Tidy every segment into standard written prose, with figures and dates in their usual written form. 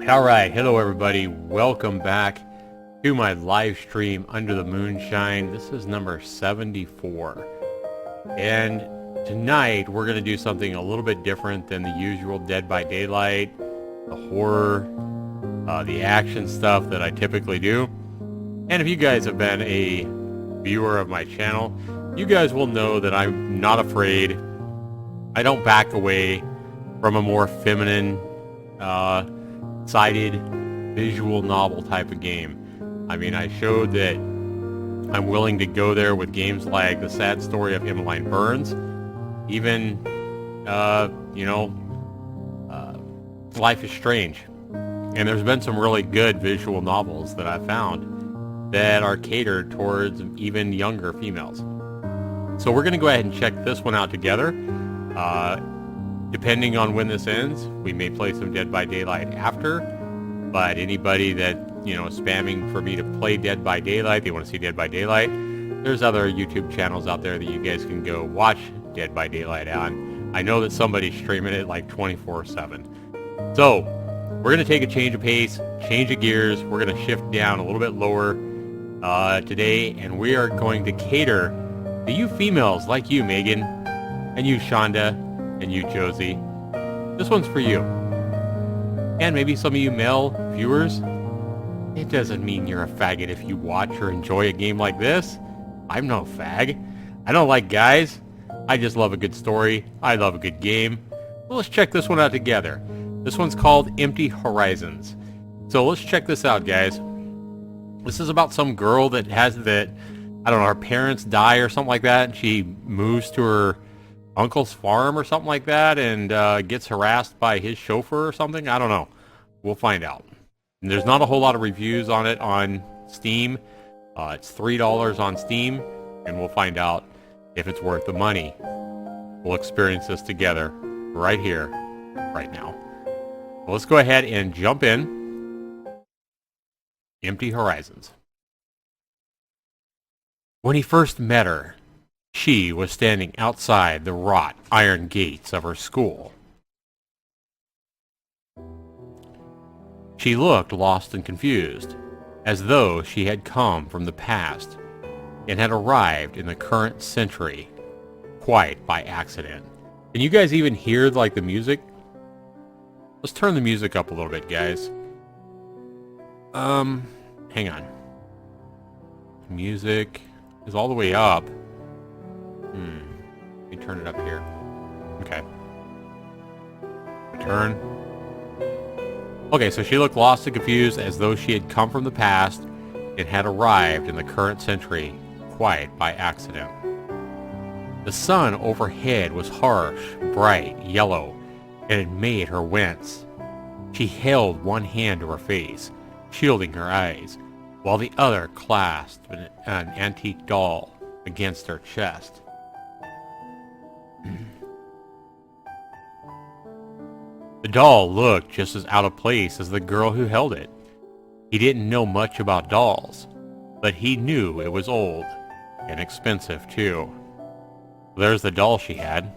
Alright, hello everybody, welcome back to my live stream Under the Moonshine. This is number 74. And tonight we're going to do something a little bit different than the usual Dead by Daylight, the horror, the action stuff that I typically do. And if you guys have been a viewer of my channel, you guys will know that I'm not afraid. I don't back away from a more feminine, sided visual novel type of game. I mean, I showed that I'm willing to go there with games like The Sad Story of Emmeline Burns, even, Life is Strange. And there's been some really good visual novels that I've found that are catered towards even younger females. So we're going to go ahead and check this one out together. Depending on when this ends, we may play some Dead by Daylight after, but anybody that, is spamming for me to play Dead by Daylight, they want to see Dead by Daylight, there's other YouTube channels out there that you guys can go watch Dead by Daylight on. I know that somebody's streaming it like 24/7. So, we're going to take a change of pace, change of gears, we're going to shift down a little bit lower today, and we are going to cater to you females like you, Megan, and you, Shonda, and you, Josie. This one's for you. And maybe some of you male viewers. It doesn't mean you're a faggot if you watch or enjoy a game like this. I'm no fag. I don't like guys. I just love a good story. I love a good game. Well, let's check this one out together. This one's called Empty Horizons. So let's check this out, guys. This is about some girl that has that, I don't know, her parents die or something like that, and she moves to her uncle's farm or something like that and gets harassed by his chauffeur or something. I don't know. We'll find out. And there's not a whole lot of reviews on it on Steam. It's $3 on Steam, and we'll find out if it's worth the money. We'll experience this together right here, right now. Well, let's go ahead and jump in. Empty Horizons. When he first met her, she was standing outside the wrought iron gates of her school. She looked lost and confused, as though she had come from the past and had arrived in the current century, quite by accident. Can you guys even hear, like, the music? Let's turn the music up a little bit, guys. Hang on. Music is all the way up. Let me turn it up here. Okay. Turn. Okay, so she looked lost and confused as though she had come from the past and had arrived in the current century quite by accident. The sun overhead was harsh, bright, yellow, and it made her wince. She held one hand to her face, shielding her eyes, while the other clasped an antique doll against her chest. The doll looked just as out of place as the girl who held it. He didn't know much about dolls, but he knew it was old and expensive too. There's the doll she had.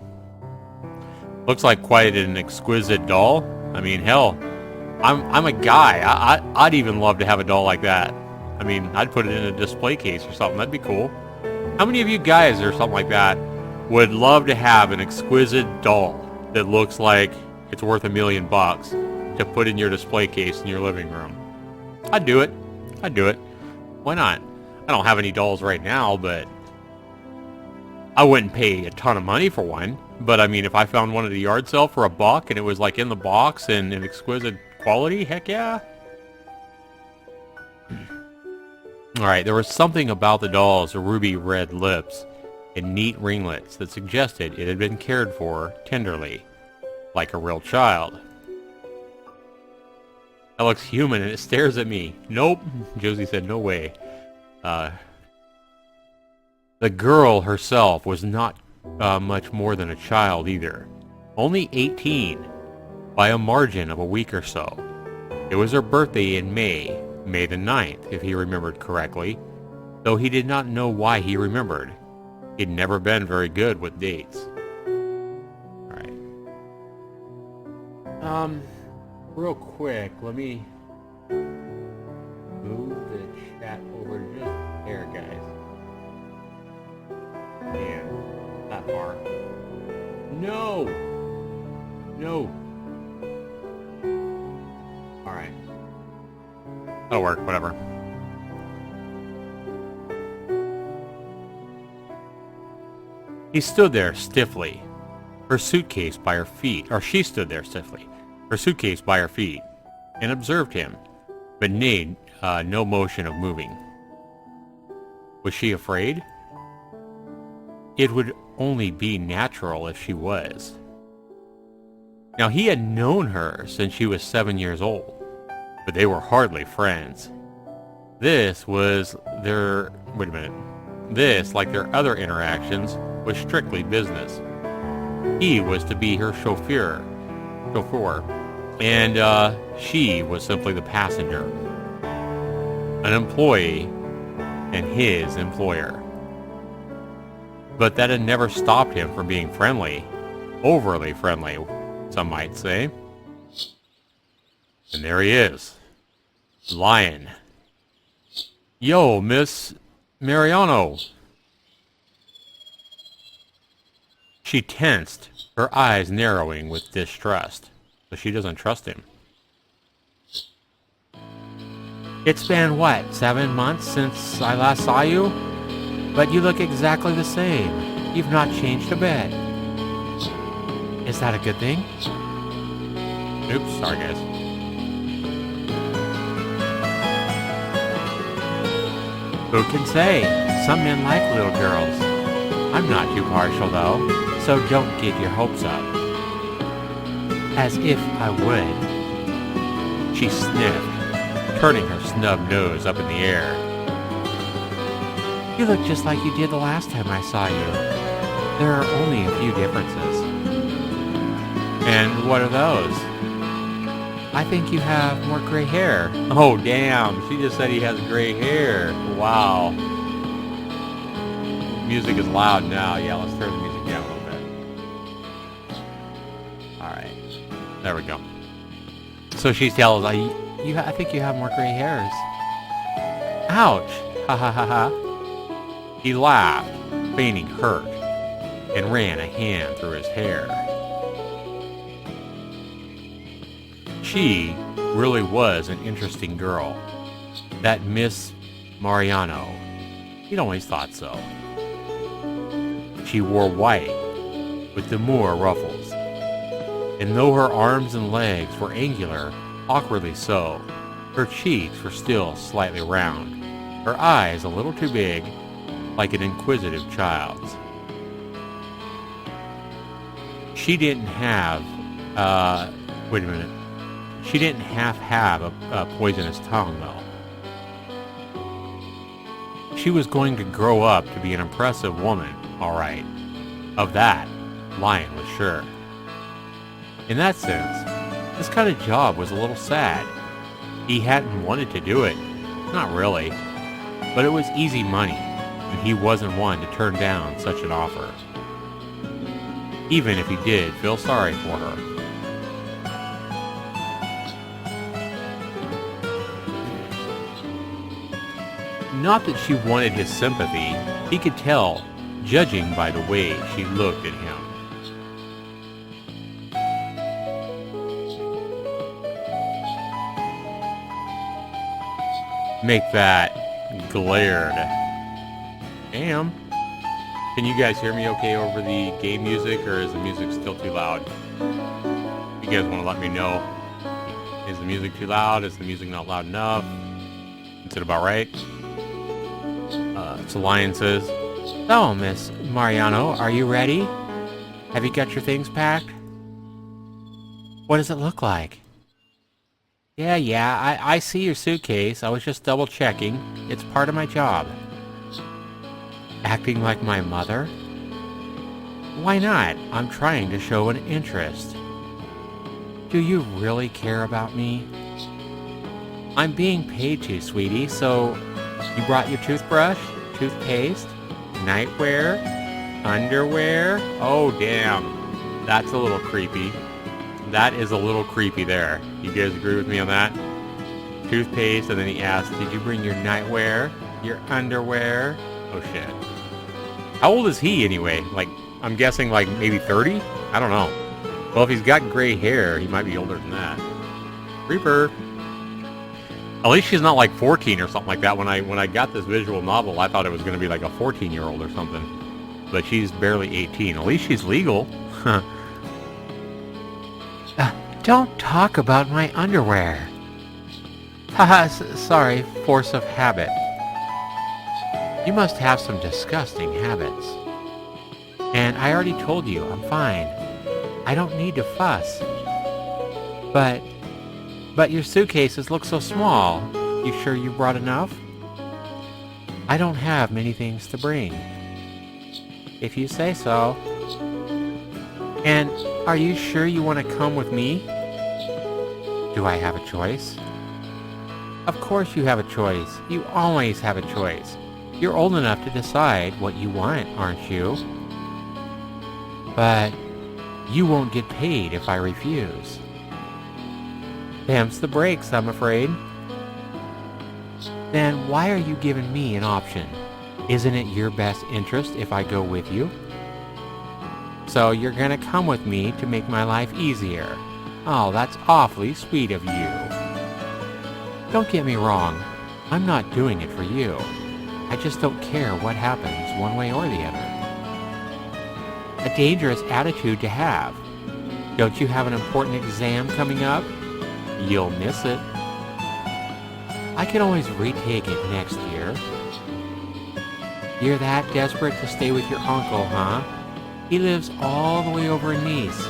Looks like quite an exquisite doll. I mean, hell, I'm a guy. I'd even love to have a doll like that. I mean, I'd put it in a display case or something. That'd be cool. How many of you guys or something like that would love to have an exquisite doll that looks like it's worth $1 million to put in your display case in your living room? I'd do it. I'd do it. Why not? I don't have any dolls right now, but I wouldn't pay a ton of money for one. But I mean, if I found one at a yard sale for $1 and it was like in the box and in exquisite quality, heck yeah. Alright, there was something about the doll's ruby red lips and neat ringlets that suggested it had been cared for tenderly, like a real child. That looks human and it stares at me. Nope, Josie said no way. The girl herself was not much more than a child either. Only 18, by a margin of a week or so. It was her birthday in May the 9th, if he remembered correctly, though he did not know why he remembered. He'd never been very good with dates. Alright. real quick, let me move the chat over just there, guys. And that far. No! No! Alright. That'll work, whatever. He stood there stiffly, her suitcase by her feet, or she stood there stiffly, her suitcase by her feet, and observed him, but made no motion of moving. Was she afraid? It would only be natural if she was. Now, he had known her since she was 7 years old, but they were hardly friends. This, like their other interactions, was strictly business. He was to be her chauffeur, and she was simply the passenger, an employee and his employer. But that had never stopped him from being friendly, overly friendly, some might say. And there he is, Lyon. Yo, Miss Maiorano. She tensed, her eyes narrowing with distrust, but she doesn't trust him. It's been, 7 months since I last saw you? But you look exactly the same. You've not changed a bit. Is that a good thing? Oops, sorry guys. Who can say? Some men like little girls. I'm not too partial though, so don't get your hopes up. As if I would. She sniffed, turning her snub nose up in the air. You look just like you did the last time I saw you. There are only a few differences. And what are those? I think you have more gray hair. Oh, damn. She just said he has gray hair. Wow. Music is loud now. Yeah, let's turn the music down a little bit. Alright. There we go. So she tells, I think you have more gray hairs. Ouch. Ha ha ha ha. He laughed, feigning hurt, and ran a hand through his hair. She really was an interesting girl. That Miss Maiorano. He'd always thought so. She wore white, with demure ruffles. And though her arms and legs were angular, awkwardly so, her cheeks were still slightly round, her eyes a little too big, like an inquisitive child's. She didn't have, She didn't have a poisonous tongue, though. She was going to grow up to be an impressive woman, all right. Of that, Lyon was sure. In that sense, this kind of job was a little sad. He hadn't wanted to do it. Not really. But it was easy money, and he wasn't one to turn down such an offer. Even if he did feel sorry for her. Not that she wanted his sympathy, he could tell, judging by the way she looked at him. Make that glared. Damn. Can you guys hear me okay over the game music, or is the music still too loud? If you guys want to let me know. Is the music too loud? Is the music not loud enough? Is it about right? So Lyon says, "So, Miss Maiorano, are you ready? Have you got your things packed? What does it look like?" Yeah, I see your suitcase. I was just double checking. It's part of my job. Acting like my mother? Why not? I'm trying to show an interest. Do you really care about me? I'm being paid to, sweetie, so you brought your toothbrush, toothpaste, nightwear, underwear? Oh, damn. That's a little creepy. That is a little creepy there. You guys agree with me on that? Toothpaste, and then he asked, did you bring your nightwear? Your underwear? Oh shit. How old is he anyway? Like, I'm guessing like maybe 30? I don't know. Well, if he's got gray hair, he might be older than that. Creeper. At least she's not like 14 or something like that. When I got this visual novel, I thought it was going to be like a 14-year-old or something. But she's barely 18. At least she's legal. Don't talk about my underwear. Haha, sorry, force of habit. You must have some disgusting habits. And I already told you, I'm fine. I don't need to fuss. But your suitcases look so small. You sure you brought enough? I don't have many things to bring. If you say so. And are you sure you want to come with me? Do I have a choice? Of course you have a choice. You always have a choice. You're old enough to decide what you want, aren't you? But you won't get paid if I refuse. Them's the breaks, I'm afraid. Then why are you giving me an option? Isn't it your best interest if I go with you? So you're gonna come with me to make my life easier. Oh, that's awfully sweet of you. Don't get me wrong. I'm not doing it for you. I just don't care what happens one way or the other. A dangerous attitude to have. Don't you have an important exam coming up? You'll miss it. I can always retake it next year. You're that desperate to stay with your uncle, huh? He lives all the way over in Nice,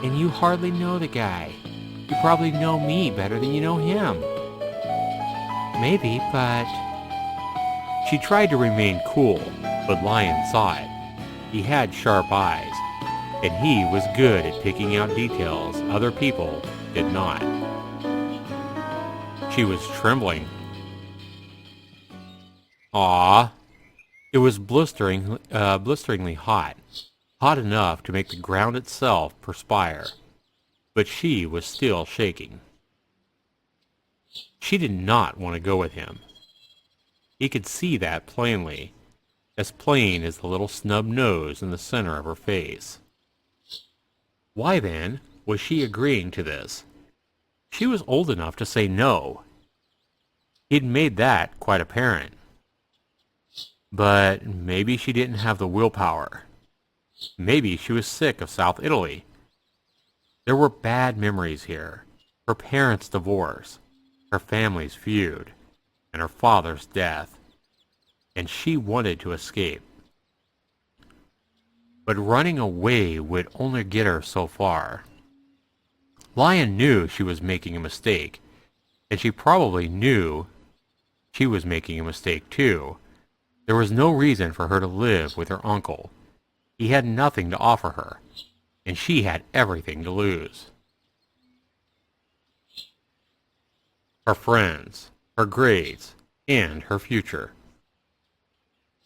and you hardly know the guy. You probably know me better than you know him. Maybe, but... She tried to remain cool, but Lyon saw it. He had sharp eyes, and he was good at picking out details other people did not. She was trembling. Ah, it was blisteringly hot. Hot enough to make the ground itself perspire. But she was still shaking. She did not want to go with him. He could see that plainly, as plain as the little snub nose in the center of her face. Why, then, was she agreeing to this? She was old enough to say no. He'd made that quite apparent. But maybe she didn't have the willpower. Maybe she was sick of South Italy. There were bad memories here. Her parents' divorce, her family's feud, and her father's death. And she wanted to escape. But running away would only get her so far. Lyon knew she was making a mistake, and she probably knew she was making a mistake too. There was no reason for her to live with her uncle. He had nothing to offer her, and she had everything to lose. Her friends, her grades, and her future.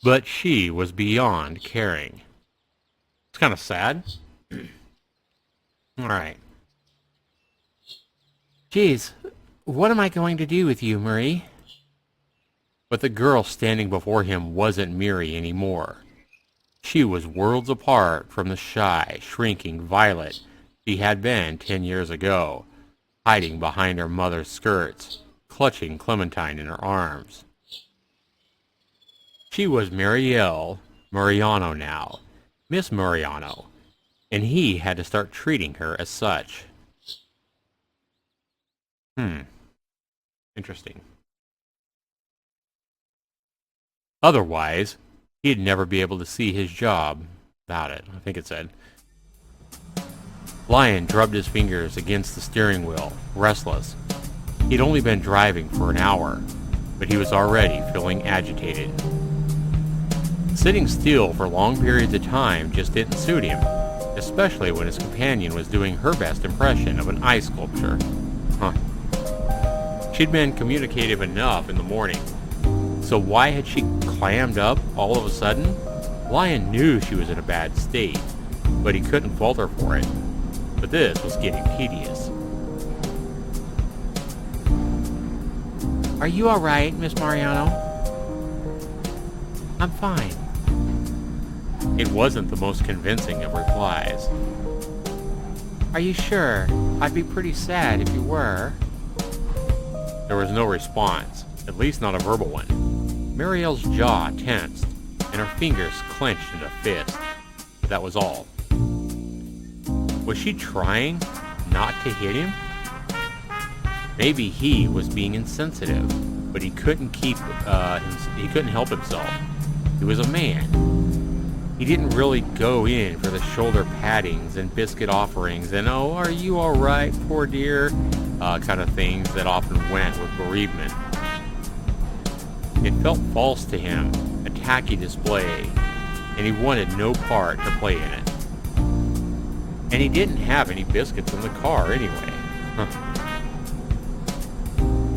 But she was beyond caring. It's kind of sad. All right. Geez, what am I going to do with you, Marie? But the girl standing before him wasn't Miri anymore. She was worlds apart from the shy, shrinking Violet she had been 10 years ago, hiding behind her mother's skirts, clutching Clementine in her arms. She was Mireille Maiorano now, Miss Maiorano, and he had to start treating her as such. Interesting. Otherwise, he'd never be able to see his job without it, I think it said. Lyon drubbed his fingers against the steering wheel, restless. He'd only been driving for an hour, but he was already feeling agitated. Sitting still for long periods of time just didn't suit him, especially when his companion was doing her best impression of an ice sculpture. She'd been communicative enough in the morning, so why had she clammed up all of a sudden? Lyon knew she was in a bad state, but he couldn't fault her for it. But this was getting tedious. Are you all right, Miss Maiorano? I'm fine. It wasn't the most convincing of replies. Are you sure? I'd be pretty sad if you were. There was no response, at least not a verbal one. Mireille's jaw tensed, and her fingers clenched in a fist. But that was all. Was she trying not to hit him? Maybe he was being insensitive, but he couldn't help himself. He was a man. He didn't really go in for the shoulder pattings and biscuit offerings and, oh, are you all right, poor dear, kind of things that often went with bereavement. It felt false to him, a tacky display, and he wanted no part to play in it. And he didn't have any biscuits in the car anyway.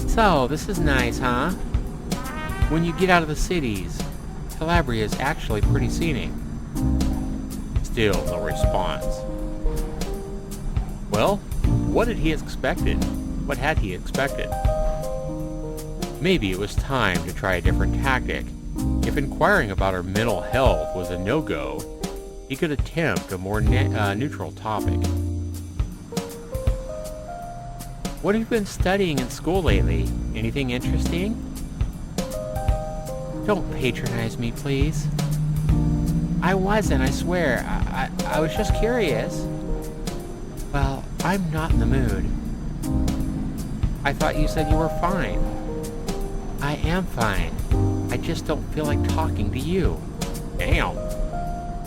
So, this is nice, huh? When you get out of the cities, Calabria is actually pretty scenic. Still no response. Well, what had he expected? What had he expected? Maybe it was time to try a different tactic. If inquiring about her mental health was a no-go, he could attempt a more neutral topic. What have you been studying in school lately? Anything interesting? Don't patronize me, please. I wasn't, I swear. I was just curious. Well, I'm not in the mood. I thought you said you were fine. I am fine. I just don't feel like talking to you. Damn.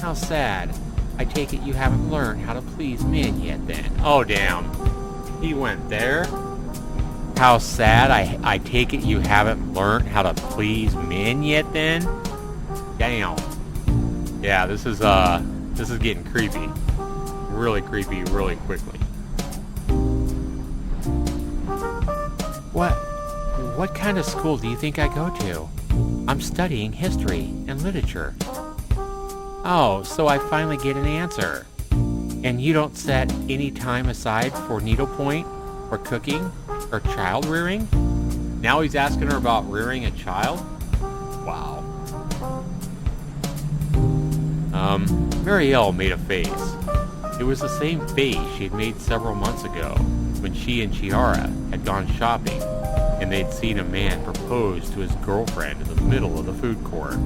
How sad. I take it you haven't learned how to please men yet then. Oh, damn. He went there. How sad. I take it you haven't learned how to please men yet then? Damn. Yeah, this is getting creepy. Really creepy, really quickly. What kind of school do you think I go to? I'm studying history and literature. Oh, so I finally get an answer. And you don't set any time aside for needlepoint, or cooking, or child rearing? Now he's asking her about rearing a child? Wow. Mireille made a face. It was the same face she had made several months ago when she and Chiara had gone shopping and they'd seen a man propose to his girlfriend in the middle of the food court.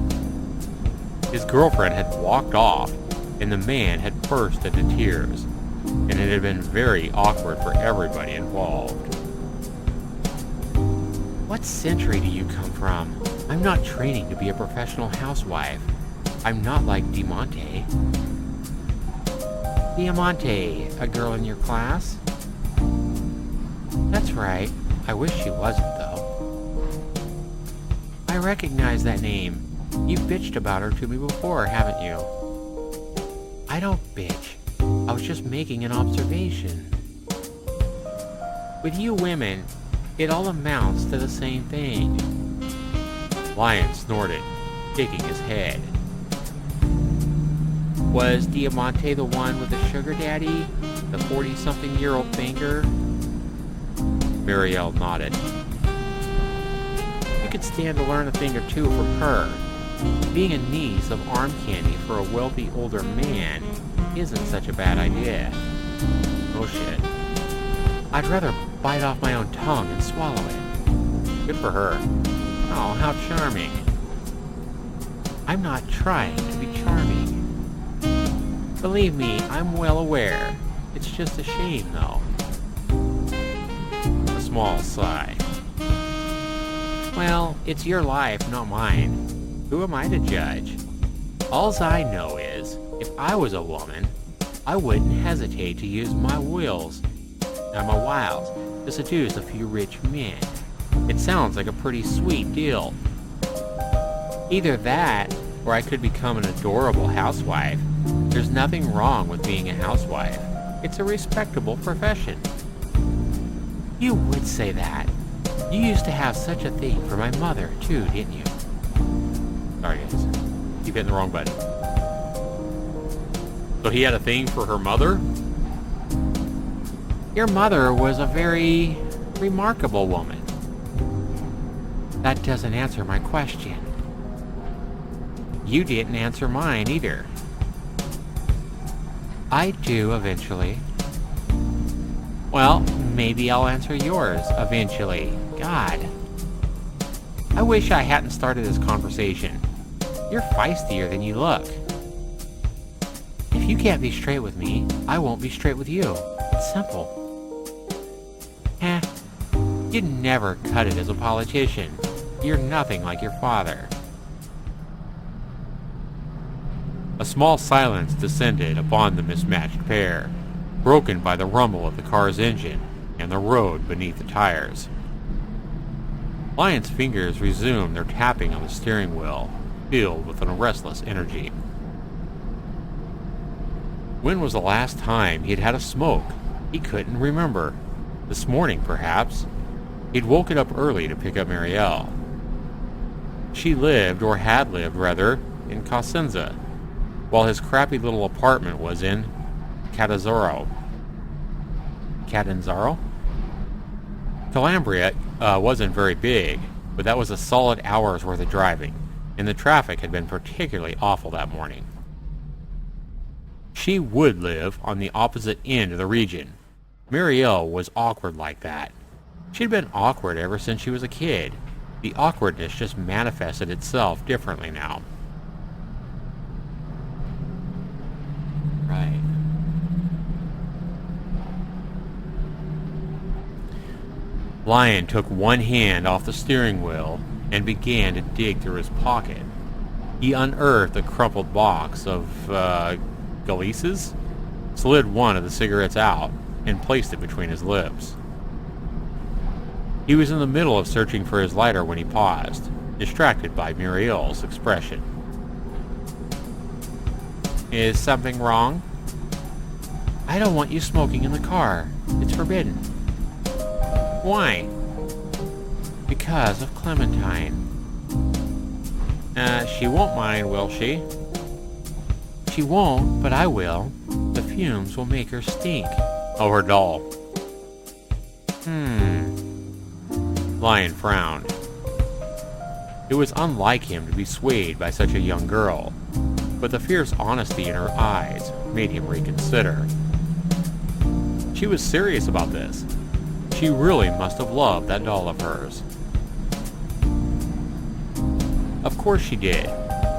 His girlfriend had walked off and the man had burst into tears, and it had been very awkward for everybody involved. What century do you come from? I'm not training to be a professional housewife. I'm not like Diamante. Diamante, a girl in your class? That's right. I wish she wasn't, though. I recognize that name. You've bitched about her to me before, haven't you? I don't bitch. I was just making an observation. With you women, it all amounts to the same thing. Lyon snorted, shaking his head. Was Diamante the one with the sugar daddy? The 40-something-year-old banker? Mireille nodded. You could stand to learn a thing or two from her. Being a niece of arm candy for a wealthy older man isn't such a bad idea. Oh shit. I'd rather bite off my own tongue and swallow it. Good for her. Oh, how charming. I'm not trying to be charming. Believe me, I'm well aware. It's just a shame, though. A small sigh. Well, it's your life, not mine. Who am I to judge? Alls I know is, if I was a woman, I wouldn't hesitate to use my wiles to seduce a few rich men. It sounds like a pretty sweet deal. Either that, or I could become an adorable housewife. There's nothing wrong with being a housewife. It's a respectable profession. You would say that. You used to have such a thing for my mother, too, didn't you? Sorry, guys. Keep hitting the wrong button. So he had a thing for her mother? Your mother was a very remarkable woman. That doesn't answer my question. You didn't answer mine either. I do eventually. Well, maybe I'll answer yours eventually. God. I wish I hadn't started this conversation. You're feistier than you look. If you can't be straight with me, I won't be straight with you. It's simple. You never cut it as a politician. You're nothing like your father. A small silence descended upon the mismatched pair, broken by the rumble of the car's engine and the road beneath the tires. Lyon's fingers resumed their tapping on the steering wheel, filled with a restless energy. When was the last time he had had a smoke? He couldn't remember. This morning, perhaps. He'd woken up early to pick up Mireille. She lived, or had lived, rather, in Cosenza, while his crappy little apartment was in Catanzaro. Catanzaro? Calabria wasn't very big, but that was a solid hour's worth of driving, and the traffic had been particularly awful that morning. She would live on the opposite end of the region. Mireille was awkward like that. She'd been awkward ever since she was a kid. The awkwardness just manifested itself differently now. Right. Lyon took one hand off the steering wheel and began to dig through his pocket. He unearthed a crumpled box of, galices, slid one of the cigarettes out, and placed it between his lips. He was in the middle of searching for his lighter when he paused, distracted by Mireille's expression. Is something wrong? I don't want you smoking in the car. It's forbidden. Why? Because of Clementine. She won't mind, will she? She won't, but I will. The fumes will make her stink. Oh, her doll. Lyon frowned. It was unlike him to be swayed by such a young girl, but the fierce honesty in her eyes made him reconsider. She was serious about this. She really must have loved that doll of hers. Of course she did.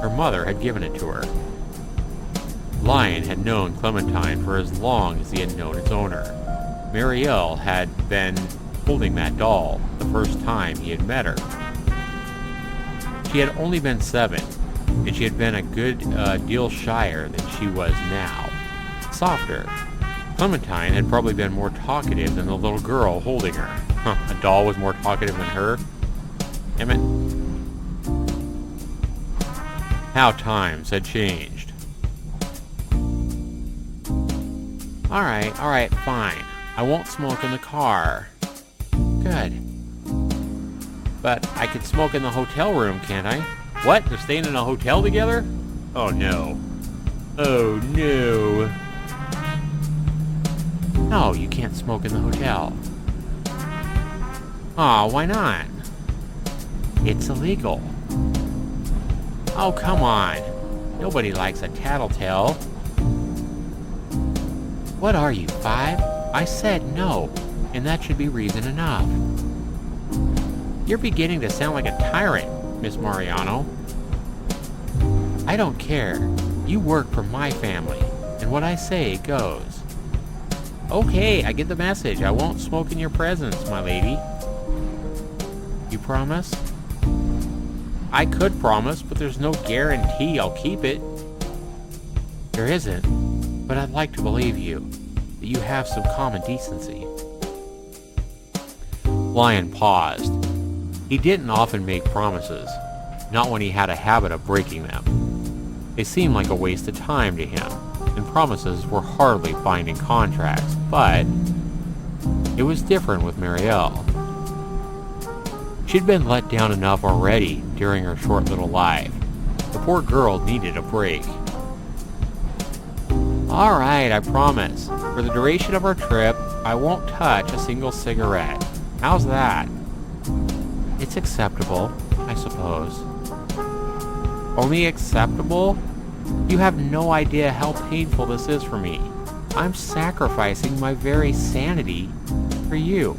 Her mother had given it to her. Lyon had known Clementine for as long as he had known its owner. Mireille had been holding that doll the first time he had met her. She had only been 7, and she had been a good deal shyer than she was now. Softer. Clementine had probably been more talkative than the little girl holding her. A doll was more talkative than her? Damn it. How times had changed. Alright, fine. I won't smoke in the car. Good. But I could smoke in the hotel room, can't I? What? They're staying in a hotel together? Oh no. Oh no. No, you can't smoke in the hotel. Aw, why not? It's illegal. Oh, come on. Nobody likes a tattletale. What are you, 5? I said no, and that should be reason enough. You're beginning to sound like a tyrant, Miss Maiorano. I don't care. You work for my family, and what I say goes. Okay, I get the message. I won't smoke in your presence, my lady. You promise? I could promise, but there's no guarantee I'll keep it. There isn't, but I'd like to believe you, that you have some common decency. Lyon paused. He didn't often make promises, not when he had a habit of breaking them. They seemed like a waste of time to him, and promises were hardly binding contracts, but it was different with Mireille. She'd been let down enough already during her short little life. The poor girl needed a break. All right, I promise. For the duration of our trip, I won't touch a single cigarette. How's that? It's acceptable, I suppose. Only acceptable? You have no idea how painful this is for me. I'm sacrificing my very sanity for you.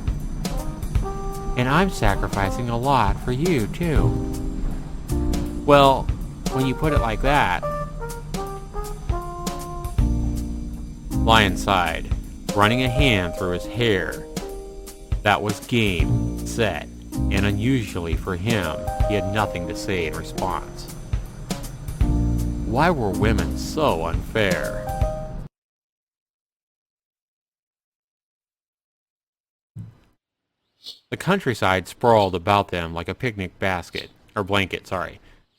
And I'm sacrificing a lot for you, too. Well, when you put it like that... Lyon sighed, running a hand through his hair. That was game, set, and unusually for him, he had nothing to say in response. Why were women so unfair? The countryside sprawled about them like a picnic blanket.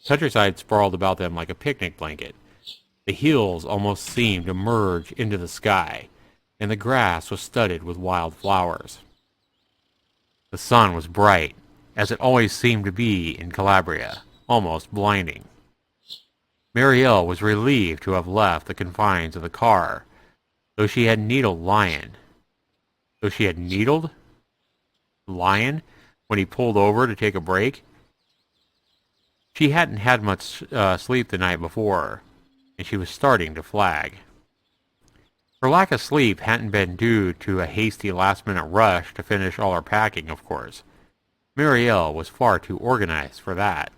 Countryside sprawled about them like a picnic blanket. The hills almost seemed to merge into the sky, and the grass was studded with wild flowers. The sun was bright, as it always seemed to be in Calabria, almost blinding. Mireille was relieved to have left the confines of the car, though she had needled Lyon when he pulled over to take a break. She hadn't had much sleep the night before, and she was starting to flag. Her lack of sleep hadn't been due to a hasty last-minute rush to finish all her packing, of course. Mireille was far too organized for that.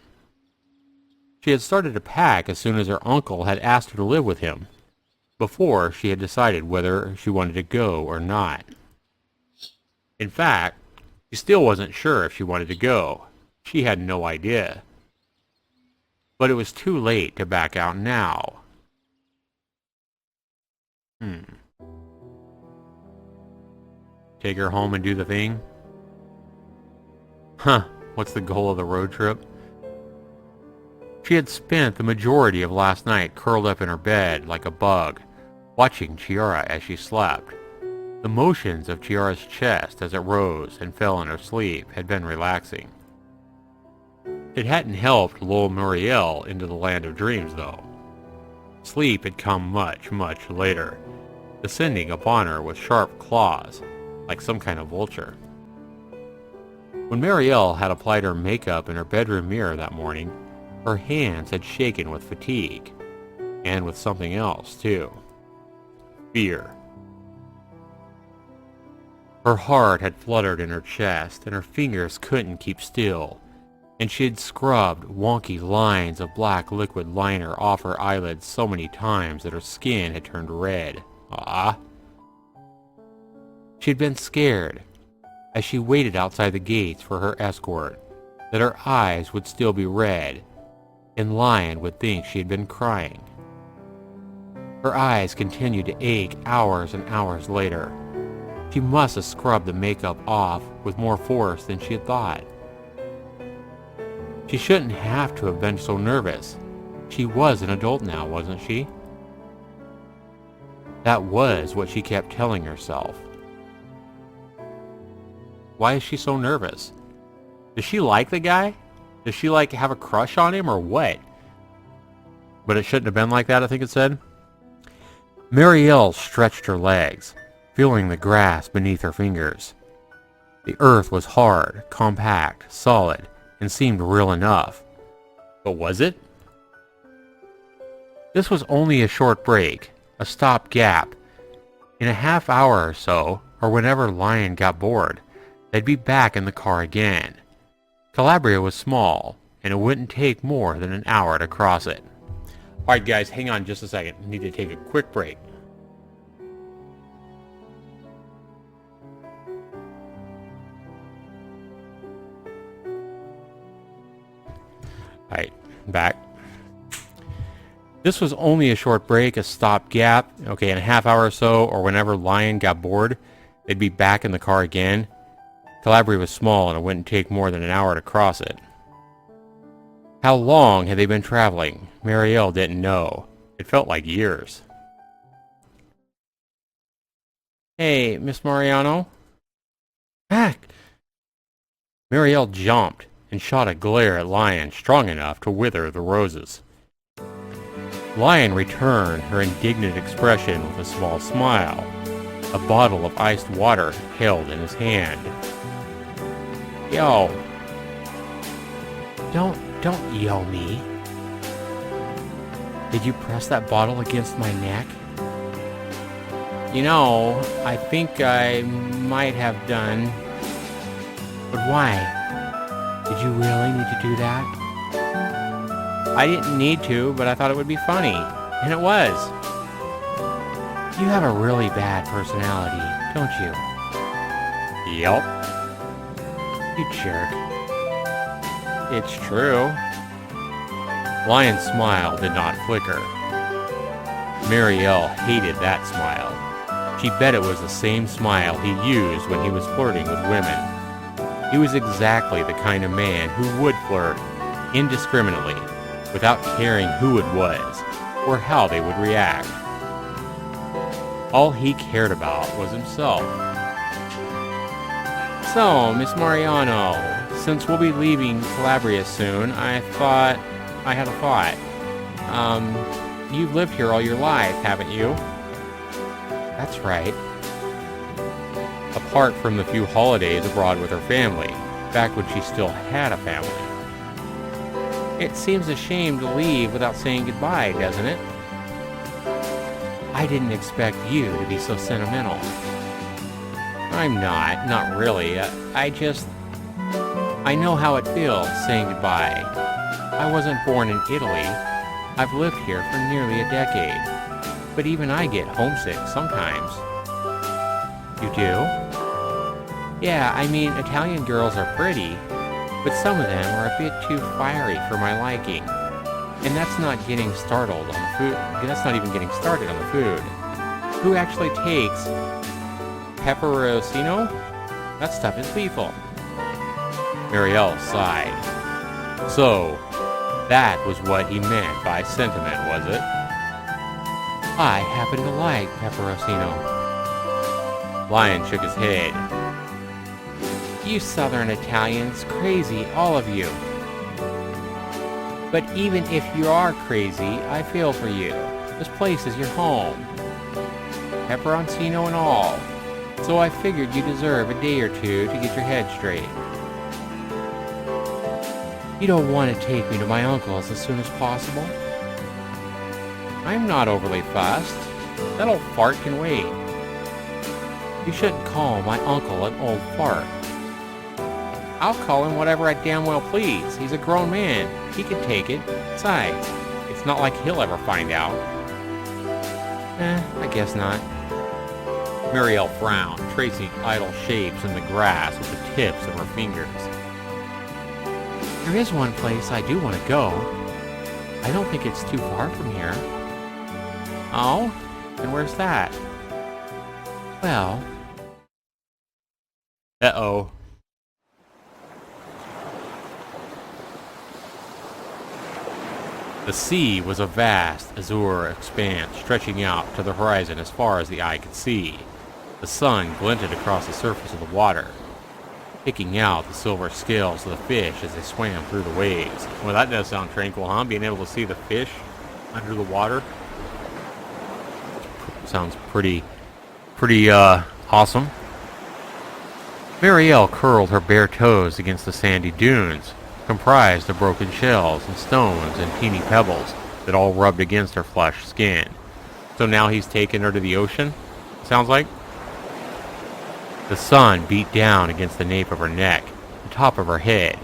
She had started to pack as soon as her uncle had asked her to live with him, before she had decided whether she wanted to go or not. In fact, she still wasn't sure if she wanted to go. She had no idea. But it was too late to back out now. Take her home and do the thing? What's the goal of the road trip? She had spent the majority of last night curled up in her bed like a bug, watching Chiara as she slept. The motions of Chiara's chest as it rose and fell in her sleep had been relaxing. It hadn't helped lull Mireille into the land of dreams, though. Sleep had come much, much later, descending upon her with sharp claws, like some kind of vulture. When Mireille had applied her makeup in her bedroom mirror that morning, her hands had shaken with fatigue, and with something else, too. Fear. Her heart had fluttered in her chest, and her fingers couldn't keep still, and she had scrubbed wonky lines of black liquid liner off her eyelids so many times that her skin had turned red. She had been scared, as she waited outside the gates for her escort, that her eyes would still be red, and Lyon would think she had been crying. Her eyes continued to ache hours and hours later. She must have scrubbed the makeup off with more force than she had thought. She shouldn't have to have been so nervous. She was an adult now, wasn't she? That was what she kept telling herself. Why is she so nervous? Does she like the guy? Does she have a crush on him or what? But it shouldn't have been like that, I think it said. Mireille stretched her legs, feeling the grass beneath her fingers. The earth was hard, compact, solid, and seemed real enough. But was it? This was only a short break, a stop-gap. In a half hour or so, or whenever Lyon got bored, they'd be back in the car again. Calabria was small, and it wouldn't take more than an hour to cross it. Alright guys, hang on just a second. I need to take a quick break. Alright, back. This was only a short break, a stop-gap. Okay, in a half hour or so, or whenever Lyon got bored, they'd be back in the car again. Calabria was small, and it wouldn't take more than an hour to cross it. How long had they been traveling? Mireille didn't know. It felt like years. Hey, Miss Maiorano? Back! Mireille jumped and shot a glare at Lyon strong enough to wither the roses. Lyon returned her indignant expression with a small smile. a bottle of iced water held in his hand. Yo, don't yell me. Did you press that bottle against my neck? You know, I think I might have done. But why? Did you really need to do that? I didn't need to, but I thought it would be funny. And it was. You have a really bad personality, don't you? Yep. You jerk. It's true. Lyon's smile did not flicker. Mireille hated that smile. She bet it was the same smile he used when he was flirting with women. He was exactly the kind of man who would flirt indiscriminately without caring who it was or how they would react. All he cared about was himself. So, Miss Maiorano, since we'll be leaving Calabria soon, I had a thought. You've lived here all your life, haven't you? That's right. Apart from the few holidays abroad with her family, back when she still had a family. It seems a shame to leave without saying goodbye, doesn't it? I didn't expect you to be so sentimental. I'm not really. I know how it feels saying goodbye. I wasn't born in Italy. I've lived here for nearly a decade. But even I get homesick sometimes. You do? Yeah, I mean, Italian girls are pretty, but some of them are a bit too fiery for my liking. And that's not getting startled on the food. That's not even getting started on the food. Who actually takes pepperoncino? That stuff is lethal. Mireille sighed. So, that was what he meant by sentiment, was it? I happen to like pepperoncino. Lyon shook his head. You Southern Italians, crazy, all of you. But even if you are crazy, I feel for you. This place is your home. Pepperoncino and all. So I figured you deserve a day or two to get your head straight. You don't want to take me to my uncle's as soon as possible? I'm not overly fussed. That old fart can wait. You shouldn't call my uncle an old fart. I'll call him whatever I damn well please. He's a grown man. He can take it. Besides, it's not like he'll ever find out. I guess not. Mireille frowned, tracing idle shapes in the grass with the tips of her fingers. There is one place I do want to go. I don't think it's too far from here. Oh? And where's that? Well... Uh-oh. The sea was a vast azure expanse stretching out to the horizon as far as the eye could see. The sun glinted across the surface of the water, picking out the silver scales of the fish as they swam through the waves. Well, that does sound tranquil, huh? Being able to see the fish under the water. Sounds pretty awesome. Mireille curled her bare toes against the sandy dunes, comprised of broken shells and stones and teeny pebbles that all rubbed against her flushed skin. So now he's taken her to the ocean, sounds like? The sun beat down against the nape of her neck, the top of her head,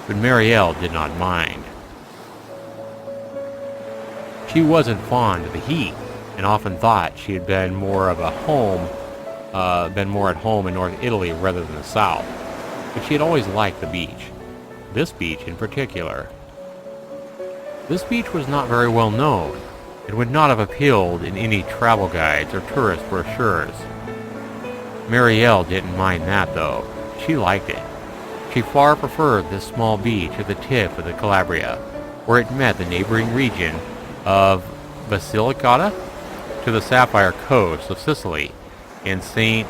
but Mireille did not mind. She wasn't fond of the heat, and often thought she had been more at home in North Italy rather than the South, but she had always liked the beach. This beach in particular. This beach was not very well known. It would not have appealed in any travel guides or tourist brochures. Mireille didn't mind that, though. She liked it. She far preferred this small beach at the tip of the Calabria, where it met the neighboring region of Basilicata to the sapphire coast of Sicily and San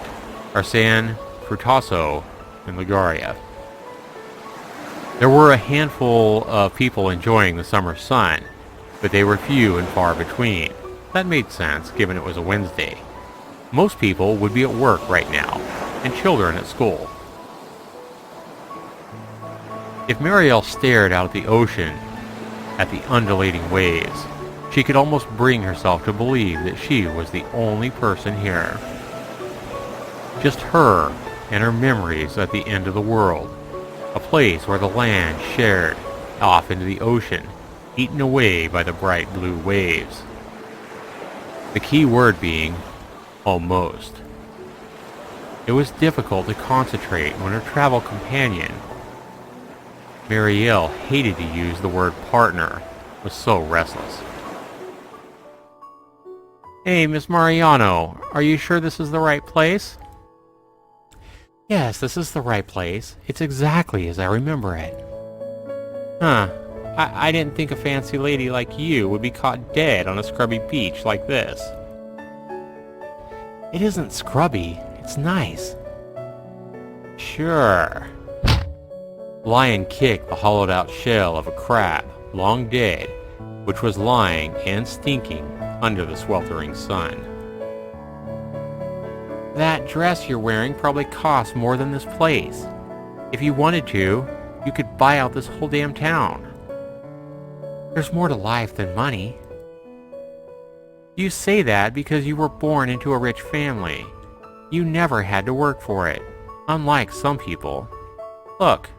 Frutasso in Liguria. There were a handful of people enjoying the summer sun, but they were few and far between. That made sense, given it was a Wednesday. Most people would be at work right now, and children at school. If Mireille stared out at the ocean, at the undulating waves, she could almost bring herself to believe that she was the only person here. Just her and her memories at the end of the world, a place where the land shared off into the ocean, eaten away by the bright blue waves. The key word being, almost. It was difficult to concentrate when her travel companion, Mireille, hated to use the word partner, was so restless. "Hey, Miss Maiorano, are you sure this is the right place?" "Yes, this is the right place. It's exactly as I remember it." "Huh. I didn't think a fancy lady like you would be caught dead on a scrubby beach like this." "It isn't scrubby. It's nice." "Sure." Lyon kicked the hollowed-out shell of a crab, long dead, which was lying and stinking under the sweltering sun. "That dress you're wearing probably costs more than this place. If you wanted to, you could buy out this whole damn town. There's more to life than money." "You say that because you were born into a rich family. You never had to work for it, unlike some people. Look."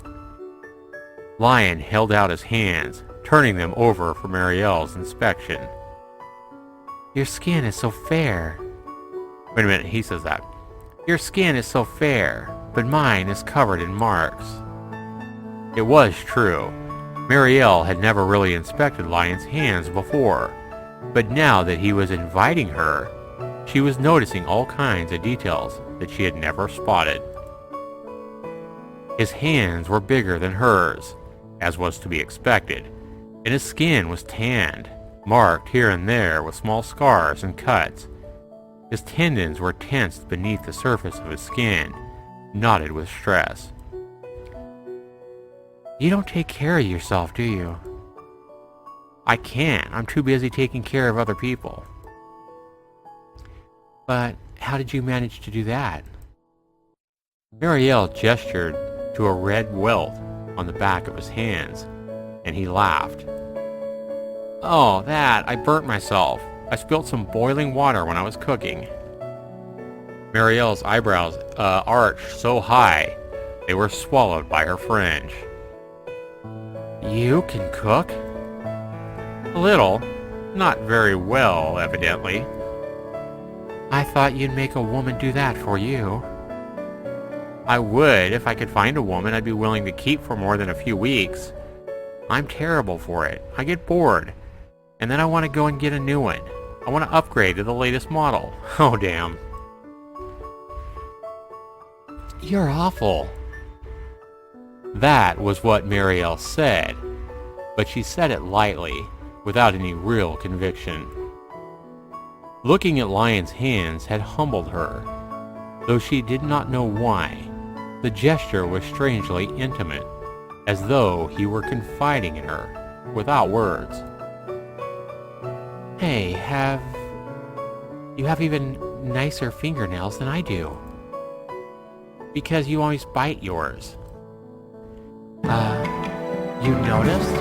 Lyon held out his hands, turning them over for Mireille's inspection. "Your skin is so fair." Wait a minute, he says that. "Your skin is so fair, but mine is covered in marks." It was true. Mireille had never really inspected Lyon's hands before, but now that he was inviting her, she was noticing all kinds of details that she had never spotted. His hands were bigger than hers, as was to be expected, and his skin was tanned, marked here and there with small scars and cuts. His tendons were tensed beneath the surface of his skin, knotted with stress. "You don't take care of yourself, do you?" "I can't. I'm too busy taking care of other people." "But how did you manage to do that?" Mireille gestured to a red welt on the back of his hands, and he laughed. "Oh, that! I burnt myself. I spilled some boiling water when I was cooking." Mireille's eyebrows arched so high they were swallowed by her fringe. "You can cook?" "A little. Not very well, evidently." "I thought you'd make a woman do that for you." "I would if I could find a woman I'd be willing to keep for more than a few weeks. I'm terrible for it. I get bored, and then I want to go and get a new one. I want to upgrade to the latest model. Oh, damn." "You're awful." That was what Mireille said, but she said it lightly, without any real conviction. Looking at Lyon's hands had humbled her, though she did not know why. The gesture was strangely intimate, as though he were confiding in her, without words. "Hey, you have even nicer fingernails than I do." "Because you always bite yours." You noticed?"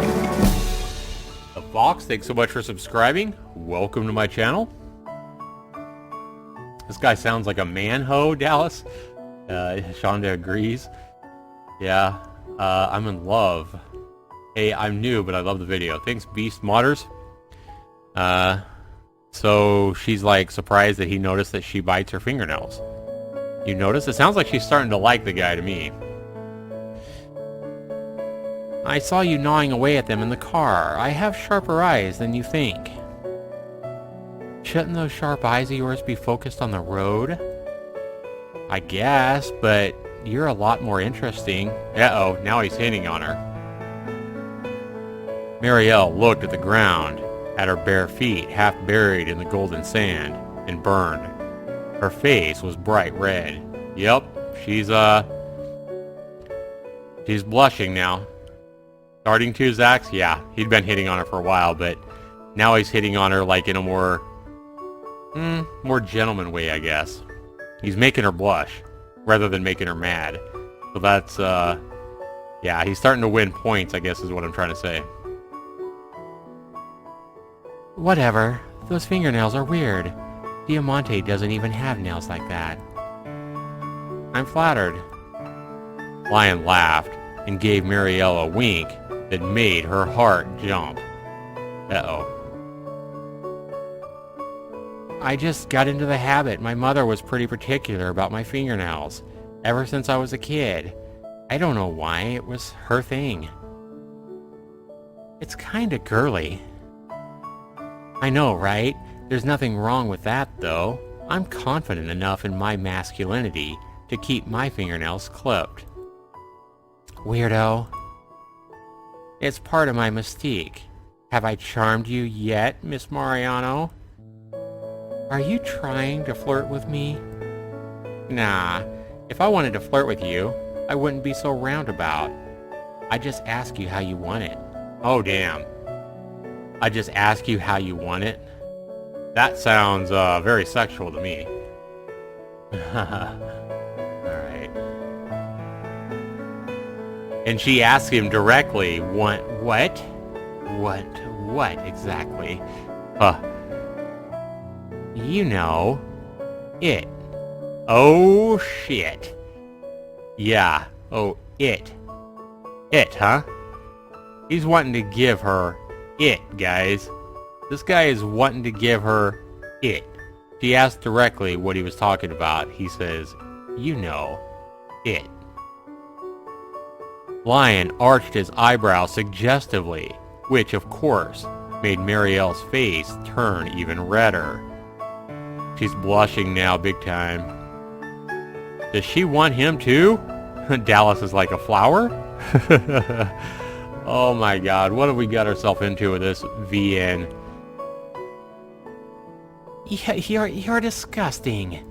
The Fox, thanks so much for subscribing. Welcome to my channel. This guy sounds like a man-ho, Dallas. Shonda agrees. Yeah, I'm in love. Hey, I'm new, but I love the video. Thanks, Beast Modders. So she's like surprised that he noticed that she bites her fingernails. You notice? It sounds like she's starting to like the guy to me. "I saw you gnawing away at them in the car. I have sharper eyes than you think." "Shouldn't those sharp eyes of yours be focused on the road?" "I guess, but you're a lot more interesting." Uh-oh, now he's hitting on her. Mireille looked at the ground, at her bare feet half buried in the golden sand, and burned. Her face was bright red. Yep, she's blushing now. Starting to, Zax? Yeah, he'd been hitting on her for a while, but now he's hitting on her like in a more, more gentleman way, I guess. He's making her blush, rather than making her mad. So that's, yeah, he's starting to win points, I guess is what I'm trying to say. Whatever. Those fingernails are weird. Diamante doesn't even have nails like that. I'm flattered. Lyon laughed and gave Mireille a wink that made her heart jump. Uh-oh. I just got into the habit. My mother was pretty particular about my fingernails, ever since I was a kid. I don't know why, it was her thing. It's kinda girly. I know, right? There's nothing wrong with that, though. I'm confident enough in my masculinity to keep my fingernails clipped. Weirdo. It's part of my mystique. Have I charmed you yet, Miss Maiorano? Are you trying to flirt with me? Nah, if I wanted to flirt with you, I wouldn't be so roundabout. I just ask you how you want it. Oh, damn. I just ask you how you want it? That sounds very sexual to me. Alright. And she asked him directly, what? What exactly? You know, it. Oh, shit. Yeah, oh, it. It, huh? He's wanting to give her it, guys. This guy is wanting to give her it. She asked directly what he was talking about. He says, you know, it. Lyon arched his eyebrows suggestively, which, of course, made Mireille's face turn even redder. She's blushing now big time. Does she want him too? Dallas is like a flower? Oh my god, what have we got ourselves into with this VN? You're disgusting.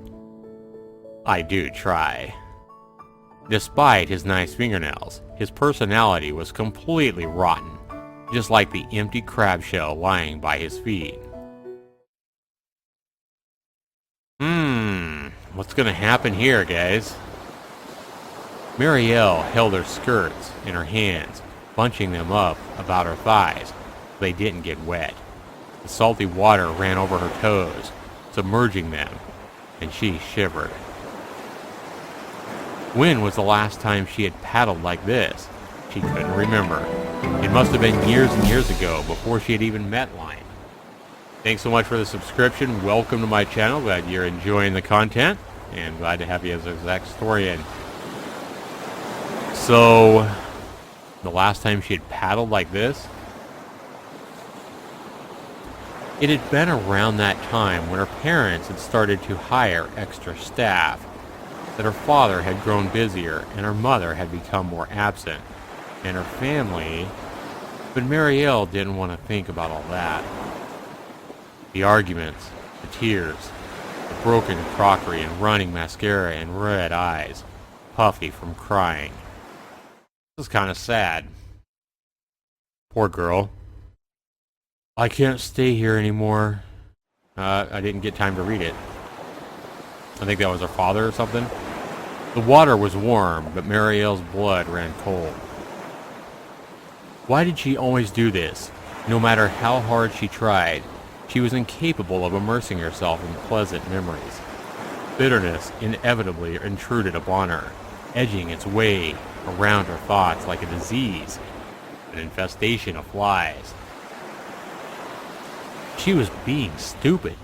I do try. Despite his nice fingernails, his personality was completely rotten, just like the empty crab shell lying by his feet. What's gonna happen here, guys? Mireille held her skirts in her hands, bunching them up about her thighs so they didn't get wet. The salty water ran over her toes, submerging them, and she shivered. When was the last time she had paddled like this? She couldn't remember. It must have been years and years ago, before she had even met Lyon. Thanks so much for the subscription. Welcome to my channel. Glad you're enjoying the content, and glad to have you as a Zaxtorian. So, the last time she had paddled like this? It had been around that time when her parents had started to hire extra staff, that her father had grown busier and her mother had become more absent, and her family... But Mireille didn't want to think about all that. The arguments, the tears, the broken crockery and running mascara and red eyes, puffy from crying. It was kind of sad. Poor girl. I can't stay here anymore. I didn't get time to read it. I think that was her father or something. The water was warm, but Mireille's blood ran cold. Why did she always do this? No matter how hard she tried, she was incapable of immersing herself in pleasant memories. Bitterness inevitably intruded upon her, edging its way around her thoughts like a disease, an infestation of flies. She was being stupid.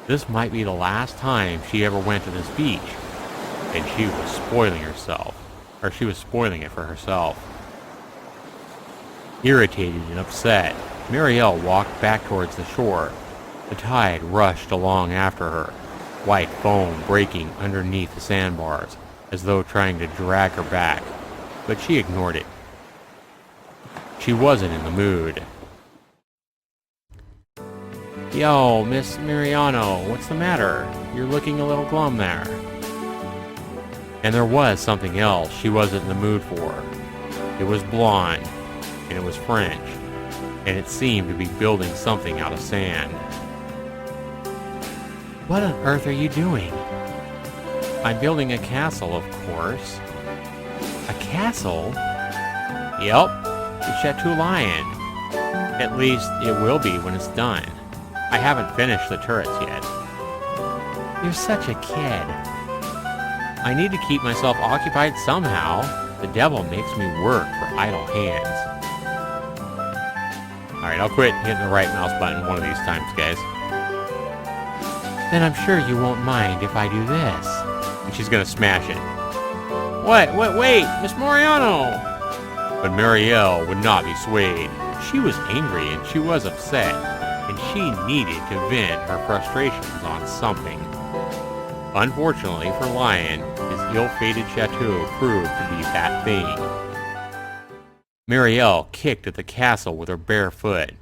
This might be the last time she ever went to this beach, and she was spoiling herself, or she was spoiling it for herself. Irritated and upset, Mireille walked back towards the shore. The tide rushed along after her, white foam breaking underneath the sandbars, as though trying to drag her back, but she ignored it. She wasn't in the mood. Yo, Miss Maiorano, what's the matter? You're looking a little glum there. And there was something else she wasn't in the mood for. It was blonde, and it was French, and it seemed to be building something out of sand. What on earth are you doing? I'm building a castle, of course. A castle? Yep, the Chateau Lyon. At least it will be when it's done. I haven't finished the turrets yet. You're such a kid. I need to keep myself occupied somehow. The devil makes me work for idle hands. Alright, I'll quit hitting the right mouse button one of these times, guys. Then I'm sure you won't mind if I do this. And she's gonna smash it. Wait, Miss Maiorano! But Mireille would not be swayed. She was angry and she was upset, and she needed to vent her frustrations on something. Unfortunately for Lyon, his ill-fated chateau proved to be that thing. Mireille kicked at the castle with her bare foot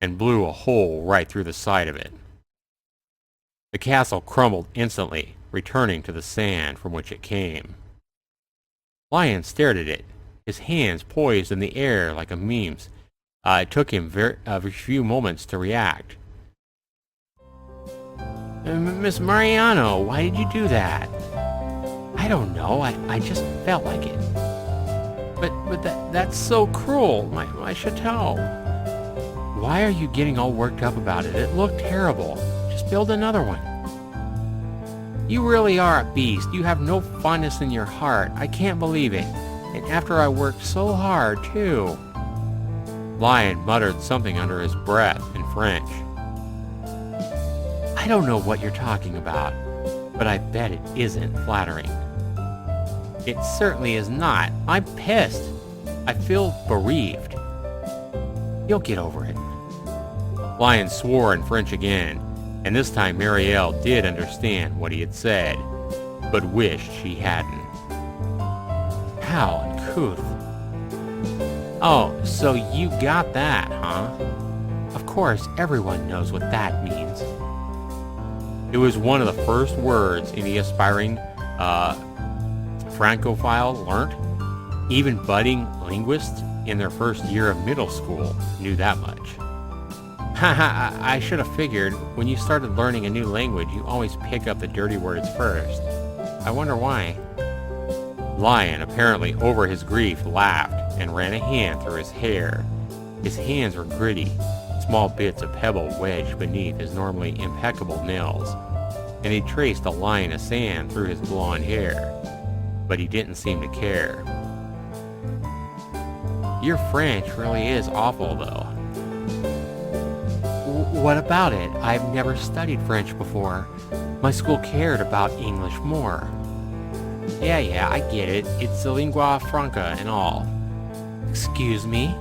and blew a hole right through the side of it. The castle crumbled instantly, returning to the sand from which it came. Lyon stared at it, his hands poised in the air like a meme's. It took him a few moments to react. Miss Maiorano, why did you do that? I don't know, I just felt like it. But that's so cruel, my chateau. Why are you getting all worked up about it? It looked terrible. Just build another one. You really are a beast. You have no fondness in your heart. I can't believe it. And after I worked so hard, too. Lyon muttered something under his breath in French. I don't know what you're talking about, but I bet it isn't flattering. It certainly is not. I'm pissed. I feel bereaved. You'll get over it. Lyon swore in French again, and this time Mireille did understand what he had said, but wished she hadn't. How uncouth. Oh, so you got that, huh? Of course, everyone knows what that means. It was one of the first words any aspiring Francophile learnt. Even budding linguists in their first year of middle school knew that much. Haha, I should have figured when you started learning a new language, you always pick up the dirty words first. I wonder why. Lyon, apparently over his grief, laughed and ran a hand through his hair. His hands were gritty, small bits of pebble wedged beneath his normally impeccable nails, and he traced a line of sand through his blonde hair, but he didn't seem to care. Your French really is awful, though. What about it? I've never studied French before. My school cared about English more. Yeah, I get it. It's the lingua franca and all. Excuse me?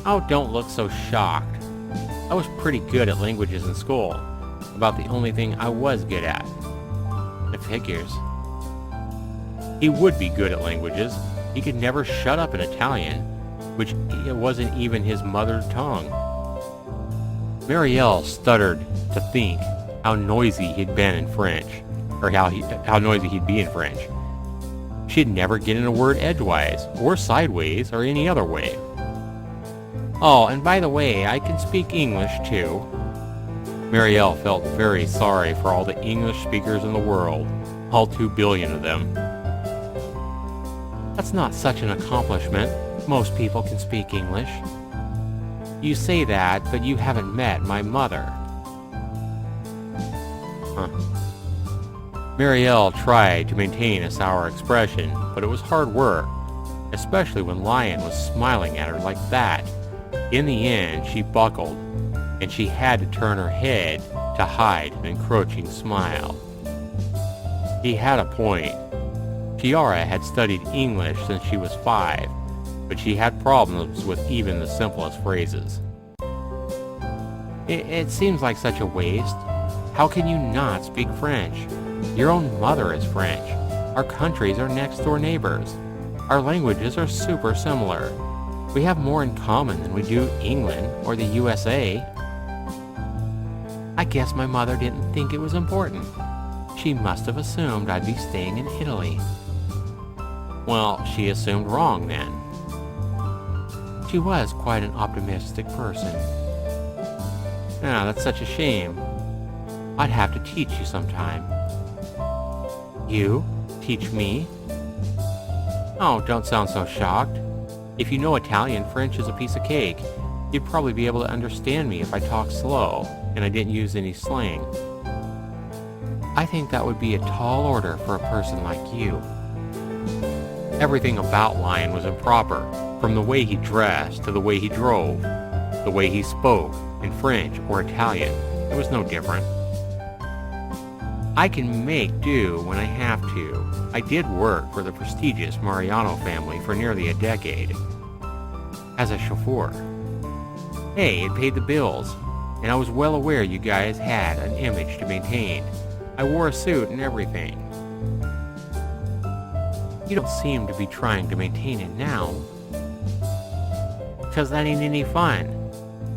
Oh, don't look so shocked. I was pretty good at languages in school. About the only thing I was good at. The figures. He would be good at languages. He could never shut up in Italian, which wasn't even his mother tongue. Mireille stuttered to think how noisy he'd been in French, or how noisy he'd be in French. She'd never get in a word edgewise, or sideways, or any other way. Oh, and by the way, I can speak English too. Mireille felt very sorry for all the English speakers in the world, all 2 billion of them. That's not such an accomplishment. Most people can speak English. You say that, but you haven't met my mother. Huh. Mireille tried to maintain a sour expression, but it was hard work, especially when Lyon was smiling at her like that. In the end, she buckled, and she had to turn her head to hide an encroaching smile. He had a point. Chiara had studied English since she was 5, but she had problems with even the simplest phrases. It seems like such a waste. How can you not speak French? Your own mother is French. Our countries are next-door neighbors. Our languages are super similar. We have more in common than we do England or the USA. I guess my mother didn't think it was important. She must have assumed I'd be staying in Italy. Well, she assumed wrong then. She was quite an optimistic person. Ah, that's such a shame. I'd have to teach you sometime. You? Teach me? Oh, don't sound so shocked. If you know Italian, French is a piece of cake. You'd probably be able to understand me if I talked slow and I didn't use any slang. I think that would be a tall order for a person like you. Everything about Lyon was improper, from the way he dressed to the way he drove, the way he spoke in French or Italian. It was no different. I can make do when I have to. I did work for the prestigious Maiorano family for nearly a decade as a chauffeur. Hey, it paid the bills, and I was well aware you guys had an image to maintain. I wore a suit and everything. You don't seem to be trying to maintain it now. Because that ain't any fun.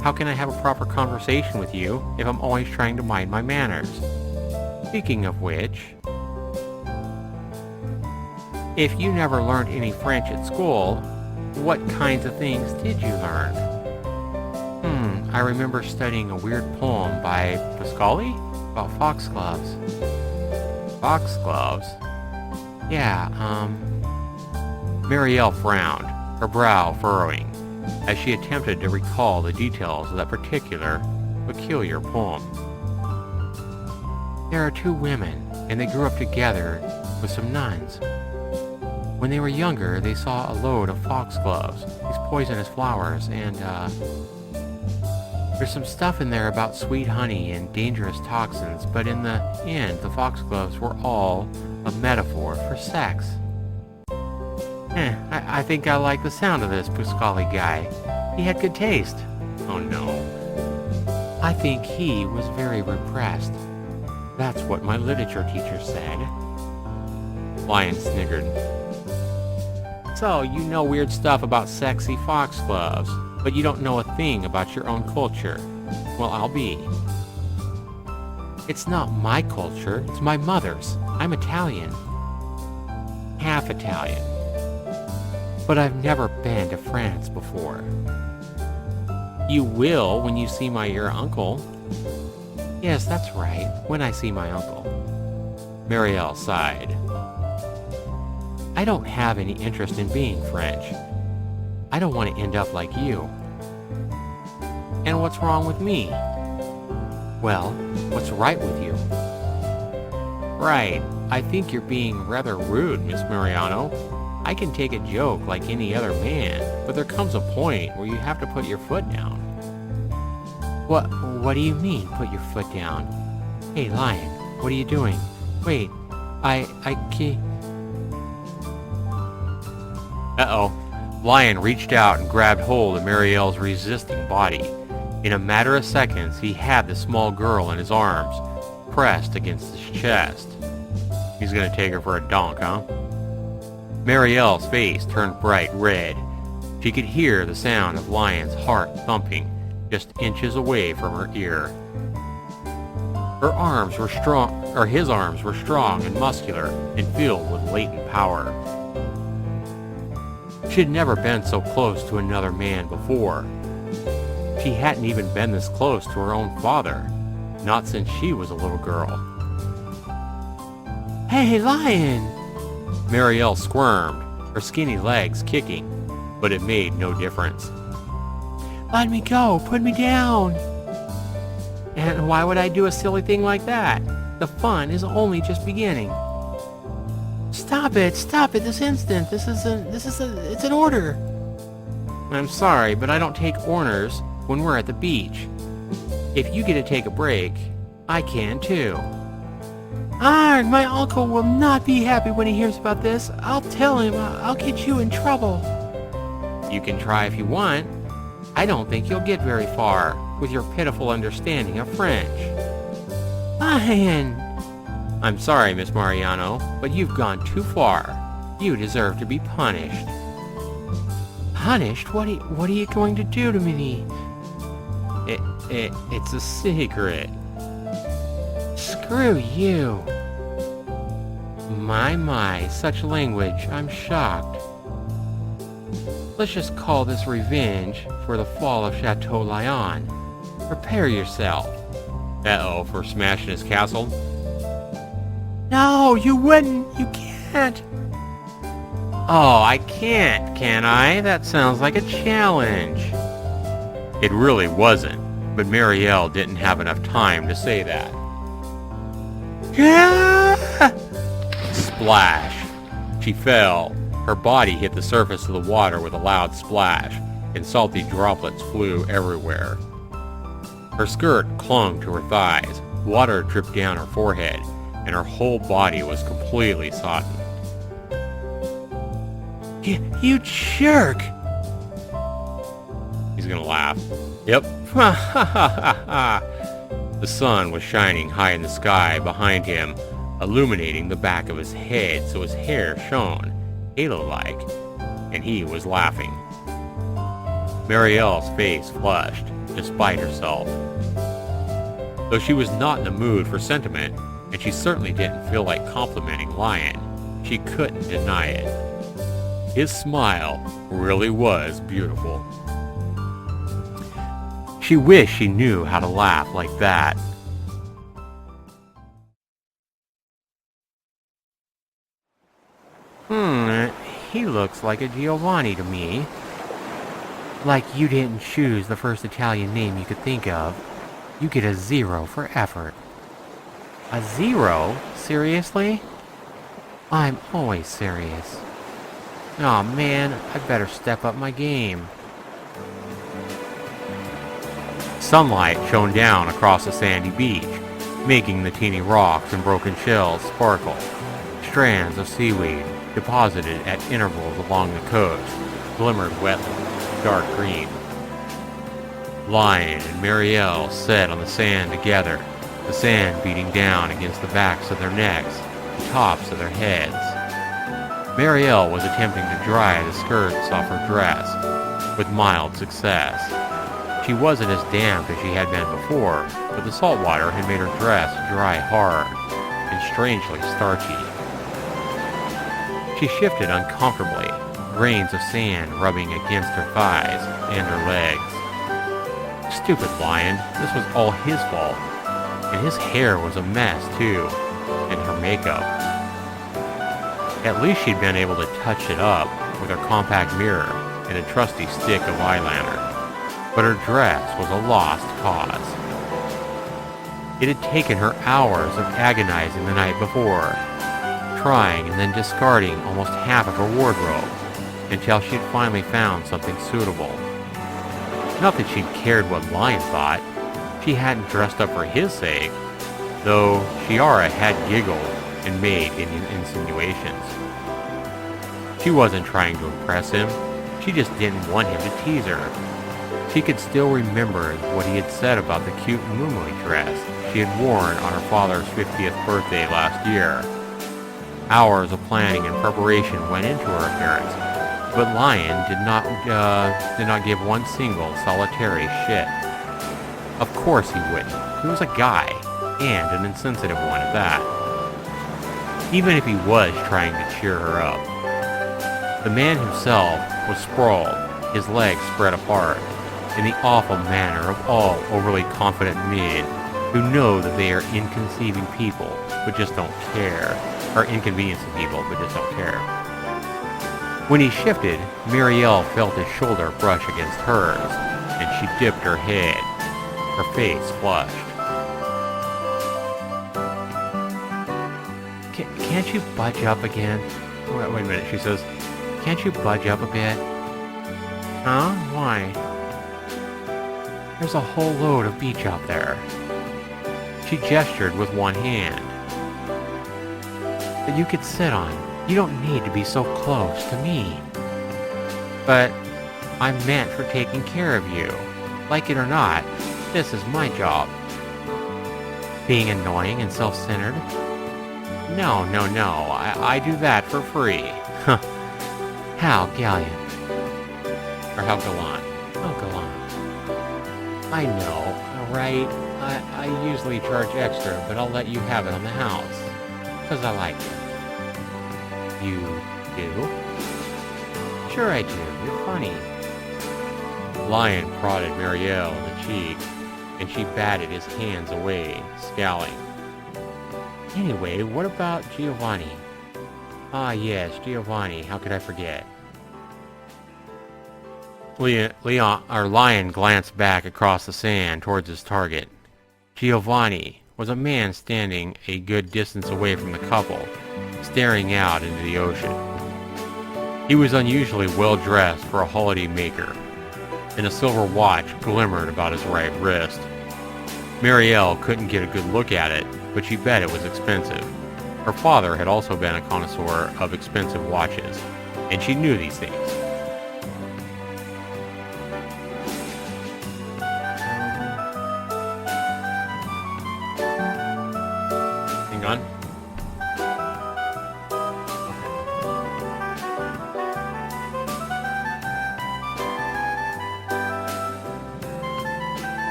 How can I have a proper conversation with you if I'm always trying to mind my manners? Speaking of which, if you never learned any French at school, what kinds of things did you learn? I remember studying a weird poem by Pasquale about foxgloves. Foxgloves? Yeah, Mireille frowned, her brow furrowing, as she attempted to recall the details of that particular, peculiar poem. There are two women, and they grew up together with some nuns. When they were younger, they saw a load of foxgloves, these poisonous flowers, and, there's some stuff in there about sweet honey and dangerous toxins, but in the end, the foxgloves were all a metaphor for sex. I think I like the sound of this Pasquale guy. He had good taste. Oh no. I think he was very repressed. That's what my literature teacher said. Lyon sniggered. So, you know weird stuff about sexy foxgloves, but you don't know a thing about your own culture. Well, I'll be. It's not my culture, it's my mother's. I'm Italian. Half Italian. But I've never been to France before. You will when you see my uncle. Yes, that's right, when I see my uncle. Mireille sighed. I don't have any interest in being French. I don't want to end up like you. And what's wrong with me? Well, what's right with you? Right, I think you're being rather rude, Miss Maiorano. I can take a joke like any other man, but there comes a point where you have to put your foot down. What do you mean, put your foot down? Hey, Lyon, what are you doing? Wait, I can't... Uh-oh. Lyon reached out and grabbed hold of Mireille's resisting body. In a matter of seconds, he had the small girl in his arms, pressed against his chest. He's gonna take her for a donk, huh? Mireille's face turned bright red. She could hear the sound of Lyon's heart thumping just inches away from her ear. His arms were strong and muscular and filled with latent power. She had never been so close to another man before. She hadn't even been this close to her own father, not since she was a little girl. Hey, Lyon! Mireille squirmed, her skinny legs kicking, but it made no difference. Let me go! Put me down! And why would I do a silly thing like that? The fun is only just beginning. Stop it this instant. It's an order. I'm sorry, but I don't take orders when we're at the beach. If you get to take a break, I can too. Arg, my uncle will not be happy when he hears about this. I'll tell him I'll get you in trouble. You can try if you want. I don't think you'll get very far with your pitiful understanding of French. Lyon! I'm sorry, Miss Maiorano, but you've gone too far. You deserve to be punished. Punished? What are you going to do to me? It's a secret. Screw you. My, such language. I'm shocked. Let's just call this revenge for the fall of Chateau Lyon. Prepare yourself. Uh-oh, for smashing his castle. No, you wouldn't. You can't. Oh, I can't, can I? That sounds like a challenge. It really wasn't, but Mireille didn't have enough time to say that. Yeah! Splash! She fell. Her body hit the surface of the water with a loud splash, and salty droplets flew everywhere. Her skirt clung to her thighs, water dripped down her forehead, and her whole body was completely sodden. You jerk! He's gonna laugh. Yep. The sun was shining high in the sky behind him, illuminating the back of his head so his hair shone, halo-like, and he was laughing. Mireille's face flushed, despite herself. Though she was not in the mood for sentiment, and she certainly didn't feel like complimenting Lyon, she couldn't deny it. His smile really was beautiful. She wished she knew how to laugh like that. He looks like a Giovanni to me. Like you didn't choose the first Italian name you could think of. You get a 0 for effort. A 0? Seriously? I'm always serious. Aw, man, I'd better step up my game. Sunlight shone down across the sandy beach, making the teeny rocks and broken shells sparkle. Strands of seaweed, deposited at intervals along the coast, glimmered wetly, dark green. Lyon and Mireille sat on the sand together, the sand beating down against the backs of their necks, the tops of their heads. Mireille was attempting to dry the skirts off her dress, with mild success. She wasn't as damp as she had been before, but the salt water had made her dress dry hard and strangely starchy. She shifted uncomfortably, grains of sand rubbing against her thighs and her legs. Stupid Lyon, this was all his fault. And his hair was a mess, too, and her makeup. At least she'd been able to touch it up with her compact mirror and a trusty stick of eyeliner. But her dress was a lost cause. It had taken her hours of agonizing the night before, trying and then discarding almost half of her wardrobe, until she'd finally found something suitable. Not that she'd cared what Lyon thought. She hadn't dressed up for his sake, though Chiara had giggled and made insinuations. She wasn't trying to impress him. She just didn't want him to tease her. She could still remember what he had said about the cute muumui dress she had worn on her father's 50th birthday last year. Hours of planning and preparation went into her appearance, but Lyon did not give one single solitary shit. Of course he wouldn't. He was a guy, and an insensitive one at that. Even if he was trying to cheer her up. The man himself was sprawled, his legs spread apart, in the awful manner of all overly confident men who know that they are inconceiving people but just don't care, or inconveniencing people but just don't care. When he shifted, Mireille felt his shoulder brush against hers, and she dipped her head. Her face flushed. Can't you budge up again? Wait a minute, she says. Can't you budge up a bit? Huh? Why? There's a whole load of beach out there. She gestured with one hand. That you could sit on. You don't need to be so close to me. But I'm meant for taking care of you. Like it or not, this is my job. Being annoying and self-centered? No. I do that for free. How gallant. Or how gallant. How gallant. I know, right? I usually charge extra, but I'll let you have it on the house. 'Cause I like it. You do? Sure I do. You're funny. Lyon prodded Mireille in the cheek, and she batted his hands away, scowling. Anyway, what about Giovanni? Ah, yes, Giovanni. How could I forget? Lion glanced back across the sand towards his target. Giovanni was a man standing a good distance away from the couple, staring out into the ocean. He was unusually well dressed for a holiday maker, and a silver watch glimmered about his right wrist. Mireille couldn't get a good look at it, but she bet it was expensive. Her father had also been a connoisseur of expensive watches, and she knew these things. Hang on.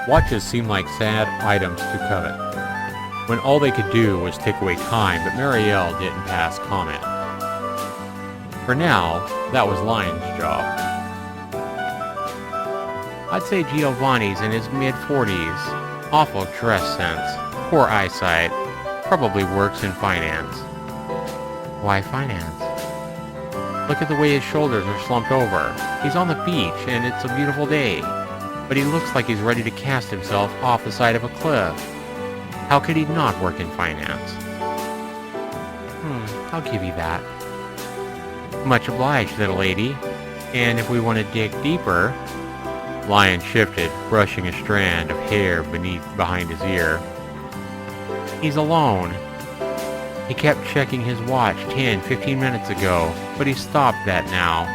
Watches seemed like sad items to covet, when all they could do was take away time, but Mireille didn't pass comment. For now, that was Lion's job. I'd say Giovanni's in his mid-40s, awful dress sense, poor eyesight, probably works in finance. Why finance? Look at the way his shoulders are slumped over. He's on the beach and it's a beautiful day, but he looks like he's ready to cast himself off the side of a cliff. How could he not work in finance? I'll give you that. Much obliged, little lady. And if we want to dig deeper... Lion shifted, brushing a strand of hair behind his ear. He's alone. He kept checking his watch 10-15 minutes ago, but he stopped that now.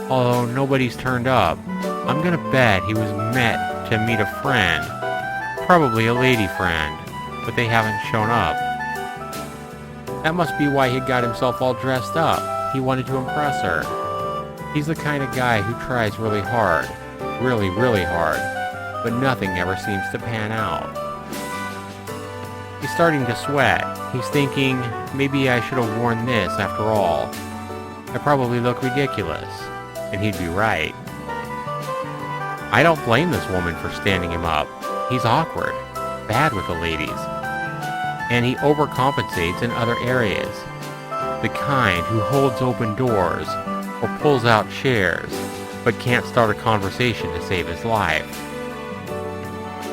Although nobody's turned up, I'm gonna bet he was met to meet a friend. Probably a lady friend, but they haven't shown up. That must be why he got himself all dressed up. He wanted to impress her. He's the kind of guy who tries really hard. Really, really hard. But nothing ever seems to pan out. He's starting to sweat. He's thinking, maybe I should have worn this after all. I probably look ridiculous. And he'd be right. I don't blame this woman for standing him up. He's awkward. Bad with the ladies. And he overcompensates in other areas. The kind who holds open doors or pulls out chairs, but can't start a conversation to save his life.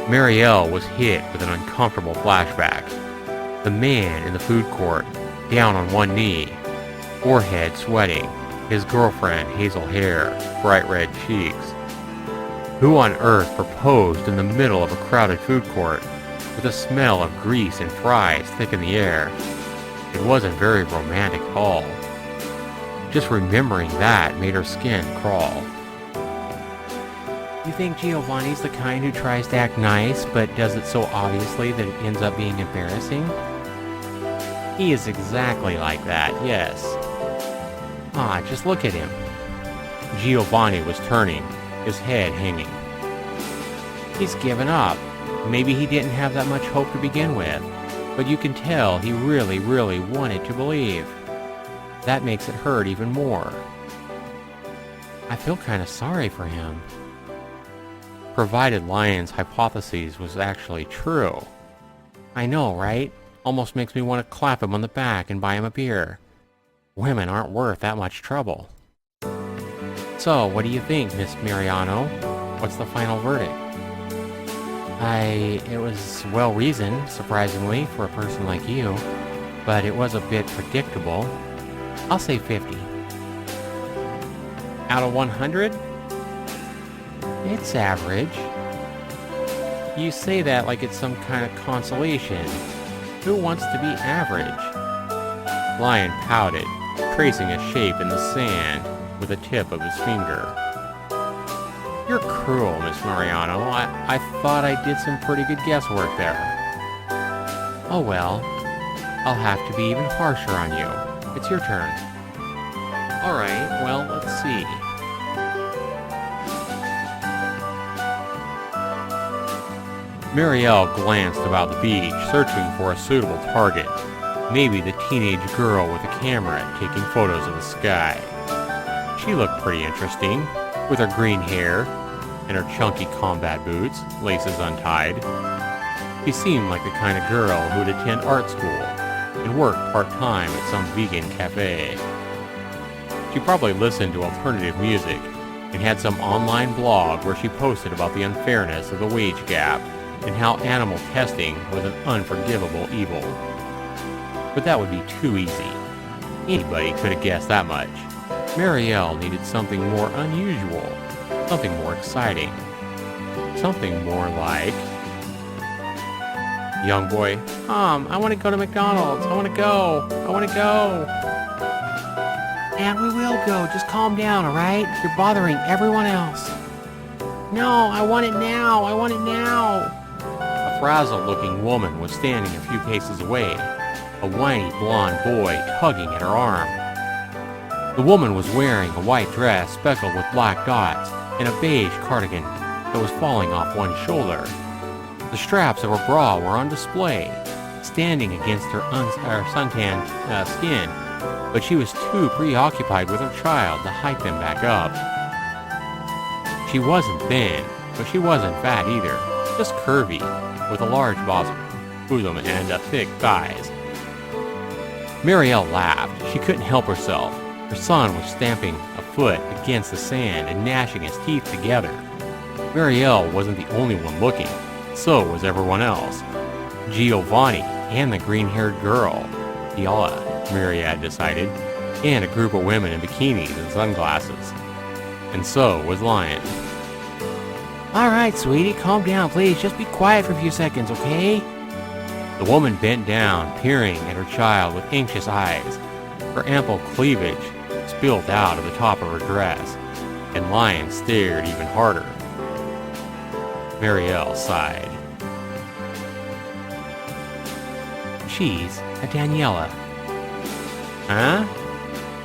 Mireille was hit with an uncomfortable flashback. The man in the food court, down on one knee, forehead sweating, his girlfriend hazel hair, bright red cheeks. Who on earth proposed in the middle of a crowded food court, with a smell of grease and fries thick in the air? It wasn't very romantic at all. Just remembering that made her skin crawl. You think Giovanni's the kind who tries to act nice, but does it so obviously that it ends up being embarrassing? He is exactly like that, yes. Just look at him. Giovanni was turning, his head hanging. He's given up. Maybe he didn't have that much hope to begin with, but you can tell he really, really wanted to believe. That makes it hurt even more. I feel kind of sorry for him. Provided Lion's hypothesis was actually true. I know, right? Almost makes me want to clap him on the back and buy him a beer. Women aren't worth that much trouble. So, what do you think, Miss Maiorano? What's the final verdict? It was well-reasoned, surprisingly, for a person like you, but it was a bit predictable. I'll say 50. Out of 100? It's average. You say that like it's some kind of consolation. Who wants to be average? Lion pouted, tracing a shape in the sand with the tip of his finger. You're cruel, Miss Maiorano. I thought I did some pretty good guesswork there. Oh well, I'll have to be even harsher on you. It's your turn. Alright, well, let's see. Mireille glanced about the beach, searching for a suitable target. Maybe the teenage girl with a camera taking photos of the sky. She looked pretty interesting, with her green hair, and her chunky combat boots, laces untied. She seemed like the kind of girl who would attend art school and work part-time at some vegan cafe. She probably listened to alternative music and had some online blog where she posted about the unfairness of the wage gap and how animal testing was an unforgivable evil. But that would be too easy. Anybody could have guessed that much. Mireille needed something more unusual, something more exciting, something more like... Young boy, I want to go to McDonald's. I want to go. And we will go. Just calm down, alright? You're bothering everyone else. No, I want it now. A frazzled-looking woman was standing a few paces away, a whiny blonde boy tugging at her arm. The woman was wearing a white dress speckled with black dots and a beige cardigan that was falling off one shoulder. The straps of her bra were on display, standing against her suntanned skin, but she was too preoccupied with her child to hike them back up. She wasn't thin, but she wasn't fat either, just curvy, with a large bosom and thick thighs. Mireille laughed. She couldn't help herself. Her son was stamping a foot against the sand and gnashing his teeth together. Mireille wasn't the only one looking. So was everyone else. Giovanni and the green-haired girl, Fiala, Mireille decided, and a group of women in bikinis and sunglasses. And so was Lyon. Alright, sweetie, calm down, please. Just be quiet for a few seconds, okay? The woman bent down, peering at her child with anxious eyes. Her ample cleavage spilled out of the top of her dress, and Lyon stared even harder. Mireille sighed. She's a Daniela. Huh?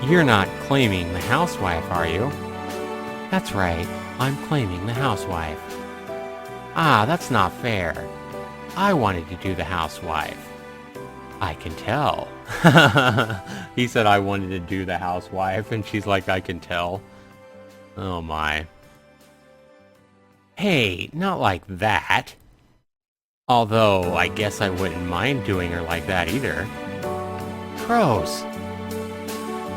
You're not claiming the housewife, are you? That's right, I'm claiming the housewife. Ah, that's not fair. I wanted to do the housewife. I can tell. He said I wanted to do the housewife, and she's like, I can tell. Oh my. Hey, not like that. Although, I guess I wouldn't mind doing her like that either. Gross.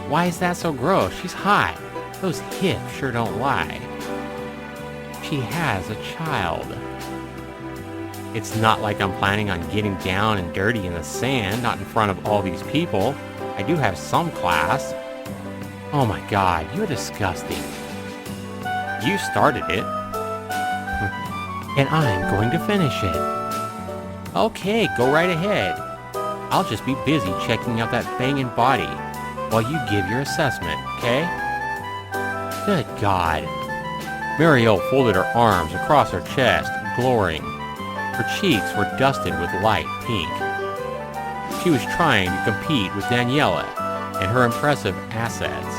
Why is that so gross? She's hot. Those hips sure don't lie. She has a child. It's not like I'm planning on getting down and dirty in the sand, not in front of all these people. I do have some class. Oh my god, you're disgusting. You started it. And I'm going to finish it. Okay, go right ahead. I'll just be busy checking out that banging body while you give your assessment, okay? Good God. Mireille folded her arms across her chest, glorying. Her cheeks were dusted with light pink. She was trying to compete with Daniela and her impressive assets.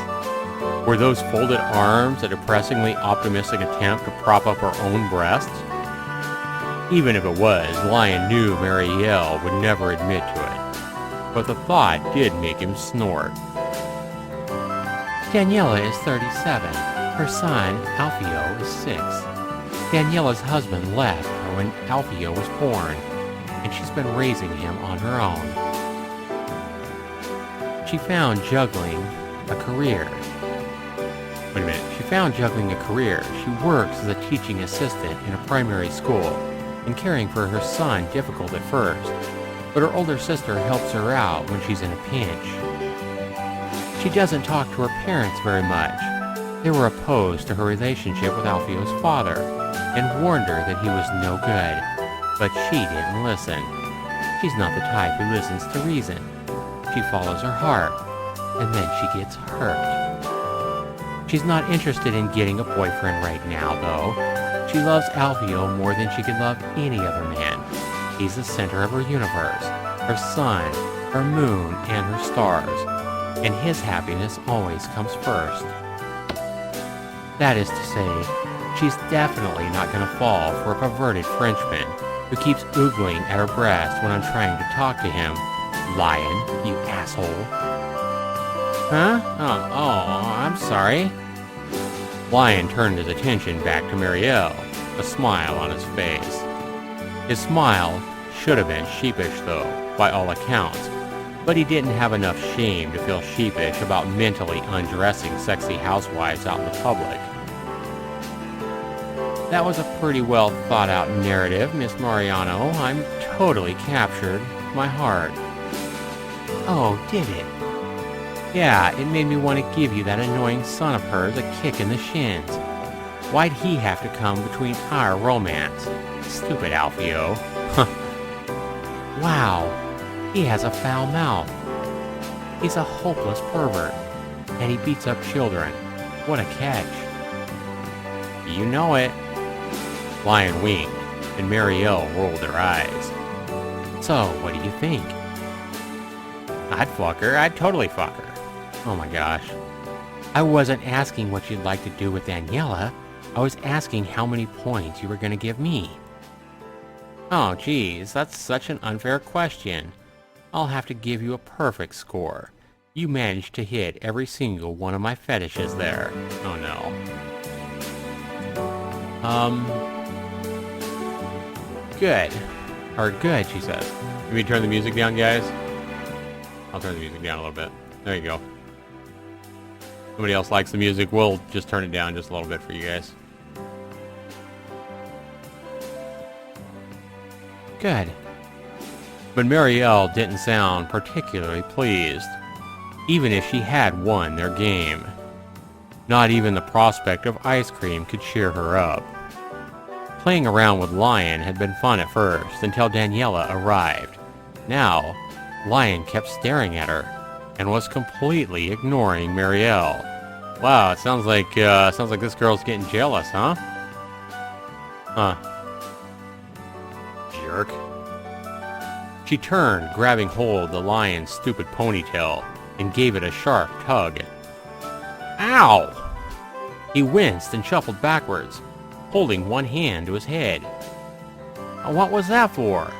Were those folded arms a depressingly optimistic attempt to prop up her own breasts? Even if it was, Lyon knew Mireille would never admit to it. But the thought did make him snort. Daniela is 37. Her son, Alfio, is 6. Daniela's husband left her when Alfio was born, and she's been raising him on her own. She found juggling a career. Wait a minute. She found juggling a career. She works as a teaching assistant in a primary school, and caring for her son difficult at first, but her older sister helps her out when she's in a pinch. She doesn't talk to her parents very much. They were opposed to her relationship with Alfio's father, and warned her that he was no good, but she didn't listen. She's not the type who listens to reason. She follows her heart, and then she gets hurt. She's not interested in getting a boyfriend right now, though. She loves Alfio more than she could love any other man. He's the center of her universe, her sun, her moon, and her stars, and his happiness always comes first. That is to say, she's definitely not going to fall for a perverted Frenchman who keeps oogling at her breast when I'm trying to talk to him. Lyon, you asshole. Huh? Oh, I'm sorry. Lyon turned his attention back to Mireille, a smile on his face. His smile should have been sheepish, though, by all accounts, but he didn't have enough shame to feel sheepish about mentally undressing sexy housewives out in the public. That was a pretty well thought out narrative, Miss Maiorano. I'm totally captured. My heart. Oh, did it? Yeah, it made me want to give you that annoying son of hers a kick in the shins. Why'd he have to come between our romance? Stupid Alfio. Wow, he has a foul mouth. He's a hopeless pervert, and he beats up children. What a catch. You know it. Lyon winked, and Mireille rolled her eyes. So, what do you think? I'd fuck her. I'd totally fuck her. Oh my gosh. I wasn't asking what you'd like to do with Daniela. I was asking how many points you were going to give me. Oh, geez, that's such an unfair question. I'll have to give you a perfect score. You managed to hit every single one of my fetishes there. Oh no. Good. Or good, she says. Can we turn the music down, guys? I'll turn the music down a little bit. There you go. Somebody else likes the music, we'll just turn it down just a little bit for you guys. Good. But Mireille didn't sound particularly pleased, even if she had won their game. Not even the prospect of ice cream could cheer her up. Playing around with Lyon had been fun at first, until Daniela arrived. Now, Lyon kept staring at her, and was completely ignoring Mireille. Wow, it sounds like this girl's getting jealous, huh? Huh. Jerk. She turned, grabbing hold of the lion's stupid ponytail, and gave it a sharp tug. Ow! He winced and shuffled backwards, holding one hand to his head. What was that for?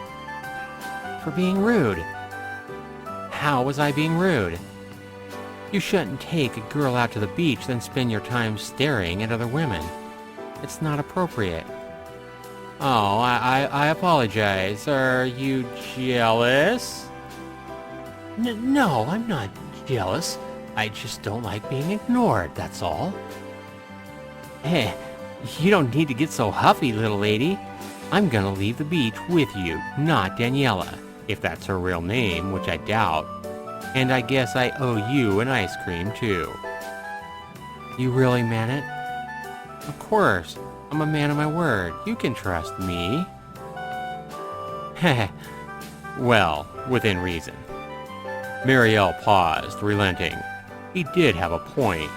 For being rude. How was I being rude? You shouldn't take a girl out to the beach, then spend your time staring at other women. It's not appropriate. Oh, I apologize. Are you jealous? No, I'm not jealous. I just don't like being ignored, that's all. Hey, you don't need to get so huffy, little lady. I'm gonna leave the beach with you, not Daniela, if that's her real name, which I doubt. And I guess I owe you an ice cream, too. You really meant it? Of course. I'm a man of my word. You can trust me. Heh. Well, within reason. Mireille paused, relenting. He did have a point.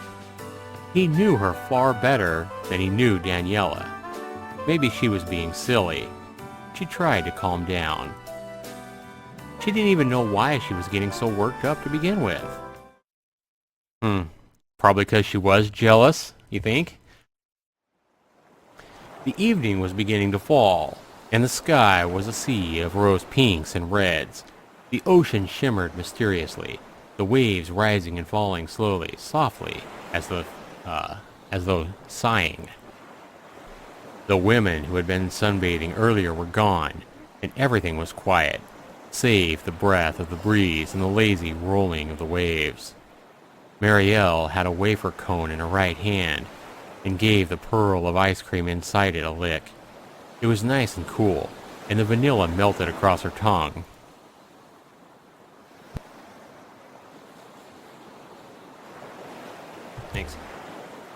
He knew her far better than he knew Daniela. Maybe she was being silly. She tried to calm down. She didn't even know why she was getting so worked up to begin with. Probably because she was jealous, you think? The evening was beginning to fall, and the sky was a sea of rose pinks and reds. The ocean shimmered mysteriously, the waves rising and falling slowly, softly, as though sighing. The women who had been sunbathing earlier were gone, and everything was quiet, save the breath of the breeze and the lazy rolling of the waves. Mireille had a wafer cone in her right hand, and gave the pearl of ice cream inside it a lick. It was nice and cool, and the vanilla melted across her tongue. Thanks.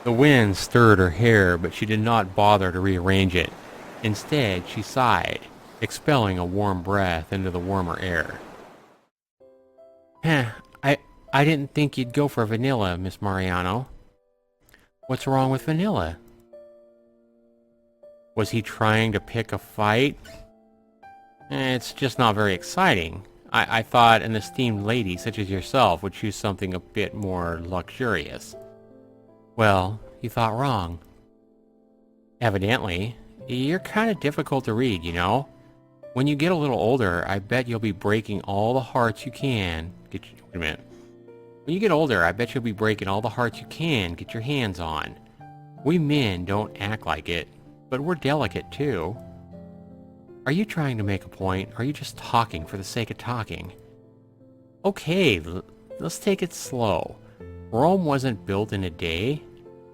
The wind stirred her hair, but she did not bother to rearrange it. Instead, she sighed, expelling a warm breath into the warmer air. I didn't think you'd go for vanilla, Miss Maiorano. What's wrong with vanilla? Was he trying to pick a fight? It's just not very exciting. I thought an esteemed lady such as yourself would choose something a bit more luxurious. Well, you thought wrong. Evidently, you're kind of difficult to read, you know? When you get a little older, I bet you'll be breaking all the hearts you can. Wait a minute. When you get older, I bet you'll be breaking all the hearts you can get your hands on. We men don't act like it, but we're delicate too. Are you trying to make a point, or are you just talking for the sake of talking? Okay, let's take it slow. Rome wasn't built in a day.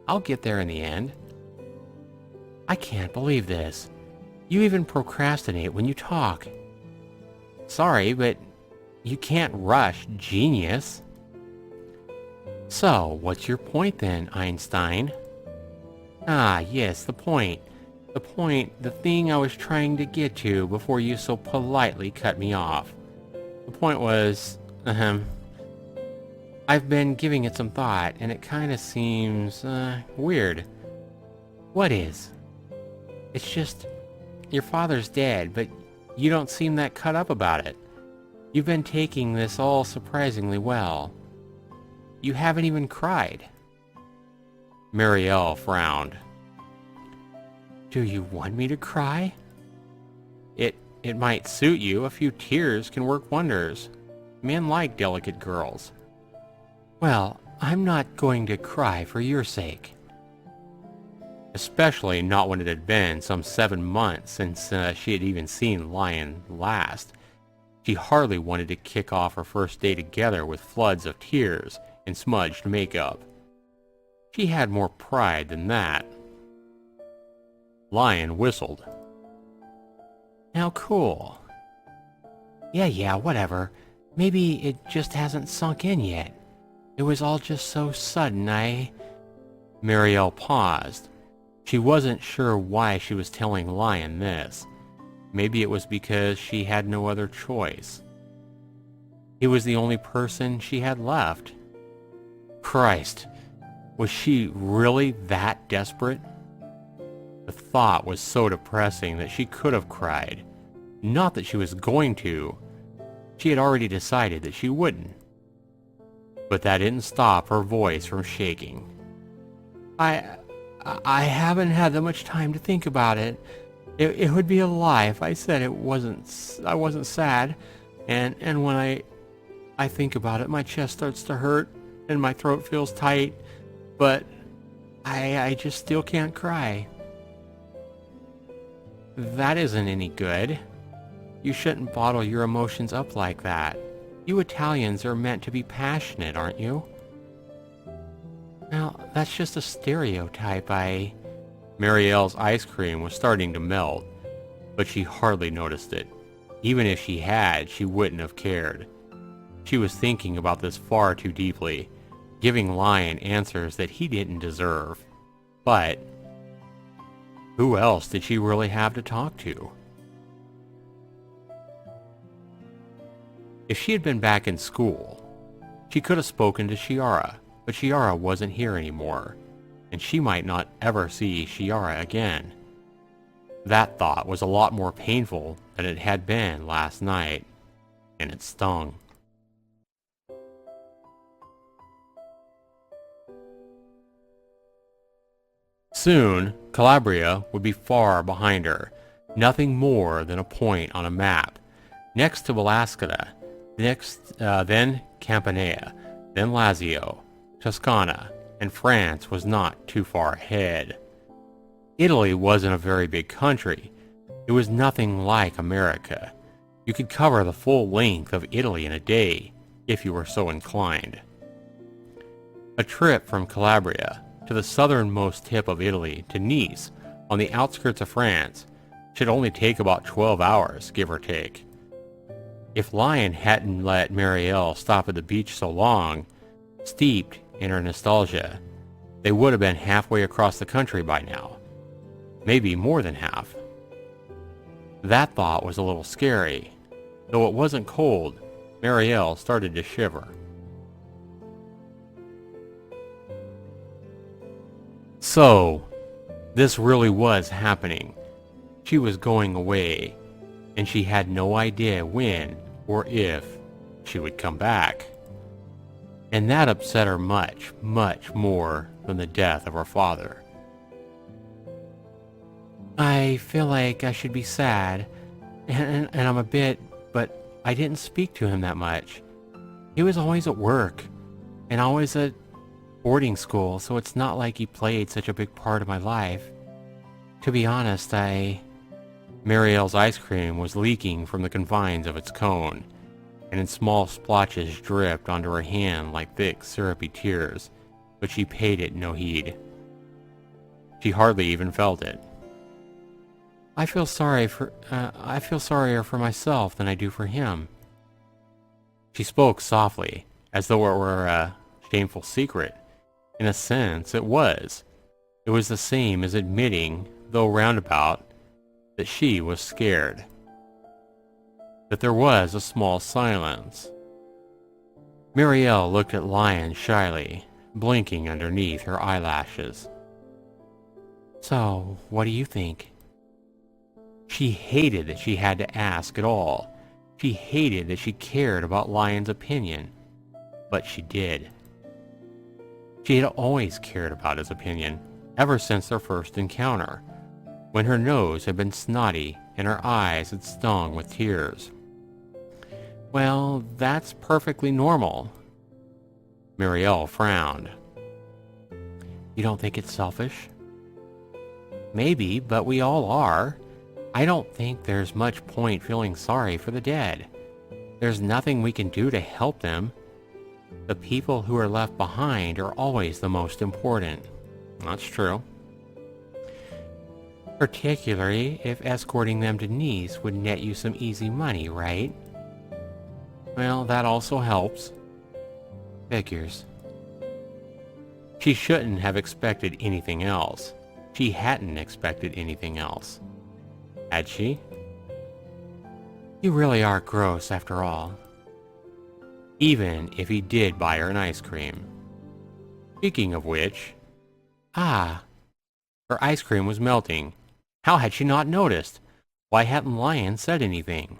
I'll get there in the end. I can't believe this. You even procrastinate when you talk. Sorry, but you can't rush genius. So, what's your point then, Einstein? Ah, yes, the point. The thing I was trying to get to before you so politely cut me off. The point was, I've been giving it some thought, and it kind of seems, weird. What is? It's just, your father's dead, but you don't seem that cut up about it. You've been taking this all surprisingly well. You haven't even cried. Mireille frowned. Do you want me to cry? It might suit you. A few tears can work wonders. Men like delicate girls. Well, I'm not going to cry for your sake. Especially not when it had been some 7 months since she had even seen Lyon last. She hardly wanted to kick off her first day together with floods of tears and smudged makeup. She had more pride than that. Lyon whistled. Now cool. Yeah, whatever. Maybe it just hasn't sunk in yet. It was all just so sudden, Mireille paused. She wasn't sure why she was telling Lyon this. Maybe it was because she had no other choice. He was the only person she had left. Christ, was she really that desperate? The thought was so depressing that she could have cried. Not that she was going to. She had already decided that she wouldn't. But that didn't stop her voice from shaking. I haven't had that much time to think about it. It would be a lie if I said I wasn't sad. And when I think about it, my chest starts to hurt and my throat feels tight. But I just still can't cry. That isn't any good. You shouldn't bottle your emotions up like that. You Italians are meant to be passionate, aren't you? Now, that's just a stereotype. Mireille's ice cream was starting to melt, but she hardly noticed it. Even if she had, she wouldn't have cared. She was thinking about this far too deeply, giving Lyon answers that he didn't deserve. But who else did she really have to talk to? If she had been back in school, she could have spoken to Chiara, but Chiara wasn't here anymore, and she might not ever see Chiara again. That thought was a lot more painful than it had been last night, and it stung. Soon, Calabria would be far behind her, nothing more than a point on a map. Next to Velasquez, then Campania, then Lazio, Toscana, and France was not too far ahead. Italy wasn't a very big country. It was nothing like America. You could cover the full length of Italy in a day, if you were so inclined. A trip from Calabria to the southernmost tip of Italy to Nice, on the outskirts of France, should only take about 12 hours, give or take. If Lyon hadn't let Mireille stop at the beach so long, steeped in her nostalgia, they would have been halfway across the country by now. Maybe more than half. That thought was a little scary. Though it wasn't cold, Mireille started to shiver. So, this really was happening. She was going away, and she had no idea when or if she would come back. And that upset her much, much more than the death of her father. I feel like I should be sad, and I'm a bit, but I didn't speak to him that much. He was always at work, and always at boarding school, so it's not like he played such a big part of my life. To be honest, Marielle's ice cream was leaking from the confines of its cone, and in small splotches dripped onto her hand like thick, syrupy tears, but she paid it no heed. She hardly even felt it. I feel sorrier for myself than I do for him. She spoke softly, as though it were a shameful secret. In a sense, it was. It was the same as admitting, though roundabout, that she was scared. That there was a small silence. Mireille looked at Lyon shyly, blinking underneath her eyelashes. So, what do you think? She hated that she had to ask at all. She hated that she cared about Lyon's opinion. But she did. She had always cared about his opinion, ever since their first encounter, when her nose had been snotty and her eyes had stung with tears. Well, that's perfectly normal. Mireille frowned. You don't think it's selfish? Maybe, but we all are. I don't think there's much point feeling sorry for the dead. There's nothing we can do to help them. The people who are left behind are always the most important. That's true. Particularly if escorting them to Nice would net you some easy money, right? Well, that also helps. Figures. She shouldn't have expected anything else. She hadn't expected anything else. Had she? You really are gross after all. Even if he did buy her an ice cream. Speaking of which... her ice cream was melting. How had she not noticed? Why hadn't Lyon said anything?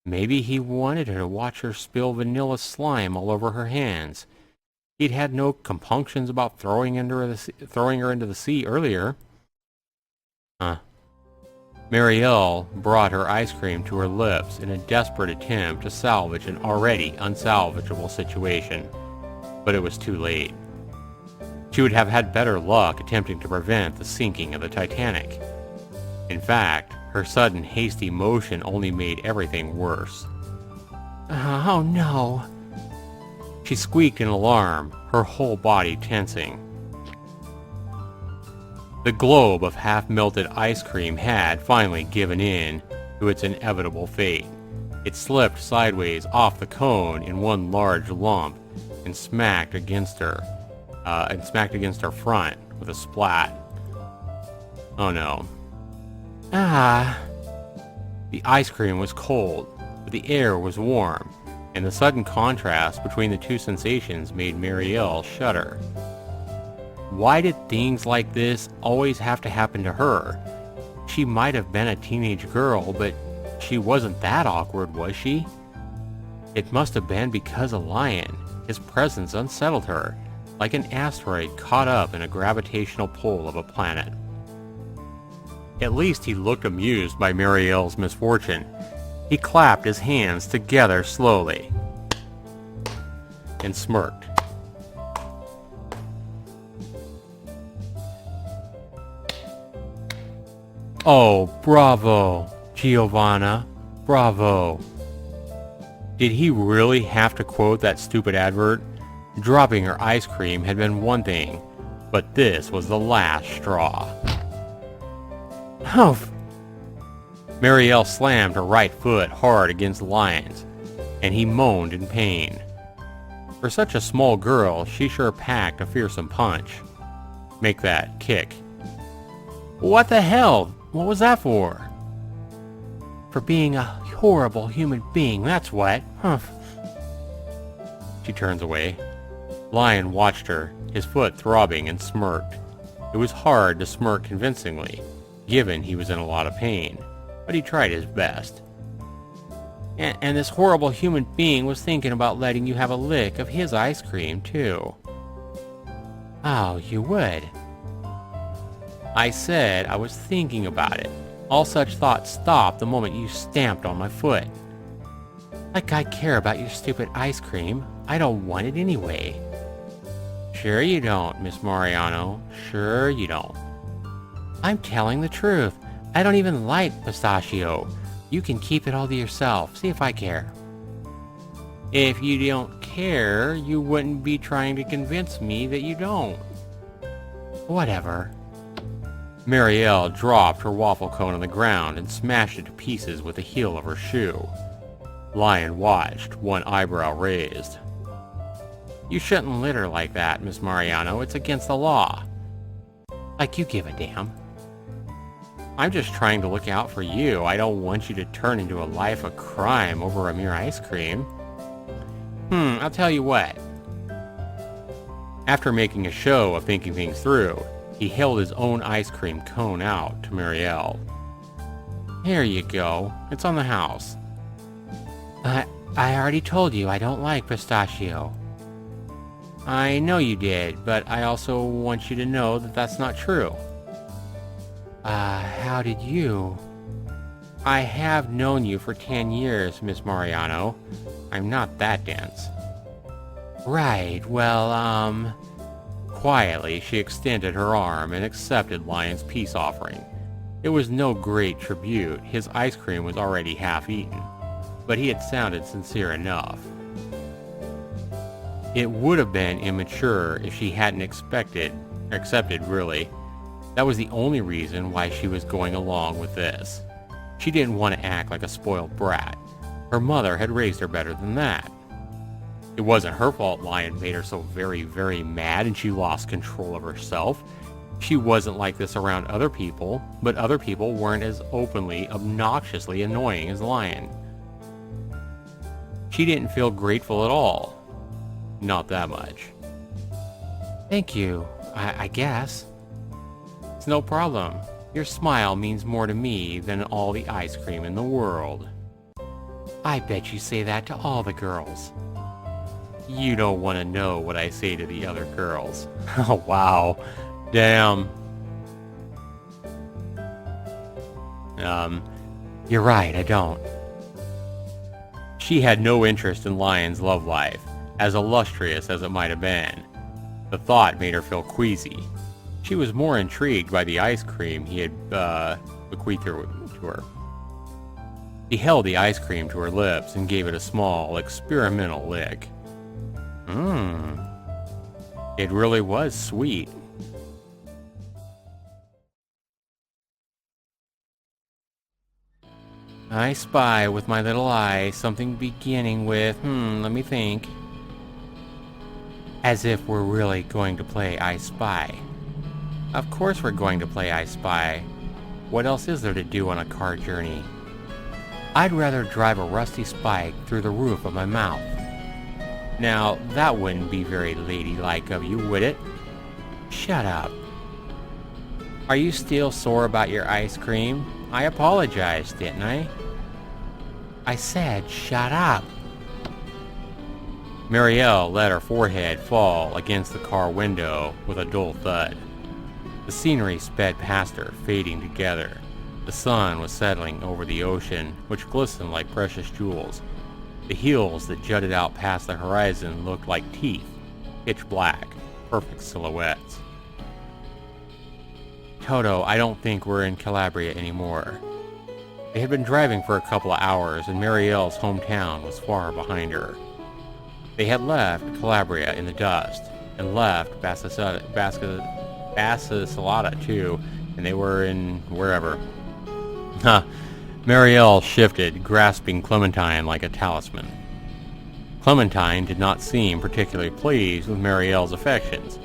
Maybe he wanted her to watch her spill vanilla slime all over her hands. He'd had no compunctions about throwing her into the sea earlier. Mireille brought her ice cream to her lips in a desperate attempt to salvage an already unsalvageable situation, but it was too late. She would have had better luck attempting to prevent the sinking of the Titanic. In fact, her sudden hasty motion only made everything worse. Oh no! She squeaked in alarm, her whole body tensing. The globe of half-melted ice cream had finally given in to its inevitable fate. It slipped sideways off the cone in one large lump and smacked against her front with a splat. Oh no. The ice cream was cold, but the air was warm, and the sudden contrast between the two sensations made Mireille shudder. Why did things like this always have to happen to her? She might have been a teenage girl, but she wasn't that awkward, was she? It must have been because of Lyon. His presence unsettled her, like an asteroid caught up in a gravitational pull of a planet. At least he looked amused by Mireille's misfortune. He clapped his hands together slowly and smirked. Oh, bravo, Giovanna, bravo. Did he really have to quote that stupid advert? Dropping her ice cream had been one thing, but this was the last straw. Humph! Mireille slammed her right foot hard against Lyon's, and he moaned in pain. For such a small girl, she sure packed a fearsome punch. Make that kick. What the hell? What was that for? For being a horrible human being, that's what. Humph. She turns away. Lyon watched her, his foot throbbing, and smirked. It was hard to smirk convincingly, given he was in a lot of pain, but he tried his best. And this horrible human being was thinking about letting you have a lick of his ice cream, too. Oh, you would. I said I was thinking about it. All such thoughts stopped the moment you stamped on my foot. Like I care about your stupid ice cream. I don't want it anyway. Sure you don't, Miss Maiorano. Sure you don't. I'm telling the truth. I don't even like pistachio. You can keep it all to yourself. See if I care. If you don't care, you wouldn't be trying to convince me that you don't. Whatever. Mireille dropped her waffle cone on the ground and smashed it to pieces with the heel of her shoe. Lyon watched, one eyebrow raised. You shouldn't litter like that, Miss Maiorano. It's against the law. Like you give a damn. I'm just trying to look out for you. I don't want you to turn into a life of crime over a mere ice cream. I'll tell you what. After making a show of thinking things through, he held his own ice cream cone out to Mireille. Here you go. It's on the house. I already told you I don't like pistachio. I know you did, but I also want you to know that that's not true. How did you? I have known you for 10 years, Miss Maiorano. I'm not that dense. Right, well, Quietly, she extended her arm and accepted Lyon's peace offering. It was no great tribute. His ice cream was already half eaten, but he had sounded sincere enough. It would have been immature if she hadn't accepted, really. That was the only reason why she was going along with this. She didn't want to act like a spoiled brat. Her mother had raised her better than that. It wasn't her fault Lyon made her so very, very mad and she lost control of herself. She wasn't like this around other people, but other people weren't as openly, obnoxiously annoying as Lyon. She didn't feel grateful at all. Not that much. Thank you, I guess. It's no problem. Your smile means more to me than all the ice cream in the world. I bet you say that to all the girls. You don't want to know what I say to the other girls. Oh, wow. Damn. You're right, I don't. She had no interest in Lyon's love life, as illustrious as it might have been. The thought made her feel queasy. She was more intrigued by the ice cream he had bequeathed to her. He held the ice cream to her lips and gave it a small, experimental lick. It really was sweet. I spy with my little eye something beginning with, let me think. As if we're really going to play I Spy. Of course we're going to play I Spy. What else is there to do on a car journey? I'd rather drive a rusty spike through the roof of my mouth. Now, that wouldn't be very ladylike of you, would it? Shut up. Are you still sore about your ice cream? I apologized, didn't I? I said shut up. Mireille let her forehead fall against the car window with a dull thud. The scenery sped past her, fading together. The sun was settling over the ocean, which glistened like precious jewels. The hills that jutted out past the horizon looked like teeth, pitch black, perfect silhouettes. Toto, I don't think we're in Calabria anymore. They had been driving for a couple of hours, and Mireille's hometown was far behind her. They had left Calabria in the dust, and left Basilicata too, and they were in wherever. Mireille shifted, grasping Clementine like a talisman. Clementine did not seem particularly pleased with Mireille's affections.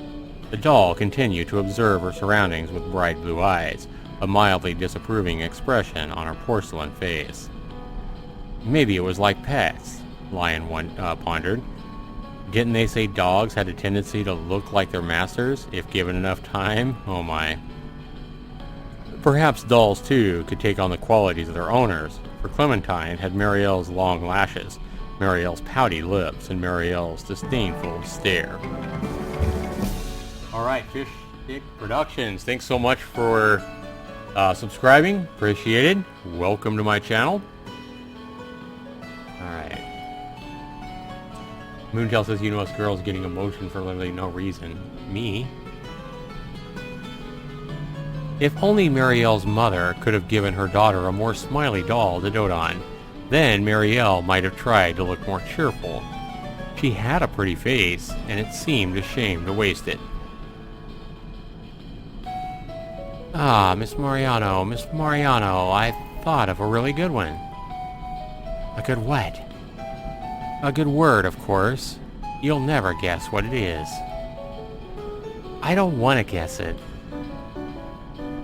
The doll continued to observe her surroundings with bright blue eyes, a mildly disapproving expression on her porcelain face. Maybe it was like pets, Lyon pondered. Didn't they say dogs had a tendency to look like their masters, if given enough time? Oh my. Perhaps dolls, too, could take on the qualities of their owners, for Clementine had Mireille's long lashes, Mireille's pouty lips, and Mireille's disdainful stare. Alright, Fish Stick Productions, thanks so much for subscribing. Appreciate it. Welcome to my channel. Alright. Moontail says, you know us girls getting emotion for literally no reason. Me? If only Marielle's mother could have given her daughter a more smiley doll to dote on, then Mireille might have tried to look more cheerful. She had a pretty face, and it seemed a shame to waste it. Ah, Miss Maiorano, I thought of a really good one. A good what? A good word, of course. You'll never guess what it is. I don't want to guess it.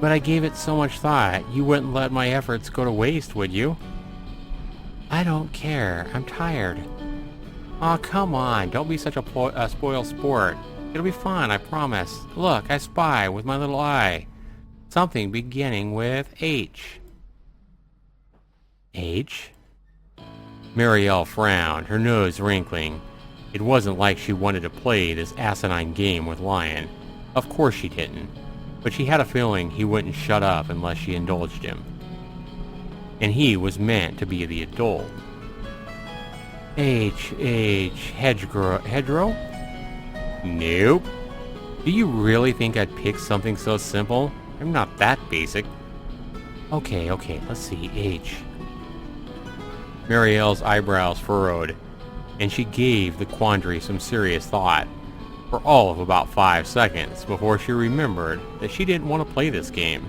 But I gave it so much thought, you wouldn't let my efforts go to waste, would you? I don't care. I'm tired. Aw, come on. Don't be such a spoiled sport. It'll be fun, I promise. Look, I spy with my little eye. Something beginning with H. H? Mireille frowned, her nose wrinkling. It wasn't like she wanted to play this asinine game with Lyon. Of course she didn't. But she had a feeling he wouldn't shut up unless she indulged him. And he was meant to be the adult. Hedgerow? Nope. Do you really think I'd pick something so simple? I'm not that basic. Okay, let's see, H. Mireille's eyebrows furrowed, and she gave the quandary some serious thought, for all of about 5 seconds before she remembered that she didn't want to play this game.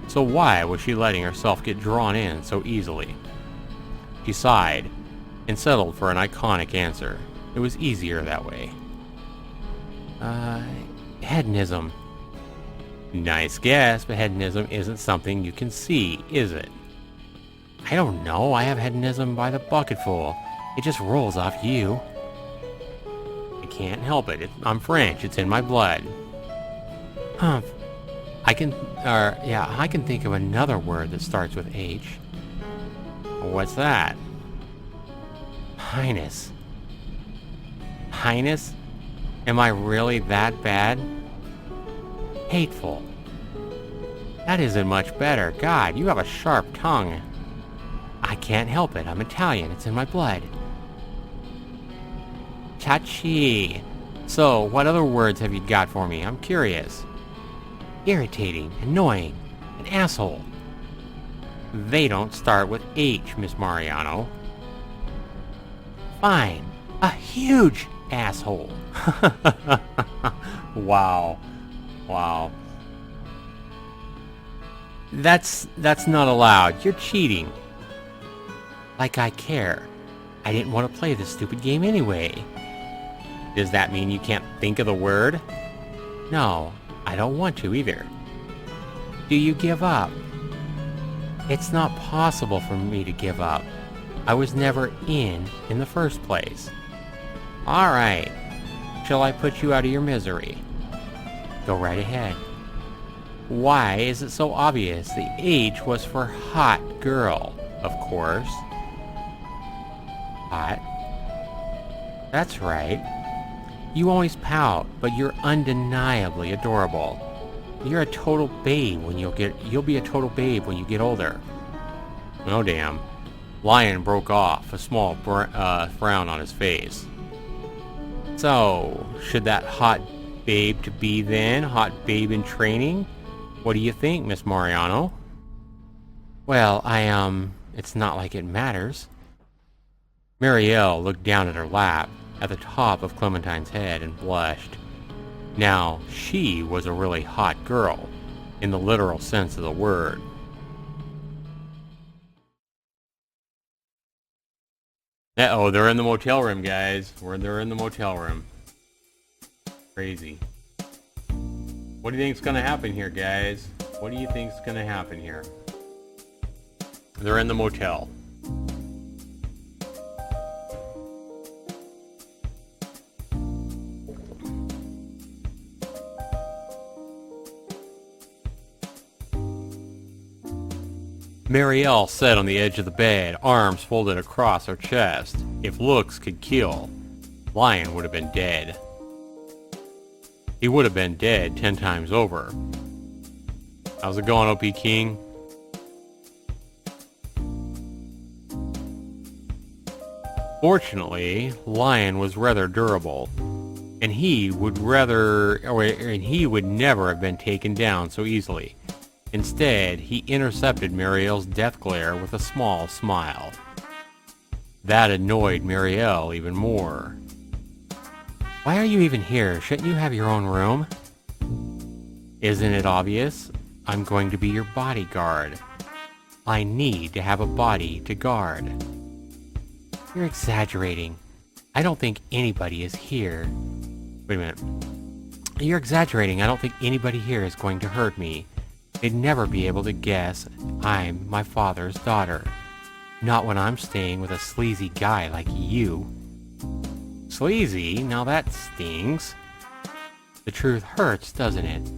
So why was she letting herself get drawn in so easily? She sighed, and settled for an iconic answer. It was easier that way. Hedonism. Nice guess, but hedonism isn't something you can see, is it? I don't know, I have hedonism by the bucketful. It just rolls off you. I can't help it. I'm French, it's in my blood. Humph. I can think of another word that starts with H. What's that? Highness. Highness? Am I really that bad? Hateful. That isn't much better. God, you have a sharp tongue. I can't help it. I'm Italian. It's in my blood. Chachi. So, what other words have you got for me? I'm curious. Irritating, annoying, an asshole. They don't start with H, Miss Maiorano. Fine. A huge asshole. Wow. That's not allowed. You're cheating. Like I care. I didn't want to play this stupid game anyway. Does that mean you can't think of the word? No, I don't want to either. Do you give up? It's not possible for me to give up. I was never in the first place. All right. Shall I put you out of your misery? Go right ahead. Why is it so obvious? The H was for hot girl, of course. Hot? That's right. You always pout, but you're undeniably adorable. You're a total babe when you'll be a total babe when you get older. Oh damn. Lyon broke off, a small frown on his face. So, should that hot babe to be then? Hot babe in training? What do you think, Miss Maiorano? Well, it's not like it matters. Mireille looked down at her lap, at the top of Clementine's head, and blushed. Now, she was a really hot girl, in the literal sense of the word. Uh-oh, they're in the motel room, guys. They're in the motel room. Crazy. What do you think's gonna happen here, guys? What do you think's gonna happen here? They're in the motel. Mireille sat on the edge of the bed, arms folded across her chest. If looks could kill, Lyon would have been dead. He would have been dead 10 times over. How's it going, OP King? Fortunately, Lyon was rather durable, and he would never have been taken down so easily. Instead, he intercepted Mireille's death glare with a small smile. That annoyed Mireille even more. Why are you even here? Shouldn't you have your own room? Isn't it obvious? I'm going to be your bodyguard. I need to have a body to guard. You're exaggerating. I don't think anybody is here. Wait a minute. You're exaggerating. I don't think anybody here is going to hurt me. They'd never be able to guess I'm my father's daughter. Not when I'm staying with a sleazy guy like you. Sleazy? Now that stings. The truth hurts, doesn't it?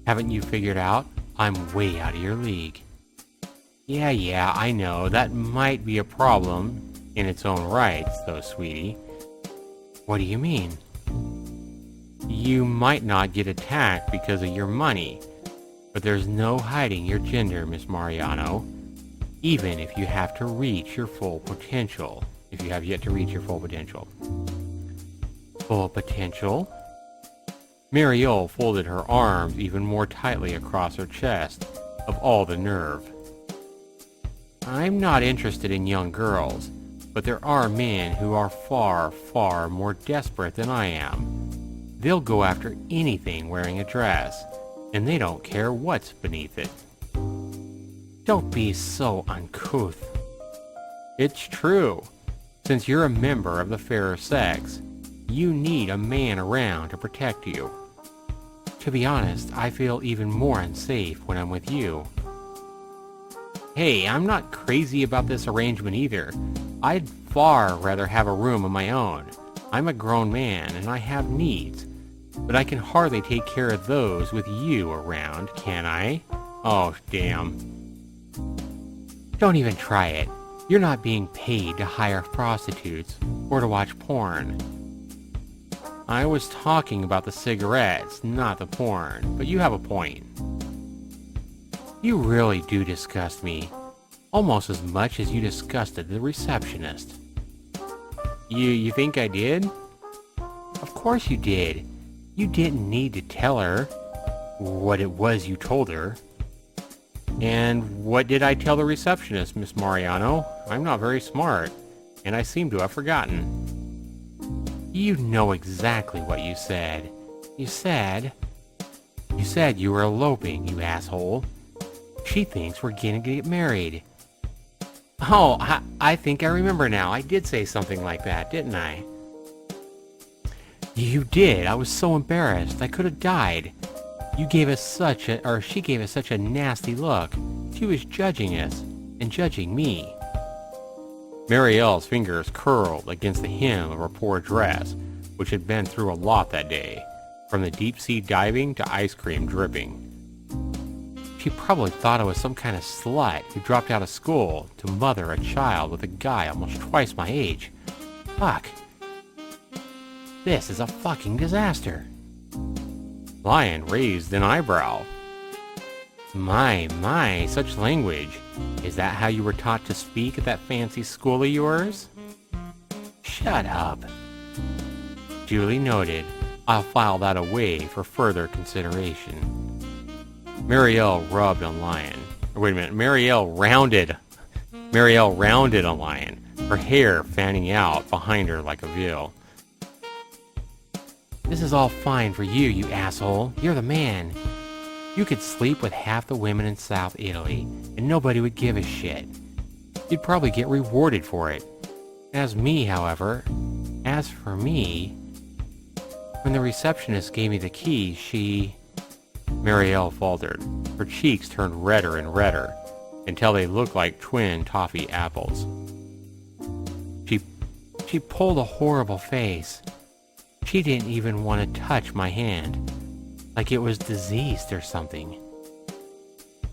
Haven't you figured out I'm way out of your league? Yeah, I know. That might be a problem in its own rights, though, sweetie. What do you mean? You might not get attacked because of your money, but there's no hiding your gender, Miss Maiorano, even if you have to reach your full potential. If you have yet to reach your full potential. Full potential? Mireille folded her arms even more tightly across her chest, of all the nerve. I'm not interested in young girls, but there are men who are far, far more desperate than I am. They'll go after anything wearing a dress, and they don't care what's beneath it. Don't be so uncouth. It's true. Since you're a member of the fairer sex, you need a man around to protect you. To be honest, I feel even more unsafe when I'm with you. Hey, I'm not crazy about this arrangement either. I'd far rather have a room of my own. I'm a grown man and I have needs, but I can hardly take care of those with you around, can I? Oh, damn. Don't even try it. You're not being paid to hire prostitutes or to watch porn. I was talking about the cigarettes, not the porn, but you have a point. You really do disgust me, almost as much as you disgusted the receptionist. You think I did? Of course you did. You didn't need to tell her what it was you told her. And what did I tell the receptionist, Miss Maiorano? I'm not very smart, and I seem to have forgotten. You know exactly what you said. You said you were eloping, you asshole. She thinks we're gonna get married. Oh, I think I remember now. I did say something like that, didn't I? You did. I was so embarrassed. I could have died. She gave us such a nasty look. She was judging us and judging me. Mireille's fingers curled against the hem of her poor dress, which had been through a lot that day, from the deep-sea diving to ice cream dripping. She probably thought I was some kind of slut who dropped out of school to mother a child with a guy almost twice my age. Fuck. This is a fucking disaster. Lyon raised an eyebrow. My, such language. Is that how you were taught to speak at that fancy school of yours? Shut up. Duly noted. I'll file that away for further consideration. Mireille rubbed on Lyon. Wait a minute. Mireille rounded on Lyon, her hair fanning out behind her like a veil. This is all fine for you, you asshole. You're the man. You could sleep with half the women in South Italy, and nobody would give a shit. You'd probably get rewarded for it. As for me, when the receptionist gave me the keys, Mireille faltered. Her cheeks turned redder and redder, until they looked like twin toffee apples. She pulled a horrible face. She didn't even want to touch my hand, like it was diseased or something.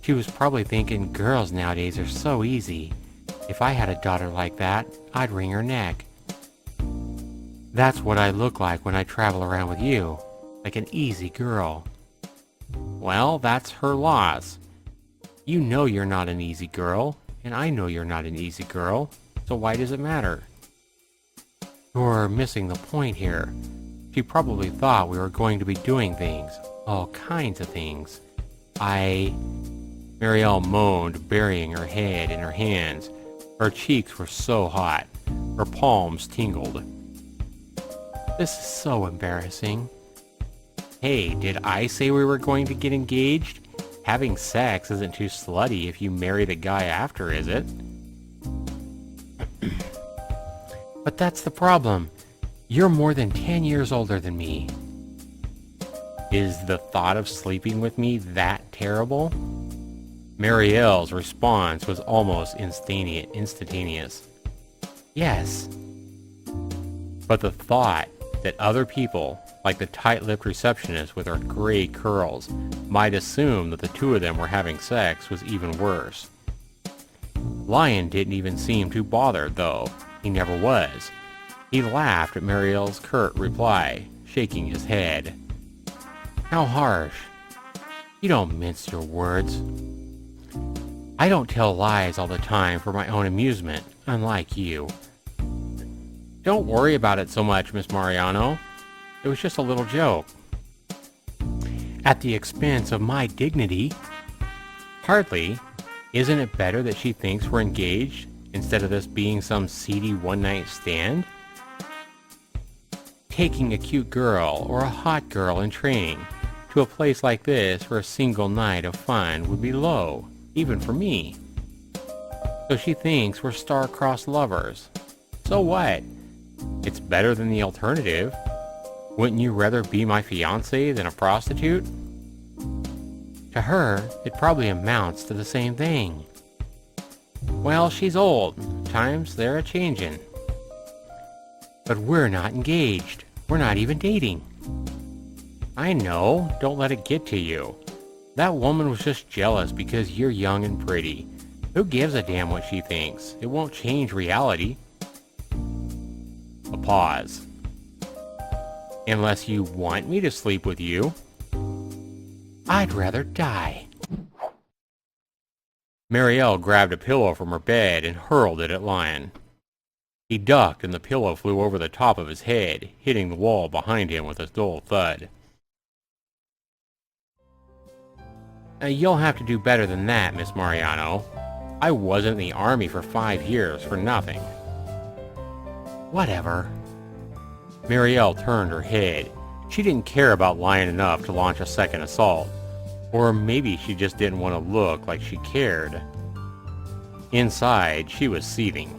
She was probably thinking girls nowadays are so easy. If I had a daughter like that, I'd wring her neck. That's what I look like when I travel around with you, like an easy girl. Well, that's her loss. You know you're not an easy girl, and I know you're not an easy girl, so why does it matter? You're missing the point here. She probably thought we were going to be doing things. All kinds of things. Marielle moaned, burying her head in her hands. Her cheeks were so hot. Her palms tingled. This is so embarrassing. Hey, did I say we were going to get engaged? Having sex isn't too slutty if you marry the guy after, is it? But that's the problem. You're more than 10 years older than me. Is the thought of sleeping with me that terrible? Marielle's response was almost instantaneous. Yes. But the thought that other people, like the tight-lipped receptionist with her gray curls, might assume that the two of them were having sex was even worse. Lyon didn't even seem too bothered, though. He never was. He laughed at Marielle's curt reply, shaking his head. How harsh. You don't mince your words. I don't tell lies all the time for my own amusement, unlike you. Don't worry about it so much, Miss Maiorano. It was just a little joke. At the expense of my dignity? Hardly. Isn't it better that she thinks we're engaged, instead of this being some seedy one-night stand? Taking a cute girl or a hot girl in training to a place like this for a single night of fun would be low, even for me. So she thinks we're star-crossed lovers. So what? It's better than the alternative. Wouldn't you rather be my fiancé than a prostitute? To her, it probably amounts to the same thing. Well, she's old. Times they're a-changin'. But we're not engaged. We're not even dating. I know. Don't let it get to you. That woman was just jealous because you're young and pretty. Who gives a damn what she thinks? It won't change reality. A pause. Unless you want me to sleep with you. I'd rather die. Marielle grabbed a pillow from her bed and hurled it at Lyon. He ducked and the pillow flew over the top of his head, hitting the wall behind him with a dull thud. You'll have to do better than that, Miss Maiorano. I wasn't in the army for 5 years for nothing. Whatever. Marielle turned her head. She didn't care about Lyon enough to launch a second assault. Or maybe she just didn't want to look like she cared. Inside, she was seething.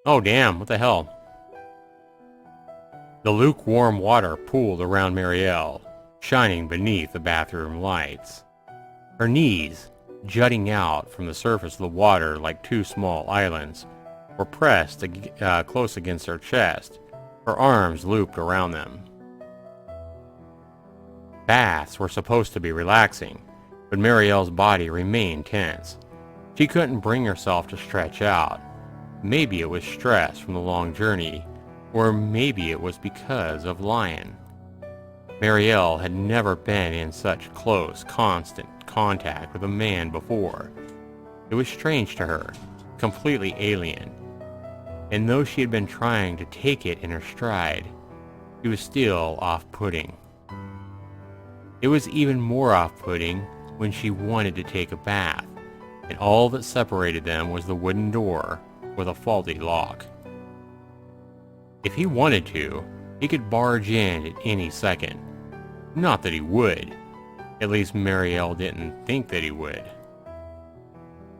Oh damn, what the hell? The lukewarm water pooled around Marielle, shining beneath the bathroom lights. Her knees, jutting out from the surface of the water like two small islands, were pressed close against her chest, her arms looped around them. Baths were supposed to be relaxing, but Marielle's body remained tense. She couldn't bring herself to stretch out. Maybe it was stress from the long journey, or maybe it was because of Lyon. Marielle had never been in such close, constant contact with a man before. It was strange to her, completely alien. And though she had been trying to take it in her stride, she was still off-putting. It was even more off-putting when she wanted to take a bath, and all that separated them was the wooden door with a faulty lock. If he wanted to, he could barge in at any second. Not that he would. At least Marielle didn't think that he would.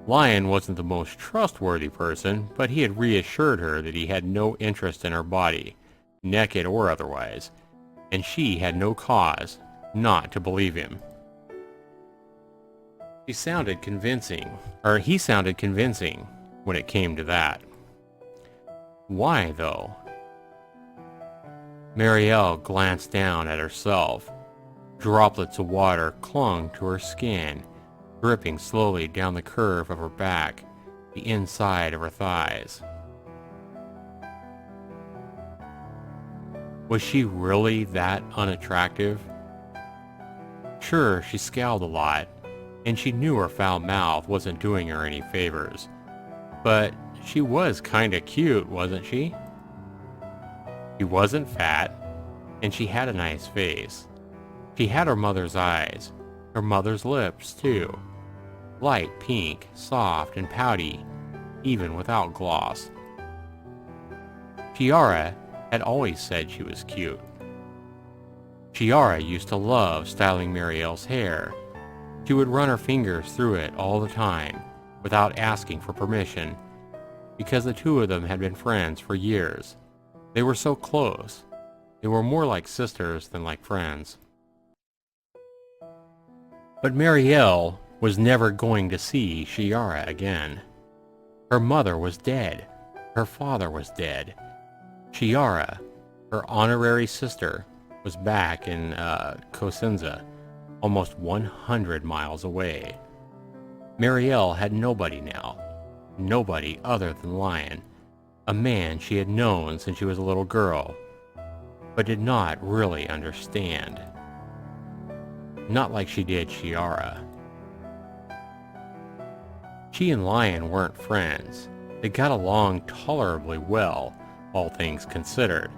Lyon wasn't the most trustworthy person, but he had reassured her that he had no interest in her body, naked or otherwise, and she had no cause not to believe him. He sounded convincing when it came to that. Why, though? Marielle glanced down at herself. Droplets of water clung to her skin, dripping slowly down the curve of her back, the inside of her thighs. Was she really that unattractive? Sure, she scowled a lot, and she knew her foul mouth wasn't doing her any favors. But she was kinda cute, wasn't she? She wasn't fat, and she had a nice face. She had her mother's eyes, her mother's lips, too. Light pink, soft and pouty, even without gloss. Chiara had always said she was cute. Chiara used to love styling Mireille's hair. She would run her fingers through it all the time, without asking for permission, because the two of them had been friends for years. They were so close. They were more like sisters than like friends. But Mireille was never going to see Chiara again. Her mother was dead. Her father was dead. Chiara, her honorary sister, was back in Cosenza, almost 100 miles away. Mireille had nobody now. Nobody other than Lyon, a man she had known since she was a little girl, but did not really understand. Not like she did Chiara. She and Lyon weren't friends. They got along tolerably well, all things considered,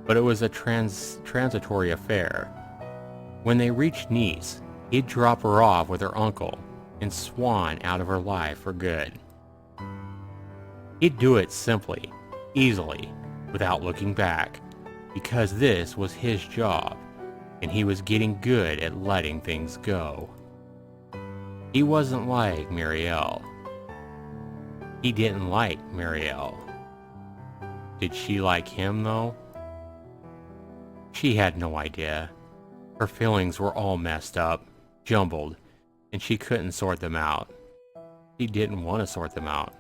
but it was a transitory affair. When they reached Nice, he'd drop her off with her uncle and swan out of her life for good. He'd do it simply, easily, without looking back, because this was his job, and he was getting good at letting things go. He wasn't like Mireille. He didn't like Mireille. Did she like him, though? She had no idea. Her feelings were all messed up, jumbled, and she couldn't sort them out. She didn't want to sort them out.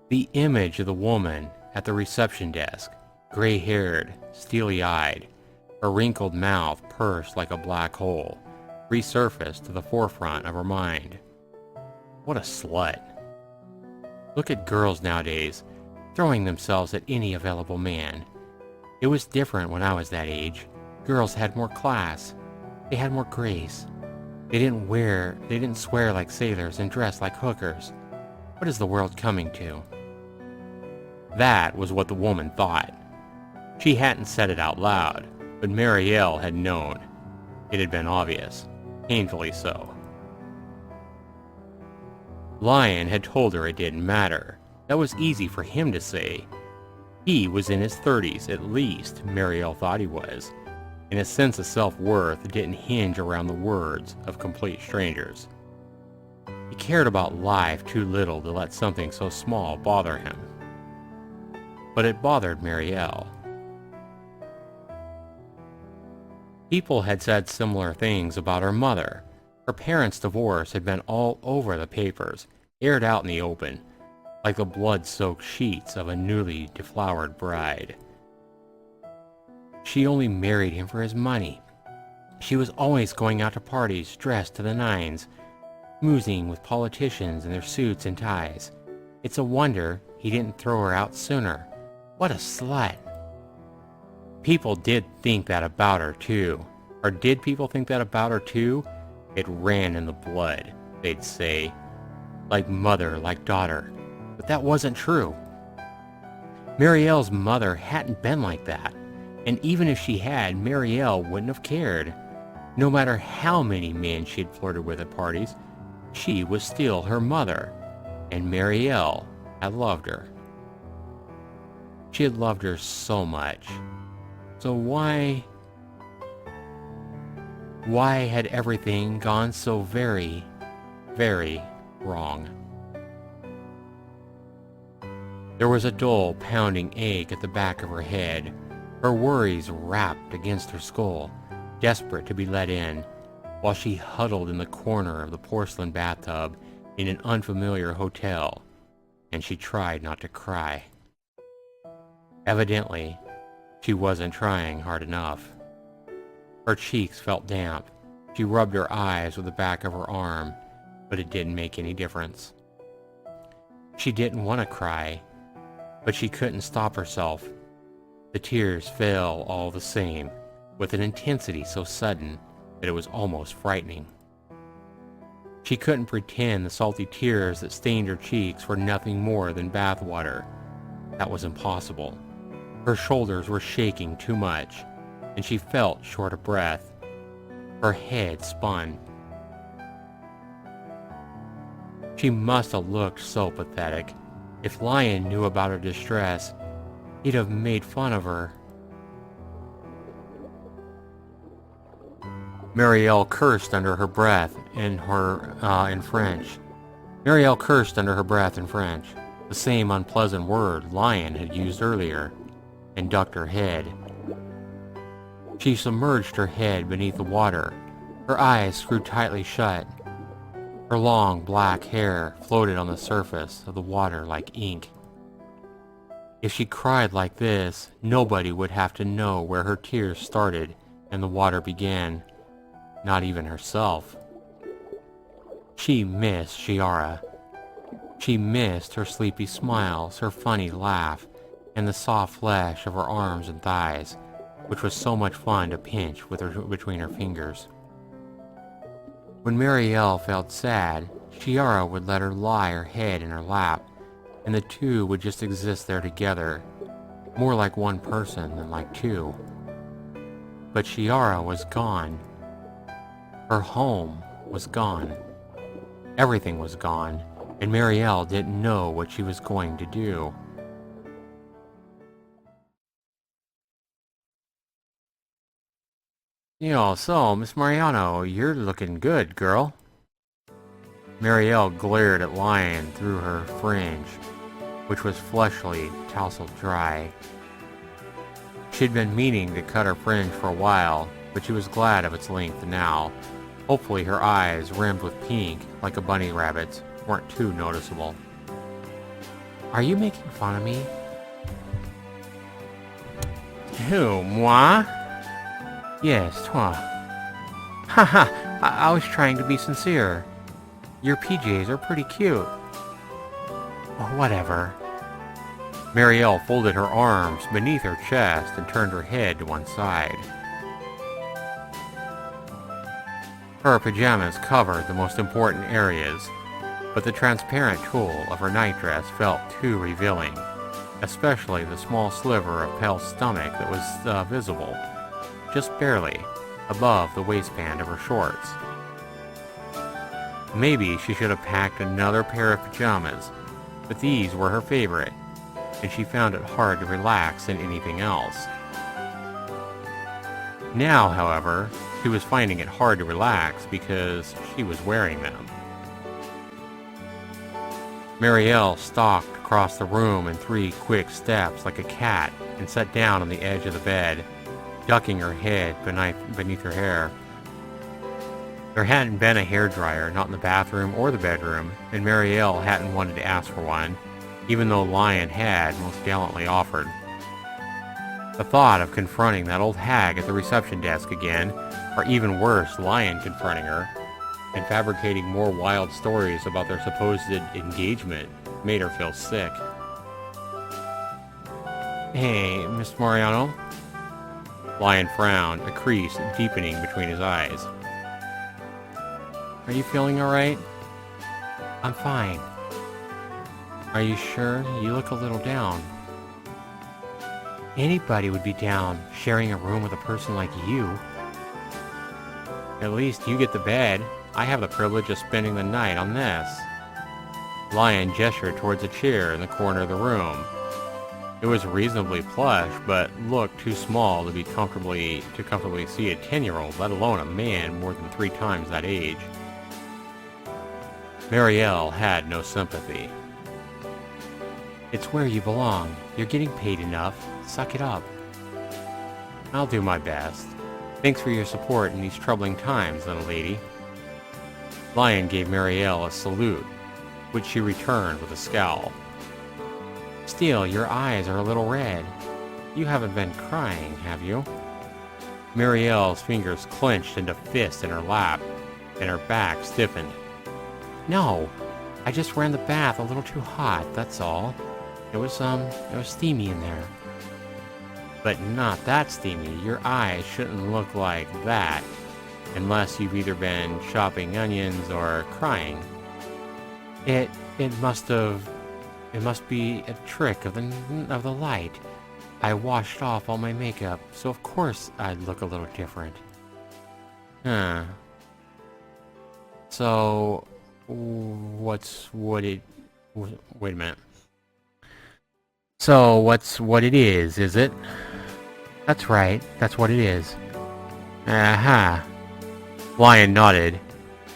The image of the woman at the reception desk, gray-haired, steely-eyed, her wrinkled mouth pursed like a black hole, resurfaced to the forefront of her mind. What a slut. Look at girls nowadays, throwing themselves at any available man. It was different when I was that age. Girls had more class. They had more grace. They didn't swear like sailors and dress like hookers. What is the world coming to? That was what the woman thought. She hadn't said it out loud, but Mireille had known. It had been obvious, painfully so. Lyon had told her it didn't matter. That was easy for him to say. He was in his 30s, at least, Mireille thought he was, and his sense of self-worth didn't hinge around the words of complete strangers. He cared about life too little to let something so small bother him. But it bothered Mireille. People had said similar things about her mother. Her parents' divorce had been all over the papers, aired out in the open, like the blood-soaked sheets of a newly deflowered bride. She only married him for his money. She was always going out to parties dressed to the nines, moozing with politicians in their suits and ties. It's a wonder he didn't throw her out sooner. What a slut. People did think that about her, too. Or did people think that about her, too? It ran in the blood, they'd say. Like mother, like daughter. But that wasn't true. Mireille's mother hadn't been like that. And even if she had, Mireille wouldn't have cared. No matter how many men she'd flirted with at parties, she was still her mother. And Mireille had loved her. She had loved her so much. So why had everything gone so very, very wrong? There was a dull, pounding ache at the back of her head. Her worries rapped against her skull, desperate to be let in, while she huddled in the corner of the porcelain bathtub in an unfamiliar hotel, and she tried not to cry. Evidently, she wasn't trying hard enough. Her cheeks felt damp. She rubbed her eyes with the back of her arm, but it didn't make any difference. She didn't want to cry, but she couldn't stop herself. The tears fell all the same, with an intensity so sudden, that it was almost frightening. She couldn't pretend the salty tears that stained her cheeks were nothing more than bath water. That was impossible. Her shoulders were shaking too much, and she felt short of breath. Her head spun. She must have looked so pathetic. If Lyon knew about her distress, he'd have made fun of her. Mireille cursed under her breath in French. Mireille cursed under her breath in French, the same unpleasant word Lyon had used earlier, and ducked her head. She submerged her head beneath the water. Her eyes screwed tightly shut. Her long black hair floated on the surface of the water like ink. If she cried like this, nobody would have to know where her tears started and the water began. Not even herself. She missed Chiara. She missed her sleepy smiles, her funny laugh, and the soft flesh of her arms and thighs, which was so much fun to pinch between her fingers. When Mireille felt sad, Chiara would let her lie her head in her lap, and the two would just exist there together, more like one person than like two. But Chiara was gone. Her home was gone. Everything was gone, and Mireille didn't know what she was going to do. So, Miss Maiorano, you're looking good, girl. Mireille glared at Lyon through her fringe, which was fleshly, tousled dry. She'd been meaning to cut her fringe for a while, but she was glad of its length now. Hopefully her eyes, rimmed with pink, like a bunny rabbit's, weren't too noticeable. Are you making fun of me? Who, moi? Yes, toi. Haha, I was trying to be sincere. Your PJs are pretty cute. Oh, whatever. Mireille folded her arms beneath her chest and turned her head to one side. Her pajamas covered the most important areas, but the transparent tulle of her nightdress felt too revealing, especially the small sliver of pale stomach that was visible, just barely, above the waistband of her shorts. Maybe she should have packed another pair of pajamas, but these were her favorite, and she found it hard to relax in anything else. Now, however, she was finding it hard to relax because she was wearing them. Mireille stalked across the room in 3 quick steps like a cat and sat down on the edge of the bed, ducking her head beneath her hair. There hadn't been a hairdryer, not in the bathroom or the bedroom, and Mireille hadn't wanted to ask for one, even though Lyon had most gallantly offered. The thought of confronting that old hag at the reception desk again, or even worse, Lyon confronting her, and fabricating more wild stories about their supposed engagement, made her feel sick. Hey, Miss Maiorano? Lyon frowned, a crease deepening between his eyes. Are you feeling alright? I'm fine. Are you sure? You look a little down. Anybody would be down, sharing a room with a person like you. At least you get the bed. I have the privilege of spending the night on this. Lyon gestured towards a chair in the corner of the room. It was reasonably plush, but looked too small to comfortably see a 10-year-old, let alone a man more than 3 times that age. Mireille had no sympathy. It's where you belong. You're getting paid enough. Suck it up. I'll do my best. Thanks for your support in these troubling times, little lady. Lyon gave Mireille a salute, which she returned with a scowl. Still, your eyes are a little red. You haven't been crying, have you? Mireille's fingers clenched into fists in her lap, and her back stiffened. No, I just ran the bath a little too hot, that's all. It was steamy in there. But not that steamy. Your eyes shouldn't look like that. unless you've either been chopping onions or crying. It must be a trick of the light. I washed off all my makeup, so of course I'd look a little different. Huh. So, wait a minute. So, what's what it is it? That's right, that's what it is. Aha. Lyon nodded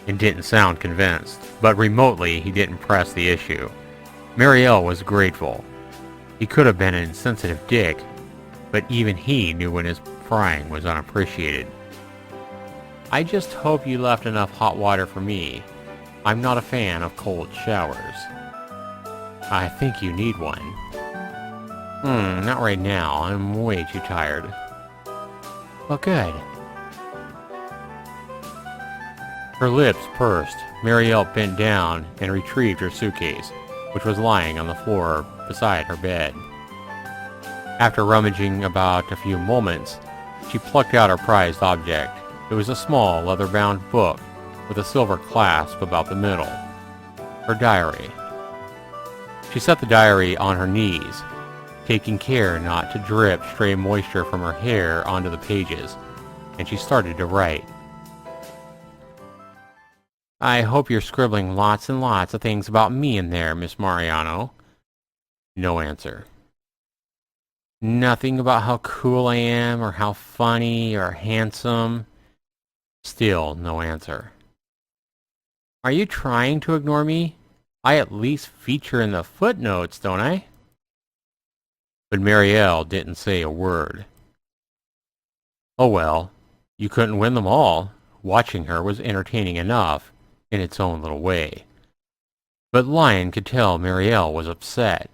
and didn't sound convinced, but remotely he didn't press the issue. Mireille was grateful. He could have been an insensitive dick, but even he knew when his prying was unappreciated. I just hope you left enough hot water for me. I'm not a fan of cold showers. I think you need one. Not right now. I'm way too tired. Well, good. Her lips pursed. Mireille bent down and retrieved her suitcase, which was lying on the floor beside her bed. After rummaging about a few moments, she plucked out her prized object. It was a small, leather-bound book with a silver clasp about the middle. Her diary. She set the diary on her knees, taking care not to drip stray moisture from her hair onto the pages, and she started to write. I hope you're scribbling lots and lots of things about me in there, Miss Maiorano. No answer. Nothing about how cool I am, or how funny, or handsome. Still no answer. Are you trying to ignore me? I at least feature in the footnotes, don't I? But Mireille didn't say a word. Oh well, you couldn't win them all. Watching her was entertaining enough in its own little way. But Lyon could tell Mireille was upset,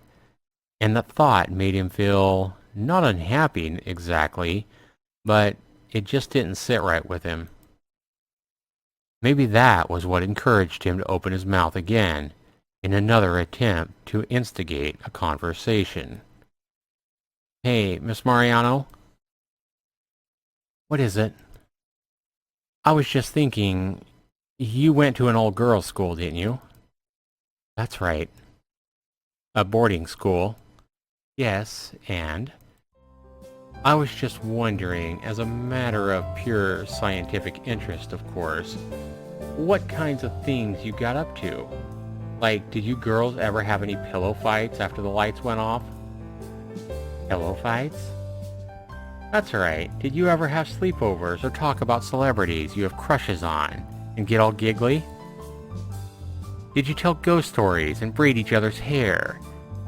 and that thought made him feel not unhappy exactly, but it just didn't sit right with him. Maybe that was what encouraged him to open his mouth again in another attempt to instigate a conversation. Hey, Miss Maiorano? What is it? I was just thinking, you went to an old girls' school, didn't you? That's right. A boarding school? Yes, and? I was just wondering, as a matter of pure scientific interest, of course, what kinds of things you got up to. Like, did you girls ever have any pillow fights after the lights went off? Pillow fights? That's right. Did you ever have sleepovers or talk about celebrities you have crushes on and get all giggly? Did you tell ghost stories and braid each other's hair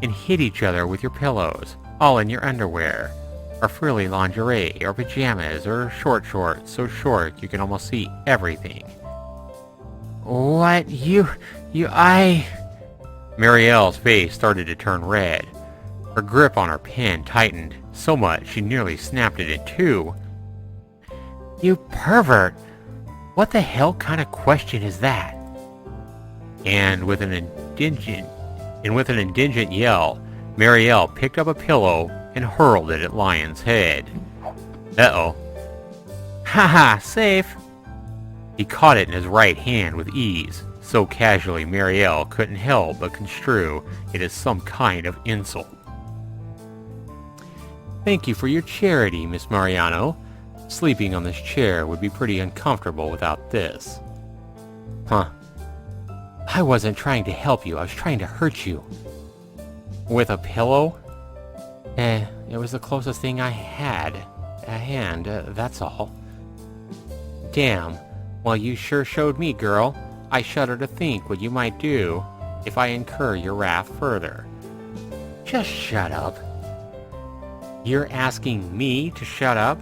and hit each other with your pillows, all in your underwear, or frilly lingerie, or pajamas, or short shorts so short you can almost see everything? What? Mireille's face started to turn red. Her grip on her pen tightened so much she nearly snapped it in two. You pervert! What the hell kind of question is that? And with an indigent yell, Mireille picked up a pillow and hurled it at Lyon's head. Uh-oh. Haha, safe! He caught it in his right hand with ease, so casually Mireille couldn't help but construe it as some kind of insult. Thank you for your charity, Miss Maiorano. Sleeping on this chair would be pretty uncomfortable without this. Huh. I wasn't trying to help you, I was trying to hurt you. With a pillow? It was the closest thing I had. A hand, that's all. Damn, well you sure showed me, girl. I shudder to think what you might do if I incur your wrath further. Just shut up. You're asking me to shut up?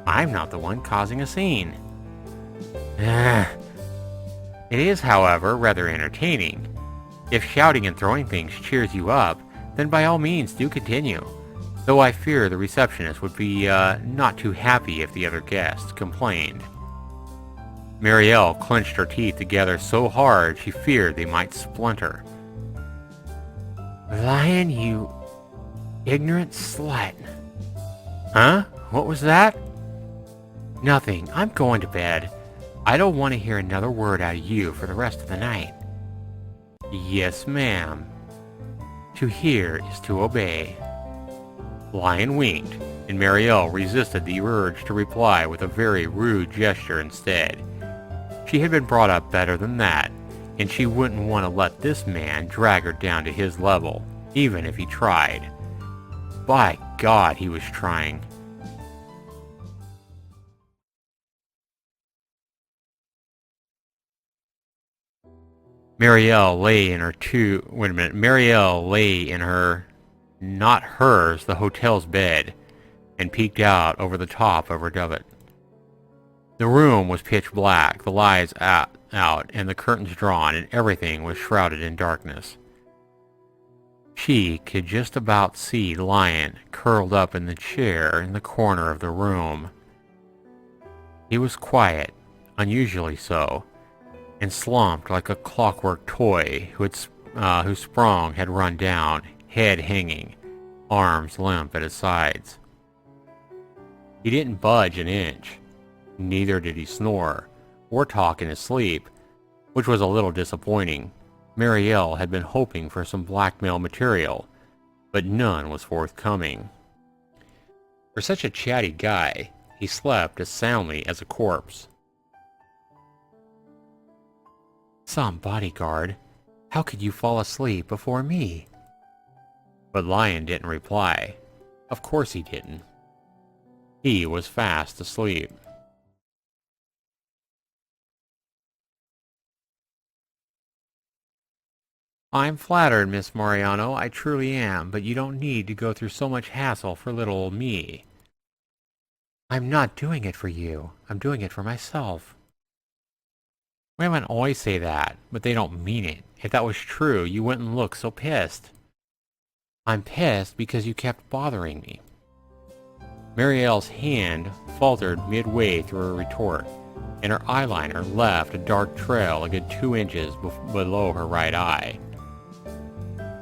I'm not the one causing a scene. It is, however, rather entertaining. If shouting and throwing things cheers you up, then by all means do continue. Though I fear the receptionist would be not too happy if the other guests complained. Mireille clenched her teeth together so hard she feared they might splinter. Lyon, you ignorant slut. Huh? What was that? Nothing. I'm going to bed. I don't want to hear another word out of you for the rest of the night. Yes, ma'am. To hear is to obey. Lyon winked, and Mireille resisted the urge to reply with a very rude gesture instead. She had been brought up better than that, and she wouldn't want to let this man drag her down to his level, even if he tried. By God, he was trying. Mireille lay in her, not hers, the hotel's bed, and peeked out over the top of her dovet. The room was pitch black, the lights out, and the curtains drawn, and everything was shrouded in darkness. She could just about see Lyon curled up in the chair in the corner of the room. He was quiet, unusually so, and slumped like a clockwork toy whose sprung had run down, head hanging, arms limp at his sides. He didn't budge an inch. Neither did he snore, or talk in his sleep, which was a little disappointing. Mireille had been hoping for some blackmail material, but none was forthcoming. For such a chatty guy, he slept as soundly as a corpse. Some bodyguard, how could you fall asleep before me? But Lyon didn't reply. Of course he didn't. He was fast asleep. I'm flattered, Miss Maiorano, I truly am, but you don't need to go through so much hassle for little old me. I'm not doing it for you. I'm doing it for myself. Women always say that, but they don't mean it. If that was true, you wouldn't look so pissed. I'm pissed because you kept bothering me. Mireille's hand faltered midway through her retort, and her eyeliner left a dark trail a good 2 inches below her right eye.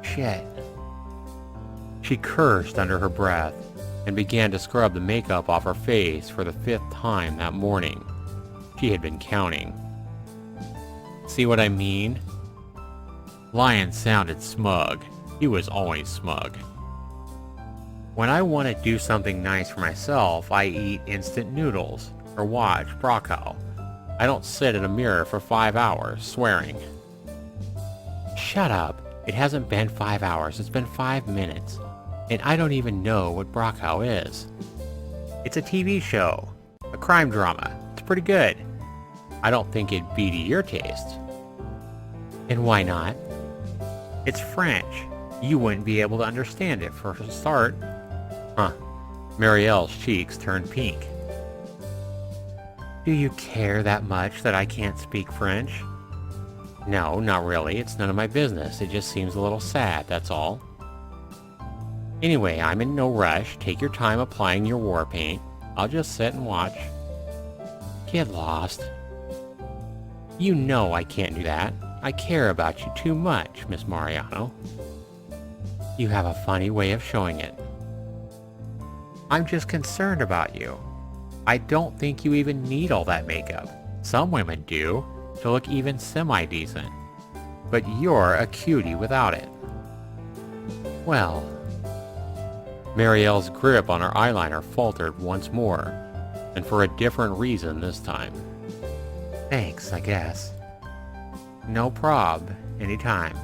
Shit. She cursed under her breath and began to scrub the makeup off her face for the 5th time that morning. She had been counting. See what I mean? Lyon sounded smug. He was always smug. When I want to do something nice for myself, I eat instant noodles or watch Brocco. I don't sit in a mirror for 5 hours swearing. Shut up. It hasn't been 5 hours. It's been 5 minutes. And I don't even know what Brocco is. It's a TV show. A crime drama. It's pretty good. I don't think it'd be to your taste. And why not? It's French. You wouldn't be able to understand it for a start. Huh. Mireille's cheeks turned pink. Do you care that much that I can't speak French? No, not really. It's none of my business. It just seems a little sad, that's all. Anyway, I'm in no rush. Take your time applying your war paint. I'll just sit and watch. Get lost. You know I can't do that. I care about you too much, Miss Maiorano. You have a funny way of showing it. I'm just concerned about you. I don't think you even need all that makeup. Some women do, to look even semi-decent. But you're a cutie without it. Well... Mireille's grip on her eyeliner faltered once more, and for a different reason this time. Thanks, I guess. No prob, anytime.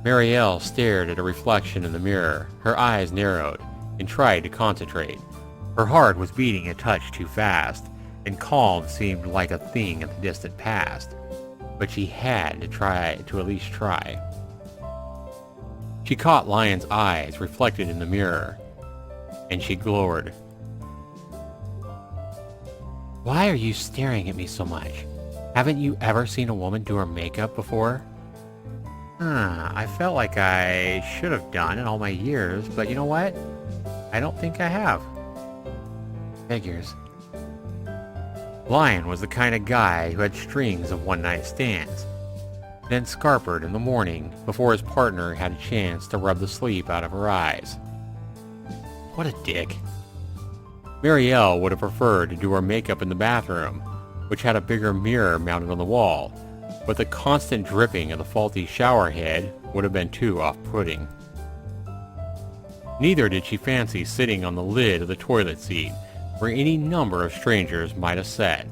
Mireille stared at a reflection in the mirror. Her eyes narrowed, and tried to concentrate. Her heart was beating a touch too fast, and calm seemed like a thing in the distant past. But she had to at least try. She caught Lyon's eyes reflected in the mirror, and she glowered. Why are you staring at me so much? Haven't you ever seen a woman do her makeup before? I felt like I should have done in all my years, but you know what? I don't think I have. Figures. Lyon was the kind of guy who had strings of one-night stands, then scarpered in the morning before his partner had a chance to rub the sleep out of her eyes. What a dick. Mireille would have preferred to do her makeup in the bathroom, which had a bigger mirror mounted on the wall, but the constant dripping of the faulty shower head would have been too off-putting. Neither did she fancy sitting on the lid of the toilet seat, where any number of strangers might have sat,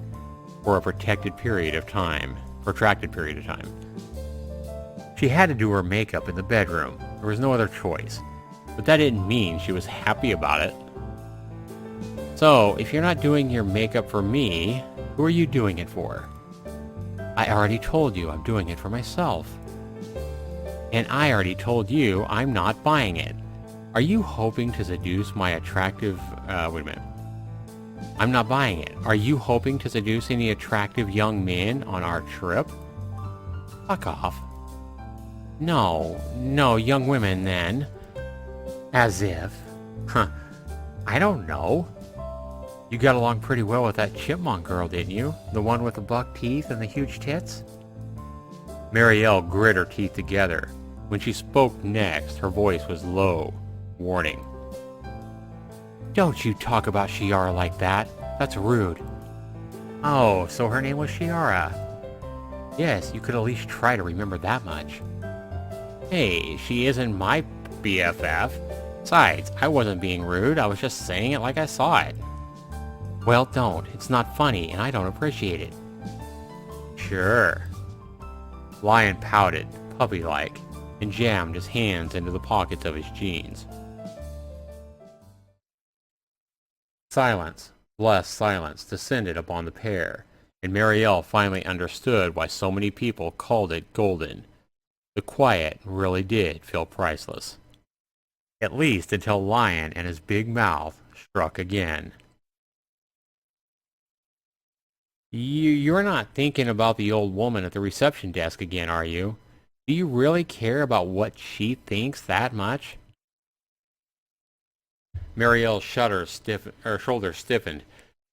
for a protracted period of time. She had to do her makeup in the bedroom. There was no other choice, but that didn't mean she was happy about it. So, if you're not doing your makeup for me, who are you doing it for? I already told you I'm doing it for myself. And I already told you I'm not buying it. Are you hoping to seduce my attractive... wait a minute. I'm not buying it. Are you hoping to seduce any attractive young men on our trip? Fuck off. No, young women then. As if. Huh. I don't know. You got along pretty well with that chipmunk girl, didn't you? The one with the buck teeth and the huge tits? Mireille grit her teeth together. When she spoke next, her voice was low, warning. Don't you talk about Shiara like that. That's rude. Oh, so her name was Shiara. Yes, you could at least try to remember that much. Hey, she isn't my BFF. Besides, I wasn't being rude. I was just saying it like I saw it. Well, don't. It's not funny, and I don't appreciate it. Sure. Lyon pouted, puppy-like, and jammed his hands into the pockets of his jeans. Silence, blessed silence, descended upon the pair, and Mireille finally understood why so many people called it golden. The quiet really did feel priceless. At least until Lyon and his big mouth struck again. You're not thinking about the old woman at the reception desk again, are you? Do you really care about what she thinks that much? Mireille's shoulders stiffened.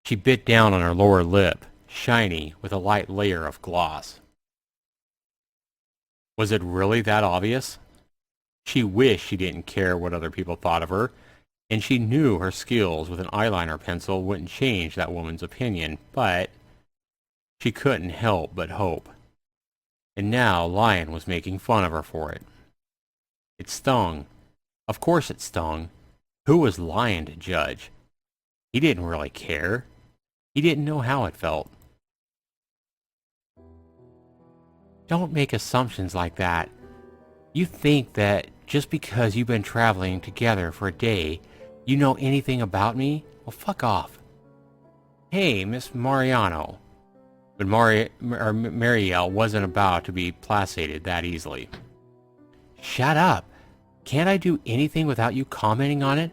She bit down on her lower lip, shiny with a light layer of gloss. Was it really that obvious? She wished she didn't care what other people thought of her, and she knew her skills with an eyeliner pencil wouldn't change that woman's opinion, but she couldn't help but hope. And now Lyon was making fun of her for it. It stung. Of course it stung. Who was Lyon to judge? He didn't really care. He didn't know how it felt. Don't make assumptions like that. You think that just because you've been traveling together for a day, you know anything about me? Well, fuck off. Hey, Miss Maiorano. But Mireille wasn't about to be placated that easily. Shut up. Can't I do anything without you commenting on it?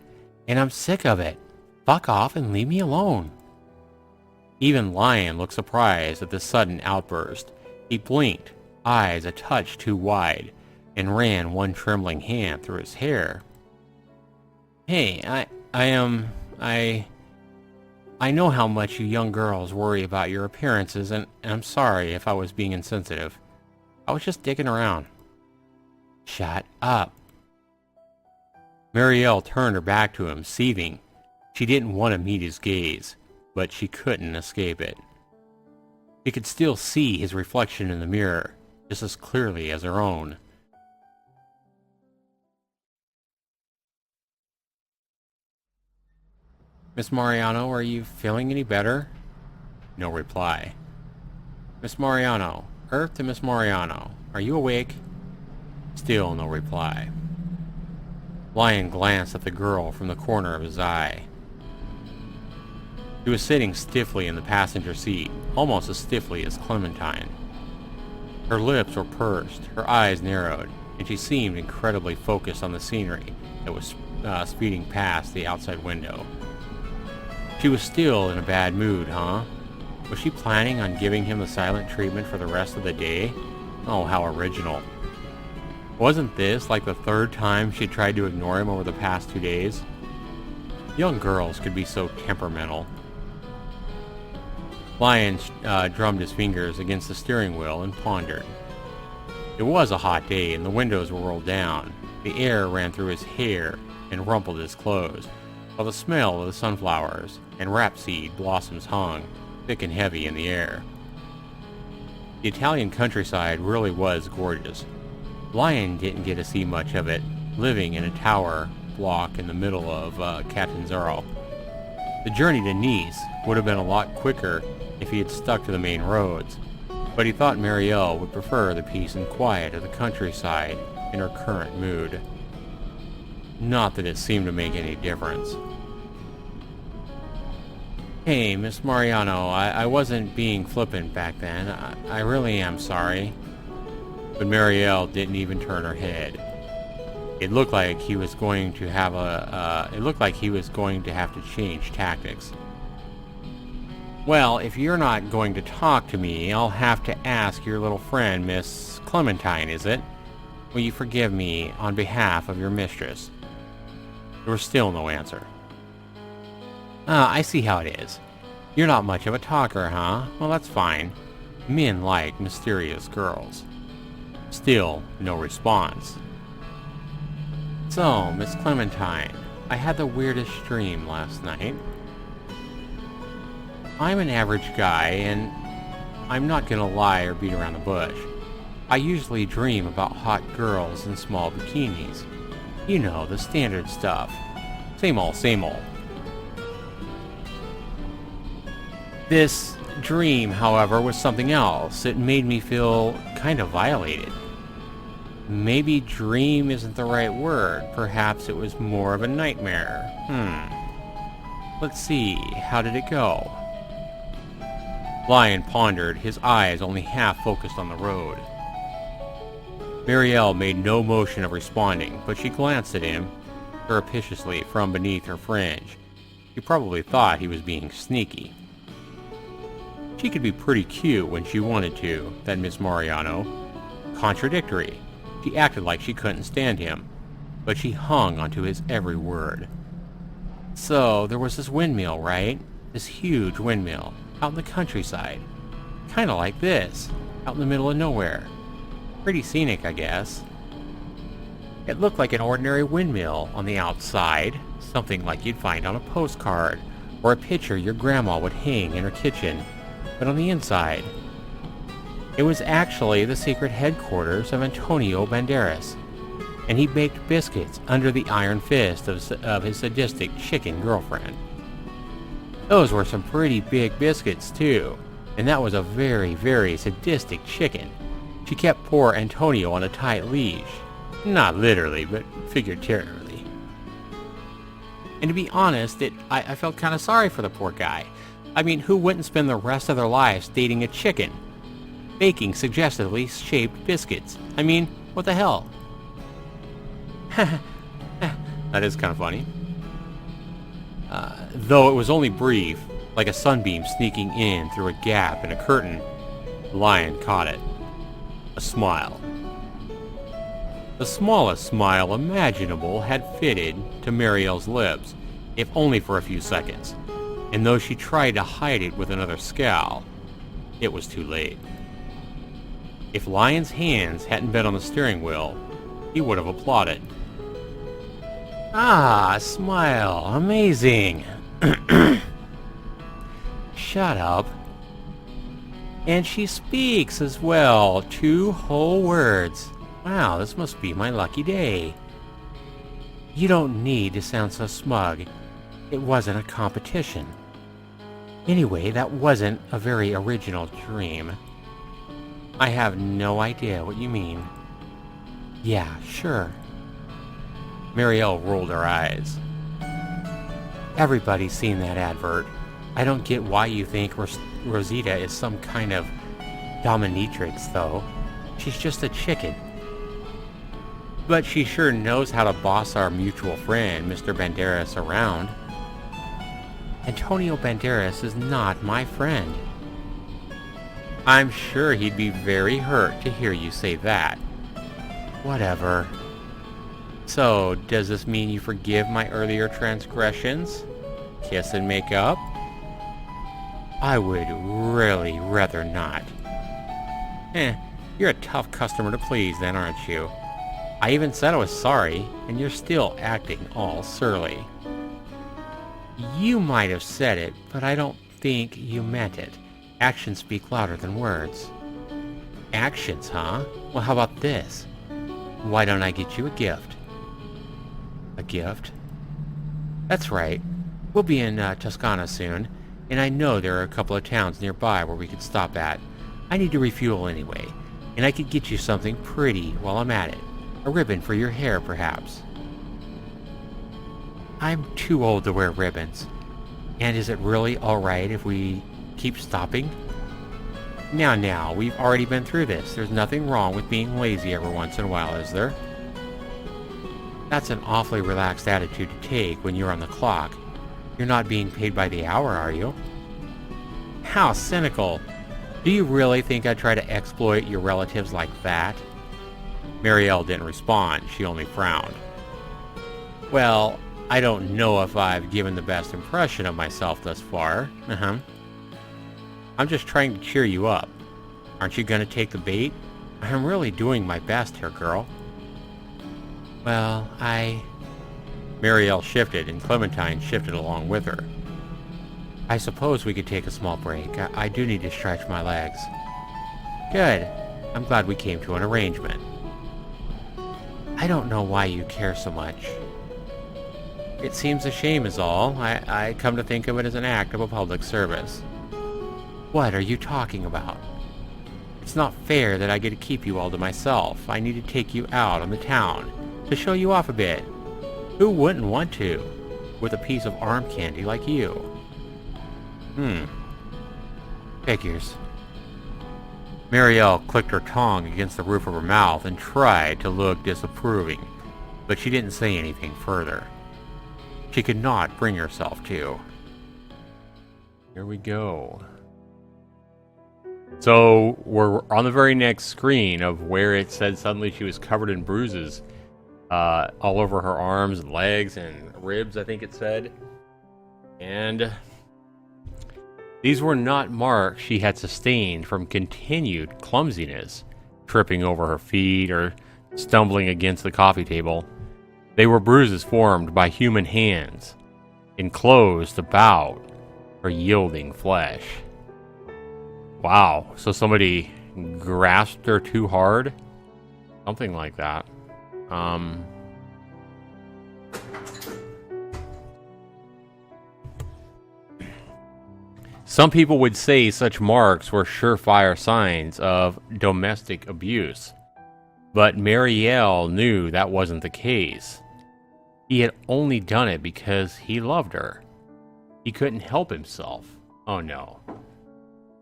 And I'm sick of it. Fuck off and leave me alone. Even Lyon looked surprised at this sudden outburst. He blinked, eyes a touch too wide, and ran one trembling hand through his hair. Hey, I know how much you young girls worry about your appearances, and I'm sorry if I was being insensitive. I was just digging around. Shut up. Mireille turned her back to him, seething. She didn't want to meet his gaze, but she couldn't escape it. She could still see his reflection in the mirror, just as clearly as her own. Miss Maiorano, are you feeling any better? No reply. Miss Maiorano, Earth to Miss Maiorano, are you awake? Still no reply. Lyon glanced at the girl from the corner of his eye. She was sitting stiffly in the passenger seat, almost as stiffly as Clementine. Her lips were pursed, her eyes narrowed, and she seemed incredibly focused on the scenery that was speeding past the outside window. She was still in a bad mood, huh? Was she planning on giving him the silent treatment for the rest of the day? Oh, how original. Wasn't this like the third time she'd tried to ignore him over the past 2 days? Young girls could be so temperamental. Lyon drummed his fingers against the steering wheel and pondered. It was a hot day and the windows were rolled down. The air ran through his hair and rumpled his clothes. while the smell of the sunflowers and rapeseed blossoms hung thick and heavy in the air. The Italian countryside really was gorgeous. Lyon didn't get to see much of it, living in a tower block in the middle of Catanzaro. The journey to Nice would have been a lot quicker if he had stuck to the main roads, but he thought Mireille would prefer the peace and quiet of the countryside in her current mood. Not that it seemed to make any difference. Hey, Miss Maiorano, I wasn't being flippant back then. I really am sorry. But Mireille didn't even turn her head. It looked like he was going to have to change tactics. Well, if you're not going to talk to me, I'll have to ask your little friend, Miss Clementine, is it? Will you forgive me on behalf of your mistress? There was still no answer. I see how it is. You're not much of a talker, huh? Well, that's fine. Men like mysterious girls. Still no response. So, Miss Clementine, I had the weirdest dream last night. I'm an average guy, and I'm not gonna lie or beat around the bush. I usually dream about hot girls in small bikinis. You know, the standard stuff. Same old, same old. This dream, however, was something else. It made me feel kind of violated. Maybe dream isn't the right word. Perhaps it was more of a nightmare. Let's see, how did it go? Lyon pondered, his eyes only half focused on the road. Mireille made no motion of responding, but she glanced at him surreptitiously from beneath her fringe. She probably thought he was being sneaky. She could be pretty cute when she wanted to, that Miss Maiorano. Contradictory. She acted like she couldn't stand him, but she hung onto his every word. So, there was this windmill, right? This huge windmill, out in the countryside. Kinda like this, out in the middle of nowhere. Pretty scenic, I guess. It looked like an ordinary windmill on the outside, something like you'd find on a postcard, or a picture your grandma would hang in her kitchen. But on the inside, it was actually the secret headquarters of Antonio Banderas, and he baked biscuits under the iron fist of his sadistic chicken girlfriend. Those were some pretty big biscuits, too, and that was a very, very sadistic chicken. She kept poor Antonio on a tight leash. Not literally, but figuratively. And to be honest, I felt kind of sorry for the poor guy. I mean, who wouldn't spend the rest of their lives dating a chicken? Baking suggestively shaped biscuits. I mean, what the hell? That is kind of funny. Though it was only brief, like a sunbeam sneaking in through a gap in a curtain, Lyon caught it. A smile. The smallest smile imaginable had fitted to Mireille's lips, if only for a few seconds. And though she tried to hide it with another scowl, it was too late. If Lyon's hands hadn't been on the steering wheel, he would have applauded. Ah, smile, amazing. Shut up. And she speaks as well, 2 whole words. Wow, this must be my lucky day. You don't need to sound so smug. It wasn't a competition. Anyway, that wasn't a very original dream. I have no idea what you mean. Yeah, sure. Mireille rolled her eyes. Everybody's seen that advert. I don't get why you think Rosita is some kind of dominatrix, though. She's just a chicken. But she sure knows how to boss our mutual friend, Mr. Banderas, around. Antonio Banderas is not my friend. I'm sure he'd be very hurt to hear you say that. Whatever. So, does this mean you forgive my earlier transgressions? Kiss and make up? I would really rather not. You're a tough customer to please then, aren't you? I even said I was sorry, and you're still acting all surly. You might have said it, but I don't think you meant it. Actions speak louder than words. Actions, huh? Well, how about this? Why don't I get you a gift? A gift? That's right. We'll be in Toscana soon, and I know there are a couple of towns nearby where we could stop at. I need to refuel anyway, and I could get you something pretty while I'm at it. A ribbon for your hair, perhaps. I'm too old to wear ribbons. And is it really alright if we keep stopping? Now, we've already been through this. There's nothing wrong with being lazy every once in a while, is there? That's an awfully relaxed attitude to take when you're on the clock. You're not being paid by the hour, are you? How cynical! Do you really think I'd try to exploit your relatives like that? Mireille didn't respond. She only frowned. Well, I don't know if I've given the best impression of myself thus far. I'm just trying to cheer you up. Aren't you going to take the bait? I'm really doing my best here, girl. Well, Mireille shifted, and Clementine shifted along with her. I suppose we could take a small break. I do need to stretch my legs. Good. I'm glad we came to an arrangement. I don't know why you care so much. It seems a shame is all. I come to think of it as an act of a public service. What are you talking about? It's not fair that I get to keep you all to myself. I need to take you out on the town, to show you off a bit. Who wouldn't want to, with a piece of arm candy like you? Figures. Mireille clicked her tongue against the roof of her mouth and tried to look disapproving, but she didn't say anything further. She could not bring herself to. Here we go. So we're on the very next screen of where it said suddenly she was covered in bruises all over her arms and legs and ribs, I think it said. And these were not marks she had sustained from continued clumsiness, tripping over her feet or stumbling against the coffee table. They were bruises formed by human hands, enclosed about her yielding flesh. Wow, so somebody grasped her too hard? Something like that. Some people would say such marks were surefire signs of domestic abuse, but Mireille knew that wasn't the case. He had only done it because he loved her. He couldn't help himself. Oh no.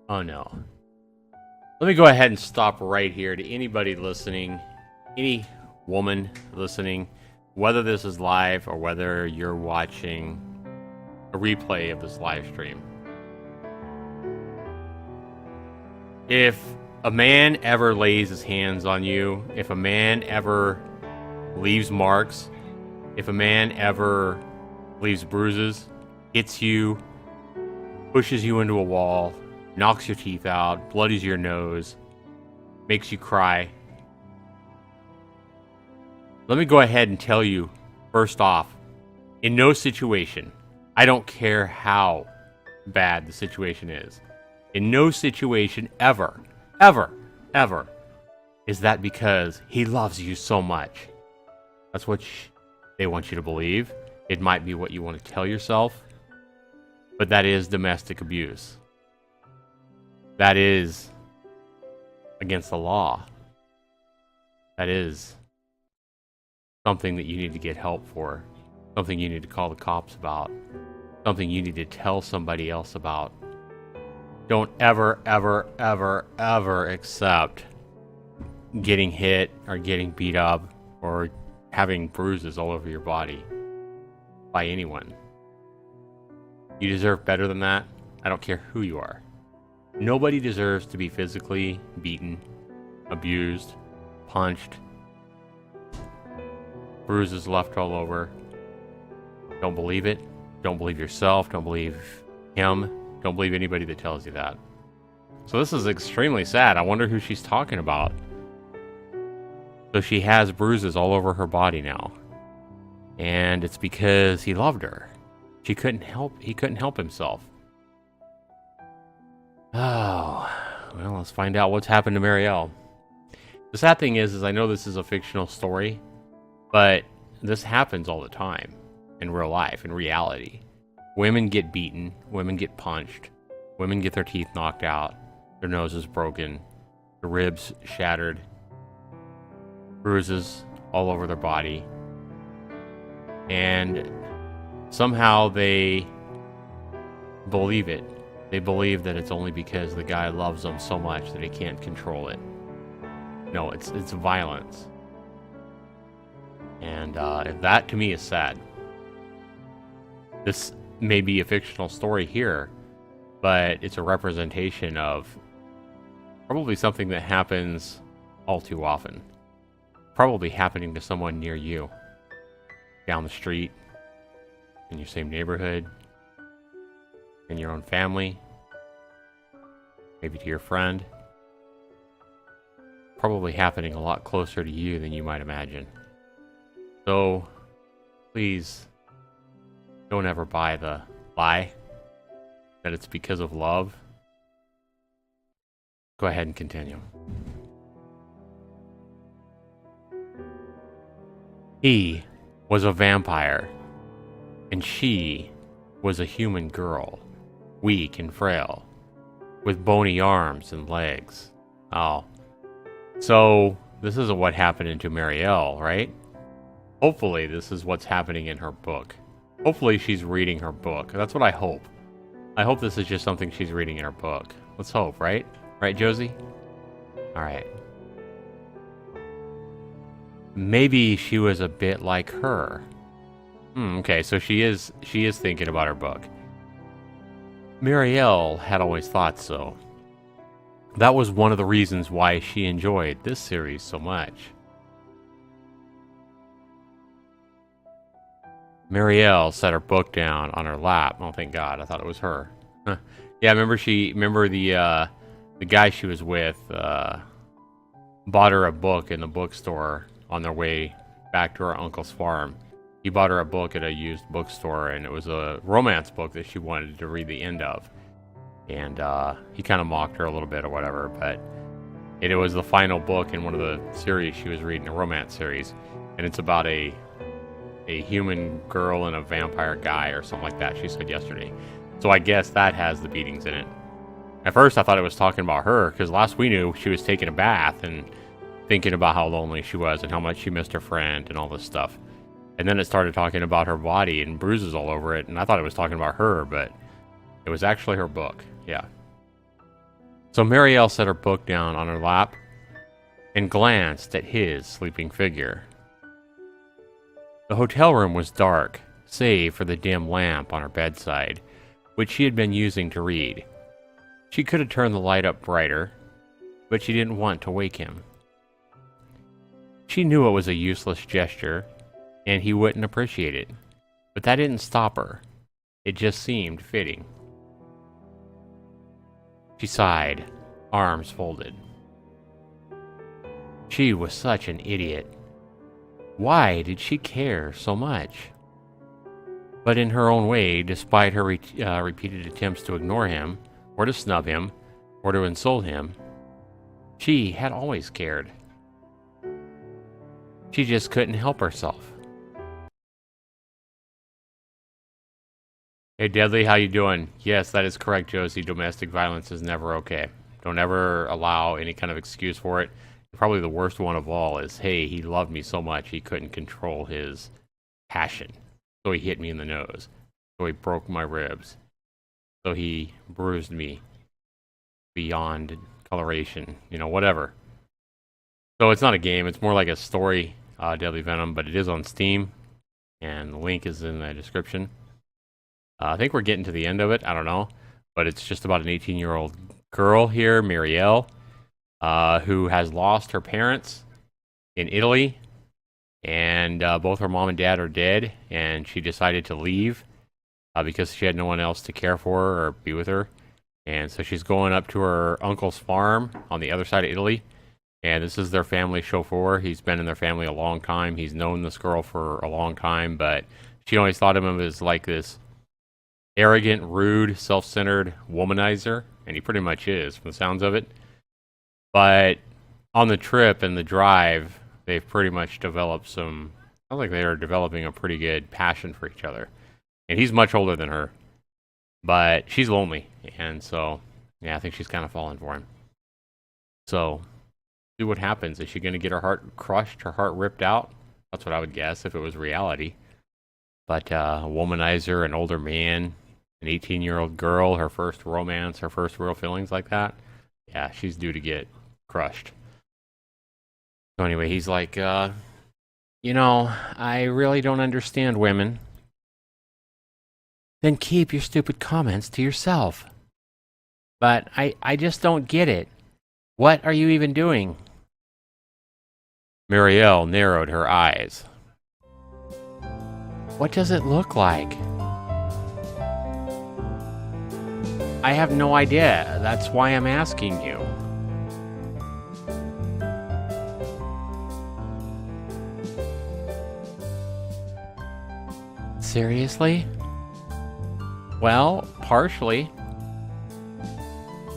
Oh no. Let me go ahead and stop right here to anybody listening, any woman listening, whether this is live or whether you're watching a replay of this live stream. If a man ever lays his hands on you, if a man ever leaves marks, if a man ever leaves bruises, hits you, pushes you into a wall, knocks your teeth out, bloodies your nose, makes you cry, let me go ahead and tell you, first off, in no situation, I don't care how bad the situation is, in no situation ever, is that because he loves you so much. That's what they want you to believe. It might be what you want to tell yourself, but that is domestic abuse. That is against the law. That is something that you need to get help for, something you need to call the cops about, something you need to tell somebody else about. Don't ever accept getting hit or getting beat up or having bruises all over your body by anyone. You deserve better than that. I don't care who you are. Nobody deserves to be physically beaten, abused, punched, bruises left all over. Don't believe it. Don't believe yourself. Don't believe him. Don't believe anybody that tells you that. So this is extremely sad. I wonder who she's talking about. So she has bruises all over her body now. And it's because he loved her. He couldn't help himself. Oh, well, let's find out what's happened to Mireille. The sad thing is I know this is a fictional story, but this happens all the time in real life, in reality. Women get beaten, women get punched, women get their teeth knocked out, their noses broken, their ribs shattered, bruises all over their body, and somehow they believe it. They believe that it's only because the guy loves them so much that he can't control it. No, it's violence. And that to me is sad. This may be a fictional story here, but it's a representation of probably something that happens all too often. Probably happening to someone near you, down the street, in your same neighborhood, in your own family, maybe to your friend. Probably happening a lot closer to you than you might imagine. So, please, don't ever buy the lie that it's because of love. Go ahead and continue. He was a vampire, and she was a human girl, weak and frail, with bony arms and legs. Oh. So, this isn't what happened to Mireille, right? Hopefully, this is what's happening in her book. Hopefully, she's reading her book. That's what I hope. I hope this is just something she's reading in her book. Let's hope, right? Right, Josie? Alright. Maybe she was a bit like her. Okay, so she is thinking about her book. Mireille had always thought so. That was one of the reasons why she enjoyed this series so much. Mireille set her book down on her lap. Oh, thank God! I thought it was her. Yeah, remember the guy she was with bought her a book in the bookstore on their way back to her uncle's farm. He bought her a book at a used bookstore, and it was a romance book that she wanted to read the end of. And he kind of mocked her a little bit or whatever, but it was the final book in one of the series she was reading, a romance series, and it's about a human girl and a vampire guy or something like that, she said yesterday. So I guess that has the beatings in it. At first I thought it was talking about her, because last we knew she was taking a bath and thinking about how lonely she was and how much she missed her friend and all this stuff. And then it started talking about her body and bruises all over it, and I thought it was talking about her, but it was actually her book. Yeah. So Mireille set her book down on her lap and glanced at his sleeping figure. The hotel room was dark, save for the dim lamp on her bedside, which she had been using to read. She could have turned the light up brighter, but she didn't want to wake him. She knew it was a useless gesture, and he wouldn't appreciate it, but that didn't stop her. It just seemed fitting. She sighed, arms folded. She was such an idiot. Why did she care so much? But in her own way, despite her repeated attempts to ignore him, or to snub him, or to insult him, she had always cared. She just couldn't help herself. Hey, Deadly, how you doing? Yes, that is correct, Josie. Domestic violence is never okay. Don't ever allow any kind of excuse for it. Probably the worst one of all is, hey, he loved me so much he couldn't control his passion. So he hit me in the nose. So he broke my ribs. So he bruised me beyond coloration. You know, whatever. So it's not a game. It's more like a story, Deadly Venom, but it is on Steam. And the link is in the description. I think we're getting to the end of it. I don't know. But it's just about an 18-year-old girl here, Mireille, who has lost her parents in Italy. And both her mom and dad are dead. And she decided to leave because she had no one else to care for her or be with her. And so she's going up to her uncle's farm on the other side of Italy. And this is their family chauffeur. He's been in their family a long time. He's known this girl for a long time. But she always thought of him as like this arrogant, rude, self-centered womanizer, and he pretty much is from the sounds of it. But on the trip and the drive, they've pretty much developed some. Sounds like they are developing a pretty good passion for each other. And he's much older than her, but she's lonely, and so yeah, I think she's kind of falling for him. So, see what happens. Is she going to get her heart crushed, her heart ripped out? That's what I would guess if it was reality. But a womanizer, an older man, an 18-year-old girl, her first romance, her first real feelings like that. Yeah, she's due to get crushed. So anyway, he's like, I really don't understand women. Then keep your stupid comments to yourself. But I just don't get it. What are you even doing? Mireille narrowed her eyes. What does it look like? I have no idea. That's why I'm asking you. Seriously? Well, partially.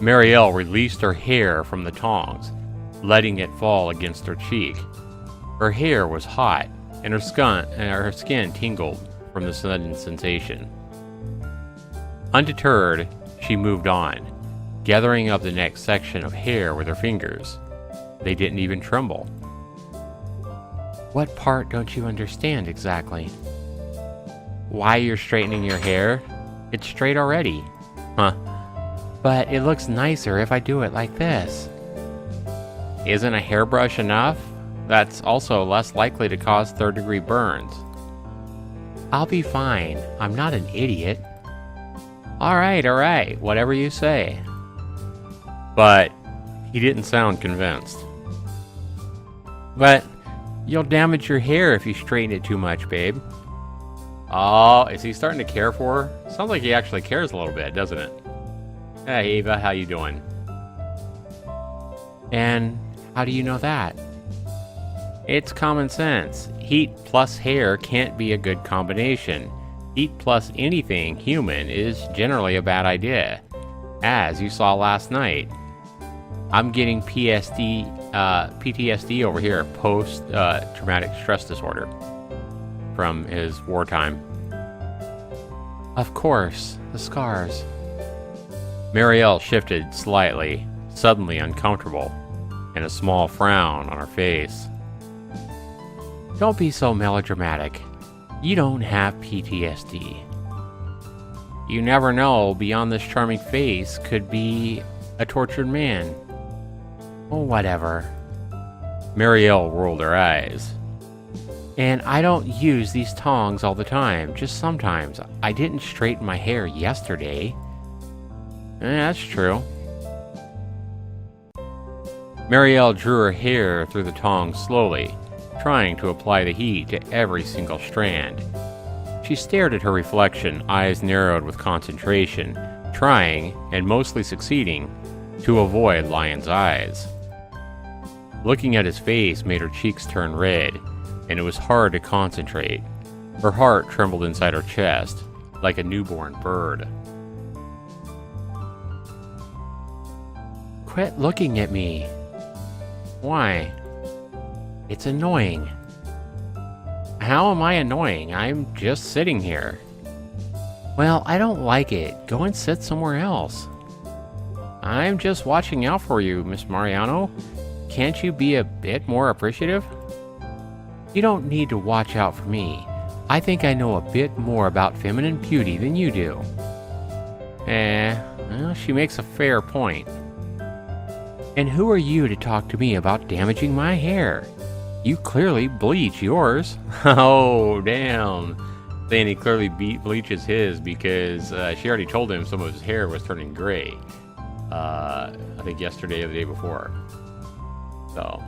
Mireille released her hair from the tongs, letting it fall against her cheek. Her hair was hot, and her skin tingled from the sudden sensation. Undeterred, she moved on, gathering up the next section of hair with her fingers. They didn't even tremble. What part don't you understand exactly? Why you're straightening your hair? It's straight already. Huh. But it looks nicer if I do it like this. Isn't a hairbrush enough? That's also less likely to cause third-degree burns. I'll be fine. I'm not an idiot. All right, whatever you say. But he didn't sound convinced. But you'll damage your hair if you straighten it too much, babe. Oh, is he starting to care for her? Sounds like he actually cares a little bit, doesn't it? Hey, Eva, how you doing? And how do you know that? It's common sense. Heat plus hair can't be a good combination. Heat plus anything human is generally a bad idea. As you saw last night. I'm getting PTSD over here, post-traumatic stress disorder, from his wartime. Of course, the scars. Mireille shifted slightly, suddenly uncomfortable, and a small frown on her face. Don't be so melodramatic. You don't have PTSD. You never know, beyond this charming face could be a tortured man. Oh, whatever. Mireille rolled her eyes. And I don't use these tongs all the time, just sometimes. I didn't straighten my hair yesterday. That's true. Mireille drew her hair through the tongs slowly, trying to apply the heat to every single strand. She stared at her reflection, eyes narrowed with concentration, trying, and mostly succeeding, to avoid Lyon's eyes. Looking at his face made her cheeks turn red, and it was hard to concentrate. Her heart trembled inside her chest, like a newborn bird. Quit looking at me. Why? It's annoying. How am I annoying? I'm just sitting here. Well, I don't like it. Go and sit somewhere else. I'm just watching out for you, Miss Maiorano. Can't you be a bit more appreciative? You don't need to watch out for me. I think I know a bit more about feminine beauty than you do. Well, she makes a fair point. And who are you to talk to me about damaging my hair? You clearly bleach yours. Oh, damn. Saying he clearly bleaches his because she already told him some of his hair was turning gray. I think yesterday or the day before. So,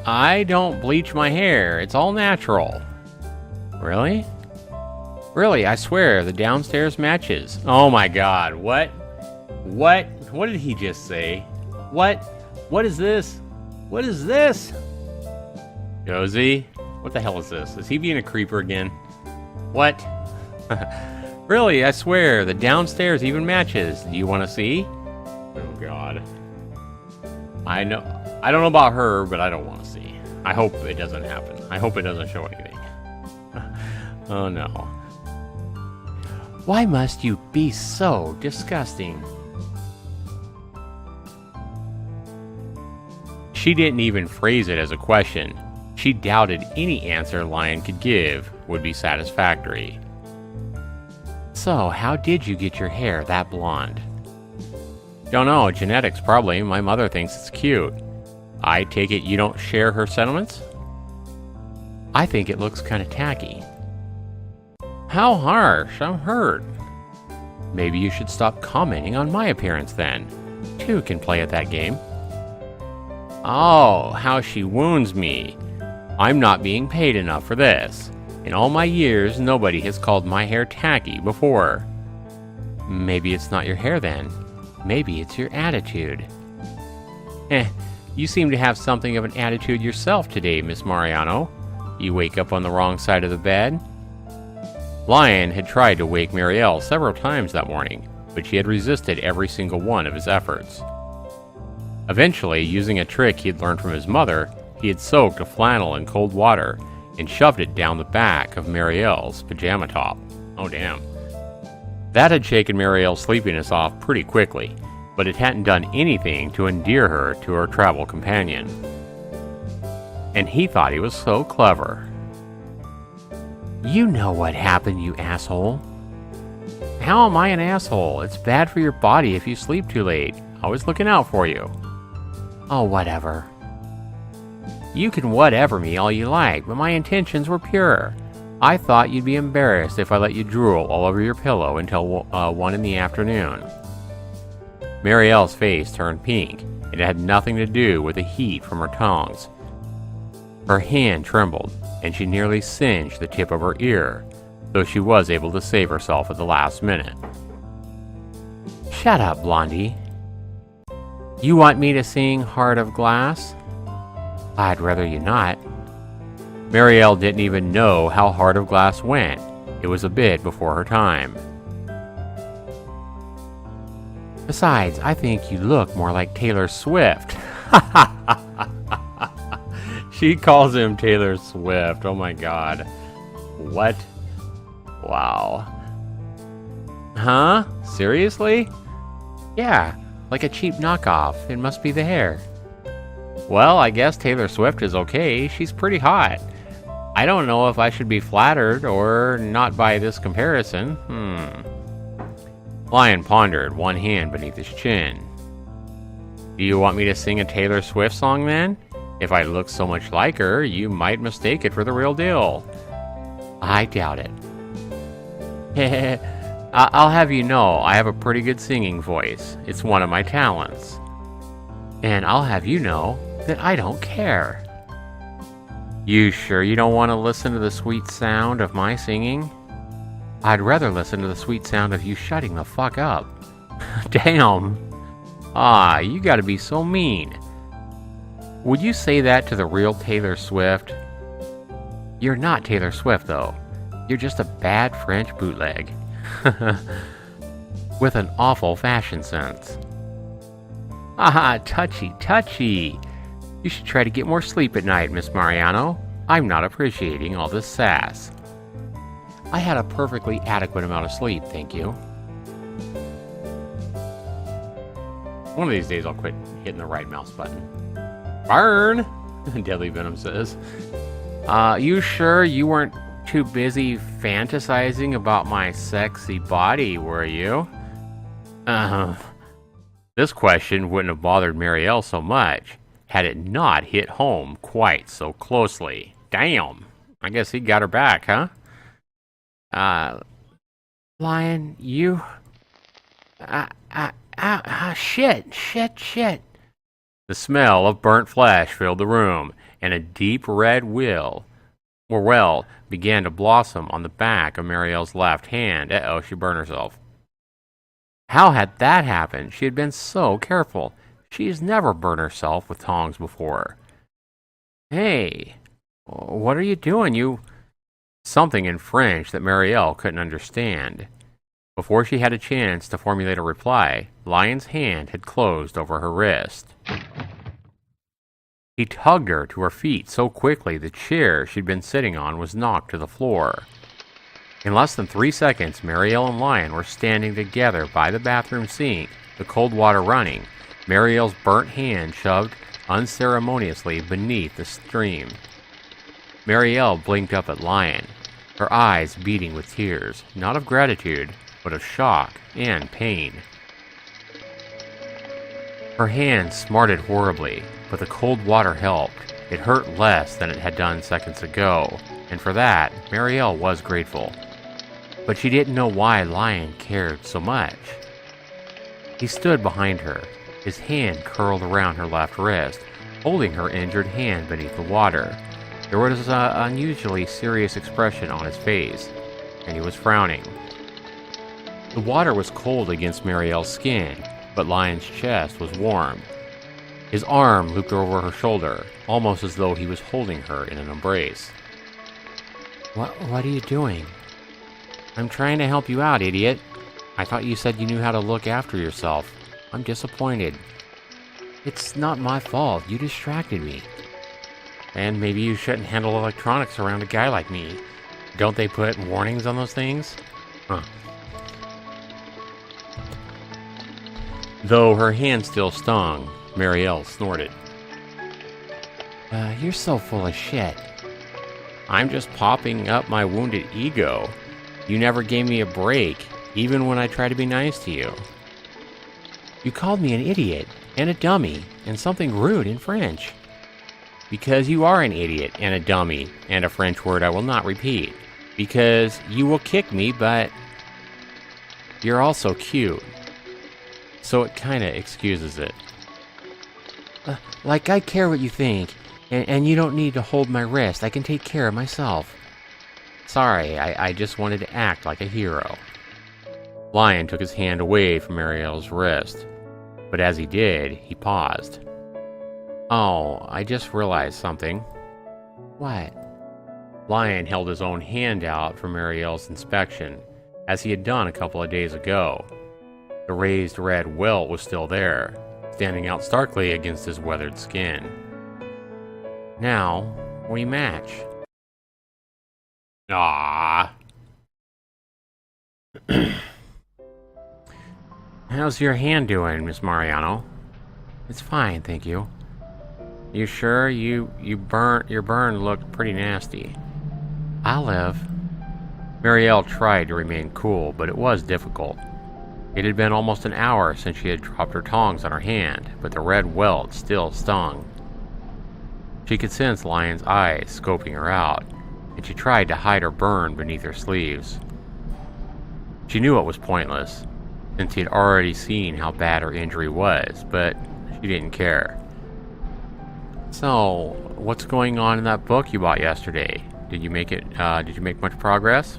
I don't bleach my hair. It's all natural. Really? Really, I swear, the downstairs matches. Oh my god, what? What? What did he just say? What? What is this? What is this? Josie? What the hell is this? Is he being a creeper again? What? Really, I swear, the downstairs even matches. Do you want to see? Oh, God. I don't know about her, but I don't want to see. I hope it doesn't happen. I hope it doesn't show anything. Oh, no. Why must you be so disgusting? She didn't even phrase it as a question. She doubted any answer Lyon could give would be satisfactory. So, how did you get your hair that blonde? Don't know, genetics probably. My mother thinks it's cute. I take it you don't share her sentiments? I think it looks kind of tacky. How harsh, I'm hurt. Maybe you should stop commenting on my appearance then. Two can play at that game. Oh, how she wounds me. I'm not being paid enough for this. In all my years, nobody has called my hair tacky before. Maybe it's not your hair then. Maybe it's your attitude. You seem to have something of an attitude yourself today, Miss Maiorano. You wake up on the wrong side of the bed. Lyon had tried to wake Mireille several times that morning, but she had resisted every single one of his efforts. Eventually, using a trick he had learned from his mother, he had soaked a flannel in cold water and shoved it down the back of Mireille's pajama top. Oh, damn. That had shaken Mireille's sleepiness off pretty quickly, but it hadn't done anything to endear her to her travel companion. And he thought he was so clever. You know what happened, you asshole. How am I an asshole? It's bad for your body if you sleep too late. I was looking out for you. Oh, whatever. You can whatever me all you like, but my intentions were pure. I thought you'd be embarrassed if I let you drool all over your pillow until 1 in the afternoon. Mireille's face turned pink, and it had nothing to do with the heat from her tongs. Her hand trembled, and she nearly singed the tip of her ear, though she was able to save herself at the last minute. Shut up, Blondie. You want me to sing Heart of Glass? I'd rather you not. Mireille didn't even know how Heart of Glass went. It was a bit before her time. Besides, I think you look more like Taylor Swift. She calls him Taylor Swift. Oh my god. What? Wow. Huh? Seriously? Yeah, like a cheap knockoff. It must be the hair. Well, I guess Taylor Swift is okay. She's pretty hot. I don't know if I should be flattered or not by this comparison. Lyon pondered, one hand beneath his chin. Do you want me to sing a Taylor Swift song then? If I look so much like her, you might mistake it for the real deal. I doubt it. I'll have you know, I have a pretty good singing voice. It's one of my talents. And I'll have you know that I don't care. You sure you don't want to listen to the sweet sound of my singing? I'd rather listen to the sweet sound of you shutting the fuck up. Damn. You gotta be so mean. Would you say that to the real Taylor Swift? You're not Taylor Swift, though. You're just a bad French bootleg. With an awful fashion sense. Touchy, touchy. You should try to get more sleep at night, Miss Maiorano. I'm not appreciating all this sass. I had a perfectly adequate amount of sleep, thank you. One of these days I'll quit hitting the right mouse button. Burn! Deadly Venom says. You sure you weren't too busy fantasizing about my sexy body, were you? This question wouldn't have bothered Mireille so much had it not hit home quite so closely. Damn! I guess he got her back, huh? Lyon, you... shit. The smell of burnt flesh filled the room, and a deep red well began to blossom on the back of Mireille's left hand. Uh-oh, she burned herself. How had that happened? She had been so careful. She's never burned herself with tongs before. Hey, what are you doing? something in French that Mireille couldn't understand. Before she had a chance to formulate a reply, Lyon's hand had closed over her wrist. He tugged her to her feet so quickly the chair she'd been sitting on was knocked to the floor. In less than 3 seconds, Mireille and Lyon were standing together by the bathroom sink, the cold water running, Mireille's burnt hand shoved unceremoniously beneath the stream. Mireille blinked up at Lyon, her eyes beating with tears, not of gratitude, but of shock and pain. Her hand smarted horribly, but the cold water helped. It hurt less than it had done seconds ago, and for that, Mireille was grateful. But she didn't know why Lyon cared so much. He stood behind her, his hand curled around her left wrist, holding her injured hand beneath the water. There was an unusually serious expression on his face, and he was frowning. The water was cold against Mireille's skin, but Lyon's chest was warm. His arm looped over her shoulder, almost as though he was holding her in an embrace. What are you doing? I'm trying to help you out, idiot. I thought you said you knew how to look after yourself. I'm disappointed. It's not my fault. You distracted me. And maybe you shouldn't handle electronics around a guy like me. Don't they put warnings on those things? Huh. Though her hand still stung, Mireille snorted. You're so full of shit. I'm just popping up my wounded ego. You never gave me a break, even when I tried to be nice to you. You called me an idiot, and a dummy, and something rude in French. Because you are an idiot, and a dummy, and a French word I will not repeat. Because you will kick me, but you're also cute. So it kinda excuses it. Like I care what you think, and you don't need to hold my wrist. I can take care of myself. Sorry, I just wanted to act like a hero. Lyon took his hand away from Mireille's wrist, but as he did, he paused. Oh, I just realized something. What? Lyon held his own hand out for Mireille's inspection, as he had done a couple of days ago. The raised red welt was still there, standing out starkly against his weathered skin. Now, we match. Ah. How's your hand doing, Miss Maiorano? It's fine, thank you. You sure? Your burn looked pretty nasty. I'll live. Mireille tried to remain cool, but it was difficult. It had been almost an hour since she had dropped her tongs on her hand, but the red welt still stung. She could sense Lyon's eyes scoping her out, and she tried to hide her burn beneath her sleeves. She knew it was pointless, since he had already seen how bad her injury was, but she didn't care. So, what's going on in that book you bought yesterday? Did you make much progress?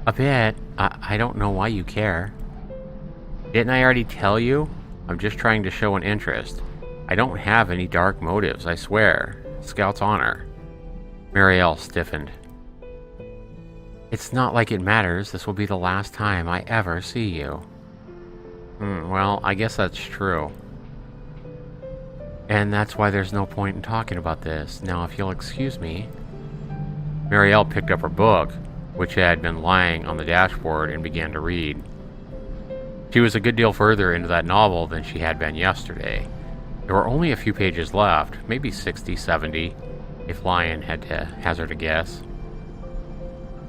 A bit. I don't know why you care. Didn't I already tell you? I'm just trying to show an interest. I don't have any dark motives, I swear. Scout's honor. Mireille stiffened. It's not like it matters. This will be the last time I ever see you. Well, I guess that's true. And that's why there's no point in talking about this. Now, if you'll excuse me. Mireille picked up her book, which had been lying on the dashboard, and began to read. She was a good deal further into that novel than she had been yesterday. There were only a few pages left, maybe 60, 70, if Lyon had to hazard a guess.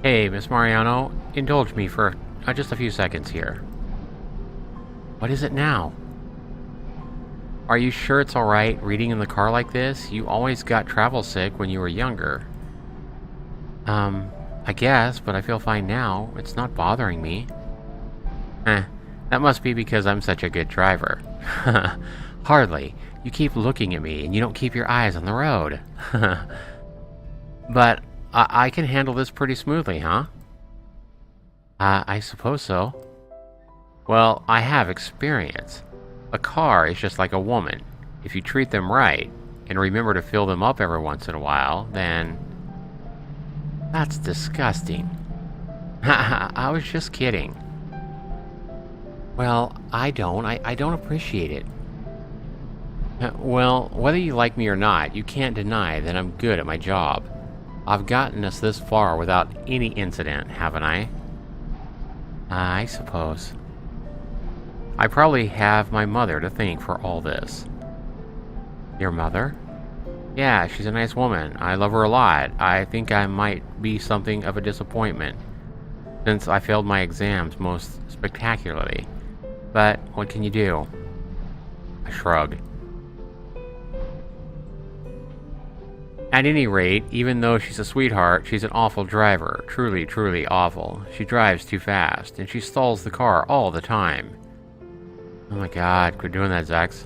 Hey, Miss Maiorano, indulge me for just a few seconds here. What is it now? Are you sure it's alright reading in the car like this? You always got travel sick when you were younger. I guess, but I feel fine now. It's not bothering me. That must be because I'm such a good driver. Hardly. You keep looking at me, and you don't keep your eyes on the road. But I can handle this pretty smoothly, huh? I suppose so. Well, I have experience. A car is just like a woman. If you treat them right, and remember to fill them up every once in a while, then... That's disgusting. I was just kidding. Well, I don't appreciate it. Well, whether you like me or not, you can't deny that I'm good at my job. I've gotten us this far without any incident, haven't I? I suppose. I probably have my mother to thank for all this. Your mother? Yeah, she's a nice woman. I love her a lot. I think I might be something of a disappointment, since I failed my exams most spectacularly. But what can you do? I shrugged. At any rate, even though she's a sweetheart, she's an awful driver. Truly, truly awful. She drives too fast, and she stalls the car all the time. Oh my god, quit doing that, Zax.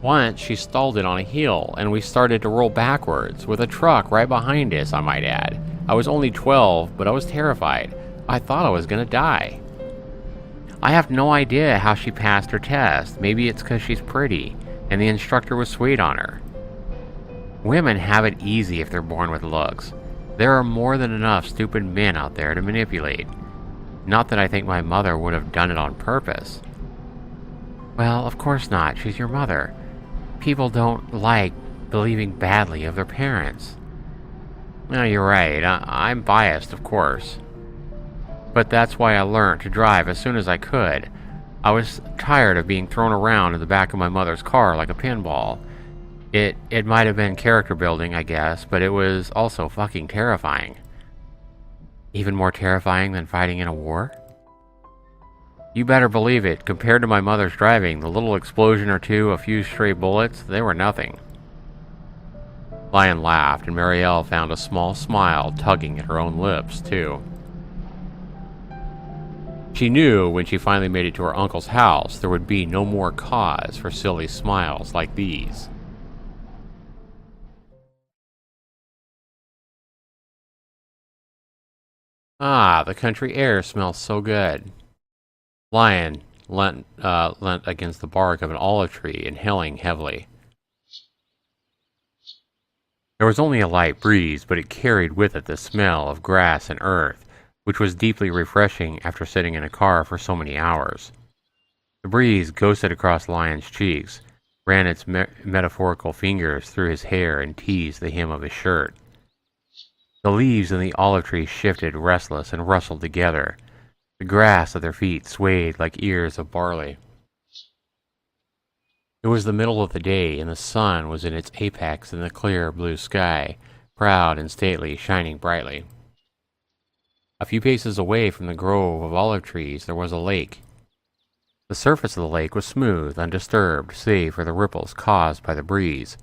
Once, she stalled it on a hill, and we started to roll backwards, with a truck right behind us, I might add. I was only 12, but I was terrified. I thought I was gonna die. I have no idea how she passed her test. Maybe it's because she's pretty, and the instructor was sweet on her. Women have it easy if they're born with looks. There are more than enough stupid men out there to manipulate. Not that I think my mother would have done it on purpose. Well, of course not. She's your mother. People don't like believing badly of their parents. No, you're right. I'm biased, of course. But that's why I learned to drive as soon as I could. I was tired of being thrown around in the back of my mother's car like a pinball. It might have been character building, I guess, but it was also fucking terrifying. Even more terrifying than fighting in a war? You better believe it. Compared to my mother's driving, the little explosion or two, a few stray bullets, they were nothing. Lyon laughed, and Mireille found a small smile tugging at her own lips, too. She knew when she finally made it to her uncle's house, there would be no more cause for silly smiles like these. Ah, the country air smells so good. Lyon leant against the bark of an olive tree, inhaling heavily. There was only a light breeze, but it carried with it the smell of grass and earth, which was deeply refreshing after sitting in a car for so many hours. The breeze ghosted across Lyon's cheeks, ran its metaphorical fingers through his hair, and teased the hem of his shirt. The leaves in the olive tree shifted restless and rustled together. The grass at their feet swayed like ears of barley. It was the middle of the day, and the sun was in its apex in the clear blue sky, proud and stately, shining brightly. A few paces away from the grove of olive trees there was a lake. The surface of the lake was smooth, undisturbed, save for the ripples caused by the breeze.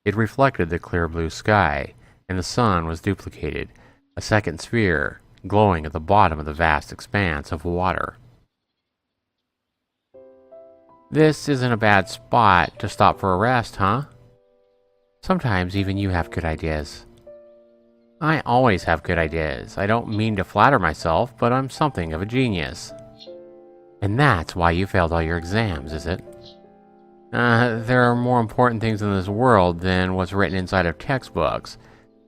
It reflected the clear blue sky, and the sun was duplicated, a second sphere, glowing at the bottom of the vast expanse of water. This isn't a bad spot to stop for a rest, huh? Sometimes even you have good ideas. I always have good ideas. I don't mean to flatter myself, but I'm something of a genius. And that's why you failed all your exams, is it? There are more important things in this world than what's written inside of textbooks.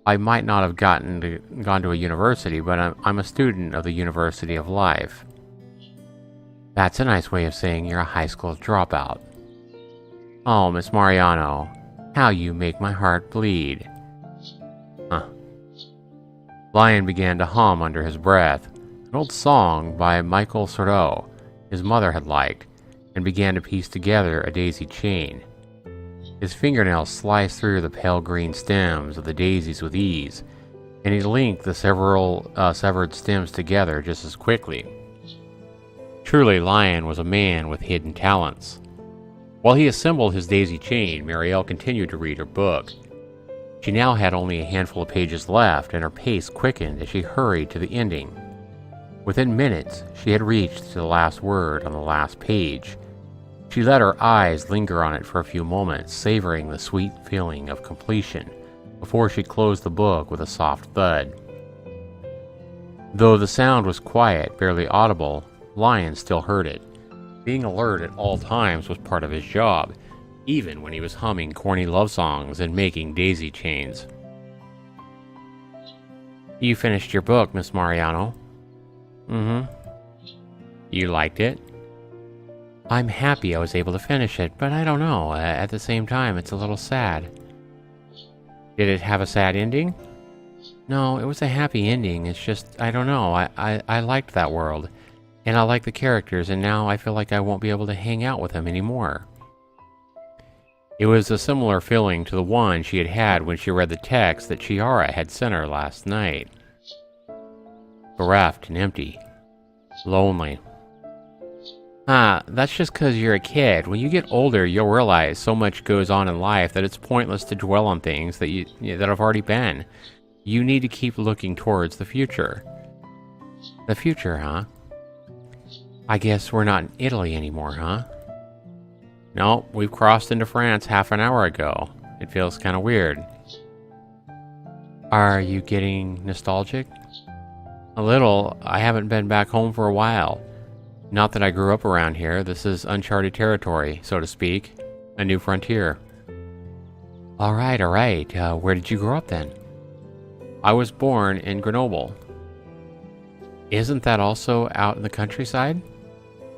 I might not have gone to a university, but I'm a student of the University of Life. That's a nice way of saying you're a high school dropout. Oh, Miss Maiorano, how you make my heart bleed. Lyon began to hum under his breath, an old song by Michael Sardou his mother had liked, and began to piece together a daisy chain. His fingernails sliced through the pale green stems of the daisies with ease, and he linked the several severed stems together just as quickly. Truly, Lyon was a man with hidden talents. While he assembled his daisy chain, Mireille continued to read her book. She now had only a handful of pages left, and her pace quickened as she hurried to the ending. Within minutes, she had reached to the last word on the last page. She let her eyes linger on it for a few moments, savoring the sweet feeling of completion, before she closed the book with a soft thud. Though the sound was quiet, barely audible, Lyon still heard it. Being alert at all times was part of his job, even when he was humming corny love songs and making daisy chains. You finished your book, Miss Maiorano. Mm-hmm. You liked it? I'm happy I was able to finish it, but I don't know. At the same time, it's a little sad. Did it have a sad ending? No, it was a happy ending. It's just, I don't know. I liked that world. And I like the characters, and now I feel like I won't be able to hang out with them anymore. It was a similar feeling to the one she had had when she read the text that Chiara had sent her last night. Bereft and empty. Lonely. That's just 'cause you're a kid. When you get older, you'll realize so much goes on in life that it's pointless to dwell on things that have already been. You need to keep looking towards the future. The future, huh? I guess we're not in Italy anymore, huh? No, we've crossed into France half an hour ago. It feels kind of weird. Are you getting nostalgic? A little. I haven't been back home for a while. Not that I grew up around here. This is uncharted territory, so to speak. A new frontier. All right. Where did you grow up then? I was born in Grenoble. Isn't that also out in the countryside?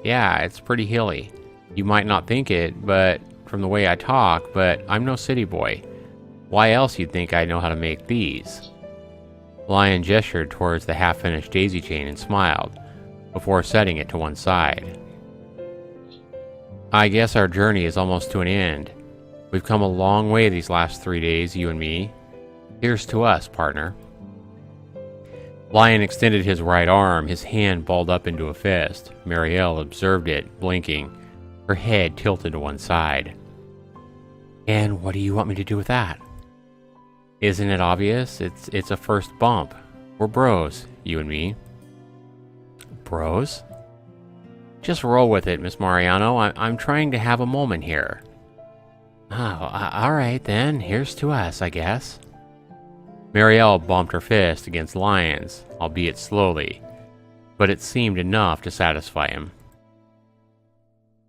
Yeah, it's pretty hilly. You might not think it, but from the way I talk, but I'm no city boy. Why else you'd think I know how to make these? Lyon gestured towards the half-finished daisy chain and smiled, before setting it to one side. I guess our journey is almost to an end. We've come a long way these last 3 days, you and me. Here's to us, partner. Lyon extended his right arm, his hand balled up into a fist. Mireille observed it, blinking, her head tilted to one side. And what do you want me to do with that? Isn't it obvious? It's a first bump. We're bros, you and me. Bros? Just roll with it, Miss Maiorano. I'm trying to have a moment here. Oh, all right then. Here's to us, I guess. Mireille bumped her fist against Lyon's, albeit slowly, but it seemed enough to satisfy him.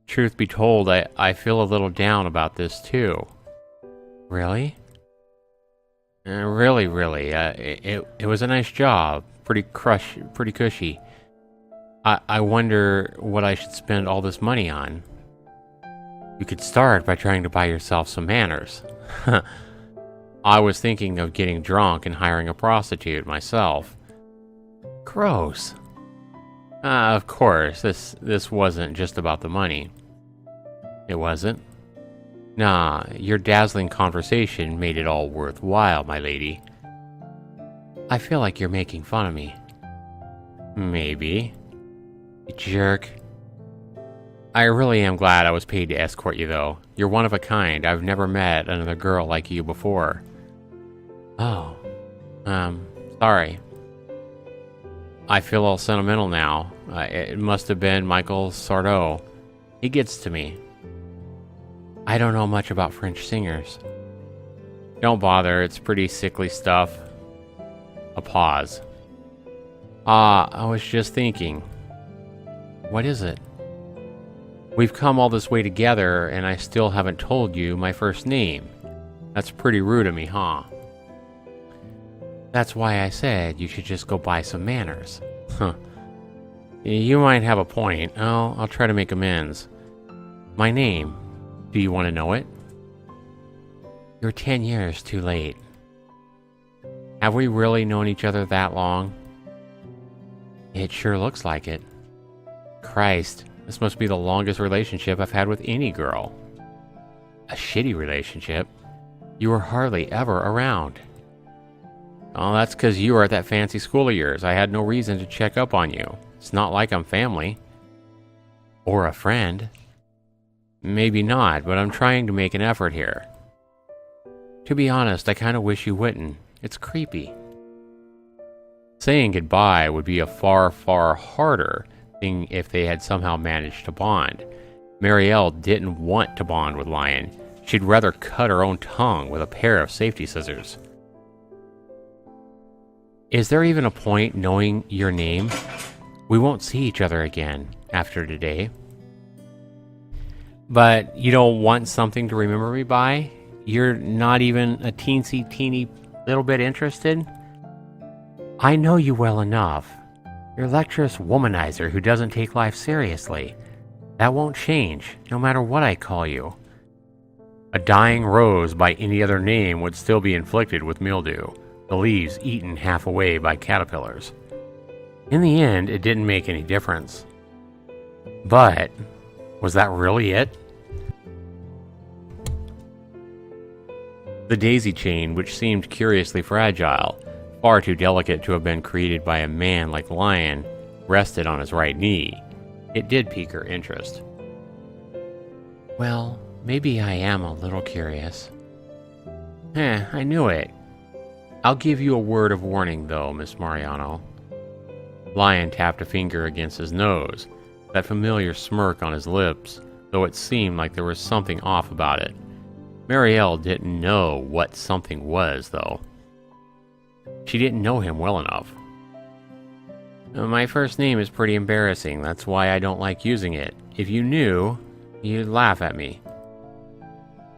Truth be told, I feel a little down about this too. Really? Really. It was a nice job. Pretty cushy. I wonder what I should spend all this money on. You could start by trying to buy yourself some manners. I was thinking of getting drunk and hiring a prostitute myself. Gross. Of course, this wasn't just about the money. It wasn't? Nah, your dazzling conversation made it all worthwhile, my lady. I feel like you're making fun of me. Maybe. You jerk. I really am glad I was paid to escort you, though. You're one of a kind. I've never met another girl like you before. Oh. Sorry. I feel all sentimental now. It must have been Michael Sardou. He gets to me. I don't know much about French singers. Don't bother, it's pretty sickly stuff. A pause. I was just thinking. What is it? We've come all this way together, and I still haven't told you my first name. That's pretty rude of me, huh? That's why I said you should just go buy some manners. Huh. You might have a point. I'll try to make amends. My name. Do you want to know it? You're 10 years too late. Have we really known each other that long? It sure looks like it. Christ, this must be the longest relationship I've had with any girl. A shitty relationship? You were hardly ever around. Oh, that's 'cause you were at that fancy school of yours. I had no reason to check up on you. It's not like I'm family. Or a friend. Maybe not, but I'm trying to make an effort here. To be honest, I kind of wish you wouldn't. It's creepy. Saying goodbye would be a far, far harder thing if they had somehow managed to bond. Mireille didn't want to bond with Lyon. She'd rather cut her own tongue with a pair of safety scissors. Is there even a point knowing your name? We won't see each other again after today. But you don't want something to remember me by? You're not even a teeny little bit interested? I know you well enough. You're a lecturous womanizer who doesn't take life seriously. That won't change, no matter what I call you. A dying rose by any other name would still be inflicted with mildew, the leaves eaten half away by caterpillars. In the end, it didn't make any difference. But, was that really it? The daisy chain, which seemed curiously fragile, far too delicate to have been created by a man like Lyon, rested on his right knee. It did pique her interest. Well, maybe I am a little curious. I knew it. I'll give you a word of warning, though, Miss Maiorano. Lyon tapped a finger against his nose, that familiar smirk on his lips, though it seemed like there was something off about it. Mireille didn't know what something was, though. She didn't know him well enough. My first name is pretty embarrassing. That's why I don't like using it. If you knew, you'd laugh at me.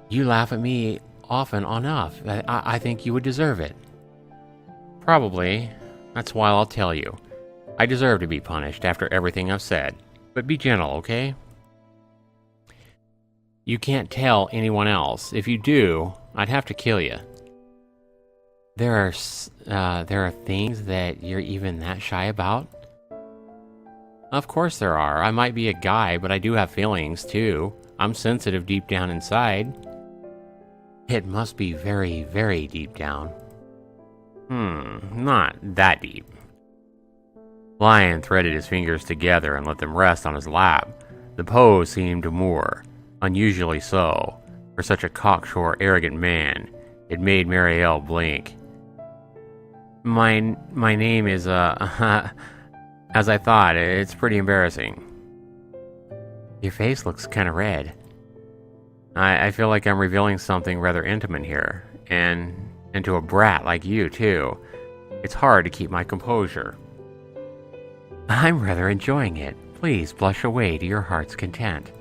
You laugh at me often enough. I think you would deserve it. Probably. That's why I'll tell you. I deserve to be punished after everything I've said. But be gentle, okay? You can't tell anyone else. If you do, I'd have to kill you. There are things that you're even that shy about? Of course there are. I might be a guy, but I do have feelings, too. I'm sensitive deep down inside. It must be very, very deep down. Not that deep. Lyon threaded his fingers together and let them rest on his lap. The pose seemed demure, unusually so. For such a cocksure, arrogant man, it made Mireille blink. My name is, as I thought, it's pretty embarrassing. Your face looks kind of red. I feel like I'm revealing something rather intimate here, and to a brat like you, too. It's hard to keep my composure. I'm rather enjoying it. Please blush away to your heart's content.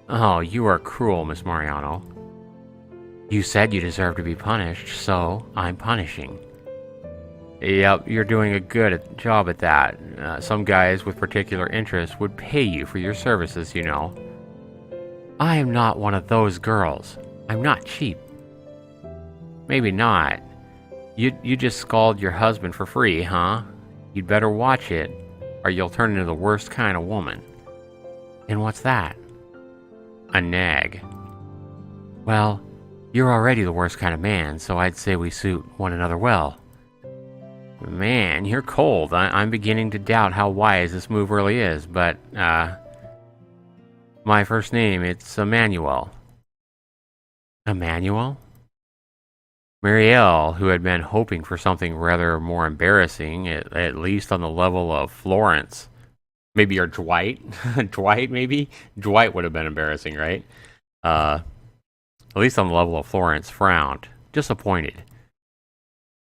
Oh, you are cruel, Miss Maiorano. You said you deserve to be punished, so I'm punishing. Yep, you're doing a good job at that. Some guys with particular interests would pay you for your services, you know. I am not one of those girls. I'm not cheap. Maybe not. You just scald your husband for free, huh? You'd better watch it, or you'll turn into the worst kind of woman. And what's that? A nag. Well, you're already the worst kind of man, so I'd say we suit one another well. Man, you're cold. I'm beginning to doubt how wise this move really is, but, my first name, it's Emmanuel. Emmanuel? Mireille, who had been hoping for something rather more embarrassing, at least on the level of Florence. Maybe or Dwight? Dwight, maybe? Dwight would have been embarrassing, right? At least on the level of Florence, frowned, disappointed.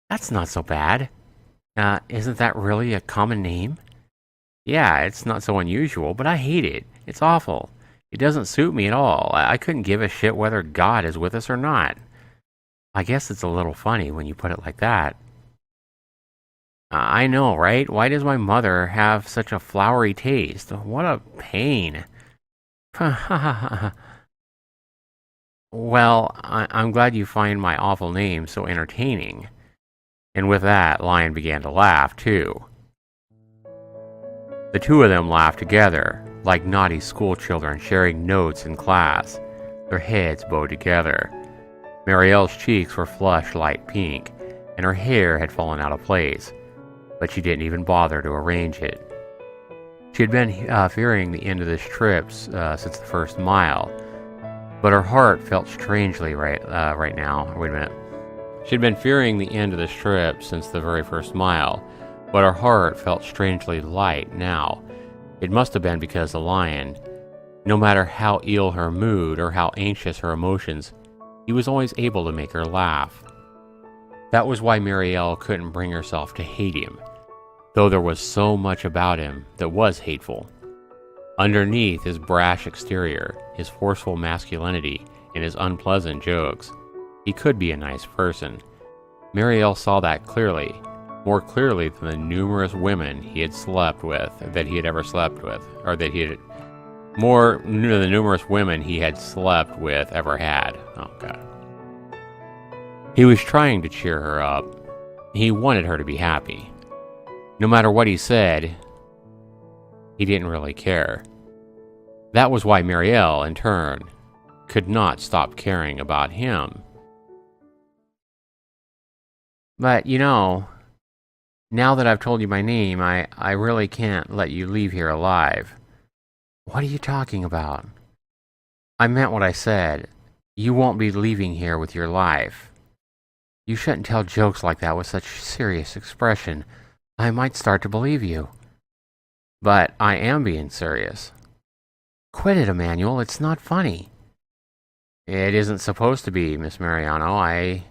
That's not so bad. Isn't that really a common name? Yeah, it's not so unusual, but I hate it. It's awful. It doesn't suit me at all. I couldn't give a shit whether God is with us or not. I guess it's a little funny when you put it like that. I know, right? Why does my mother have such a flowery taste? What a pain. Well, I'm glad you find my awful name so entertaining. And with that, Lyon began to laugh, too. The two of them laughed together, like naughty schoolchildren sharing notes in class, their heads bowed together. Mireille's cheeks were flushed light pink, and her hair had fallen out of place, but she didn't even bother to arrange it. She had been fearing the end of this trip since the first mile, but her heart felt strangely right now. Wait a minute. She'd been fearing the end of this trip since the very first mile, but her heart felt strangely light now. It must have been because the lion, no matter how ill her mood or how anxious her emotions, he was always able to make her laugh. That was why Mireille couldn't bring herself to hate him, though there was so much about him that was hateful. Underneath his brash exterior, his forceful masculinity, and his unpleasant jokes, he could be a nice person. Mireille saw that clearly, more clearly than the numerous women he had slept with, that he had ever slept with, or that he had more than the numerous women he had slept with ever had. Oh, God. He was trying to cheer her up. He wanted her to be happy. No matter what he said, he didn't really care. That was why Mireille, in turn, could not stop caring about him. But, you know, now that I've told you my name, I really can't let you leave here alive. What are you talking about? I meant what I said. You won't be leaving here with your life. You shouldn't tell jokes like that with such serious expression. I might start to believe you. But I am being serious. Quit it, Emmanuel. It's not funny. It isn't supposed to be, Miss Maiorano.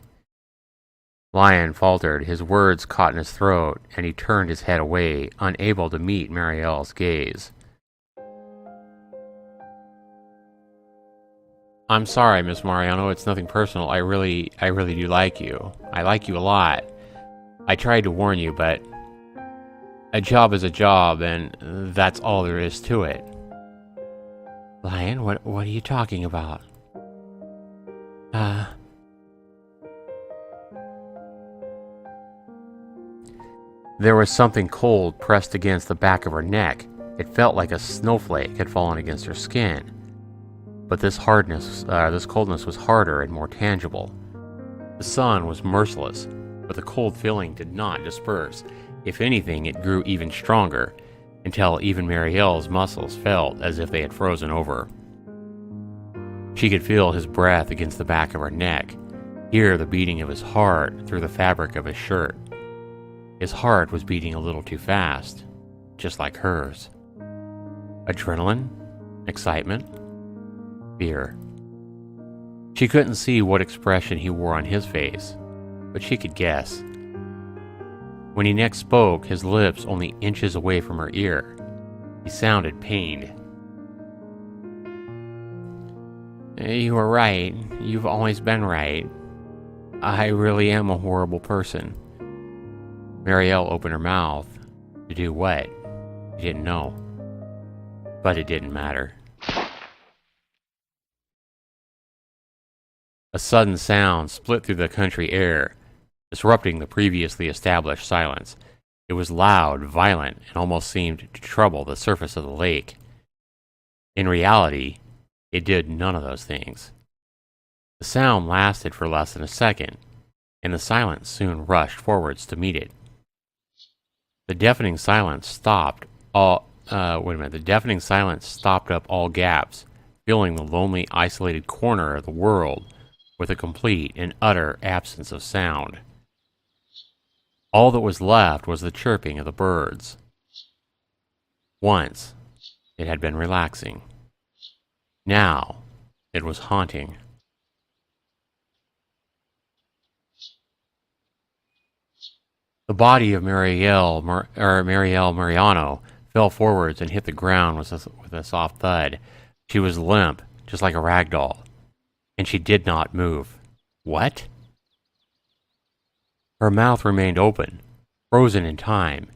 Lyon faltered. His words caught in his throat, and he turned his head away, unable to meet Mireille's gaze. I'm sorry, Miss Maiorano. It's nothing personal. I really do like you. I like you a lot. I tried to warn you, but a job is a job, and that's all there is to it. Lyon, what are you talking about? There was something cold pressed against the back of her neck. It felt like a snowflake had fallen against her skin. But this coldness was harder and more tangible. The sun was merciless, but the cold feeling did not disperse. If anything, it grew even stronger, until even Mireille's muscles felt as if they had frozen over. She could feel his breath against the back of her neck, hear the beating of his heart through the fabric of his shirt. His heart was beating a little too fast, just like hers. Adrenaline? Excitement? Fear. She couldn't see what expression he wore on his face, but she could guess. When he next spoke, his lips only inches away from her ear. He sounded pained. You were right. You've always been right. I really am a horrible person. Mireille opened her mouth. To do what? He didn't know. But it didn't matter. A sudden sound split through the country air, disrupting the previously established silence. It was loud, violent, and almost seemed to trouble the surface of the lake. In reality, it did none of those things. The sound lasted for less than a second, and the silence soon rushed forwards to meet it. The deafening silence stopped up all gaps, filling the lonely, isolated corner of the world with a complete and utter absence of sound. All that was left was the chirping of the birds. Once, it had been relaxing. Now, it was haunting. The body of Mireille Maiorano fell forwards and hit the ground with a soft thud. She was limp, just like a rag doll, and she did not move. What? Her mouth remained open, frozen in time,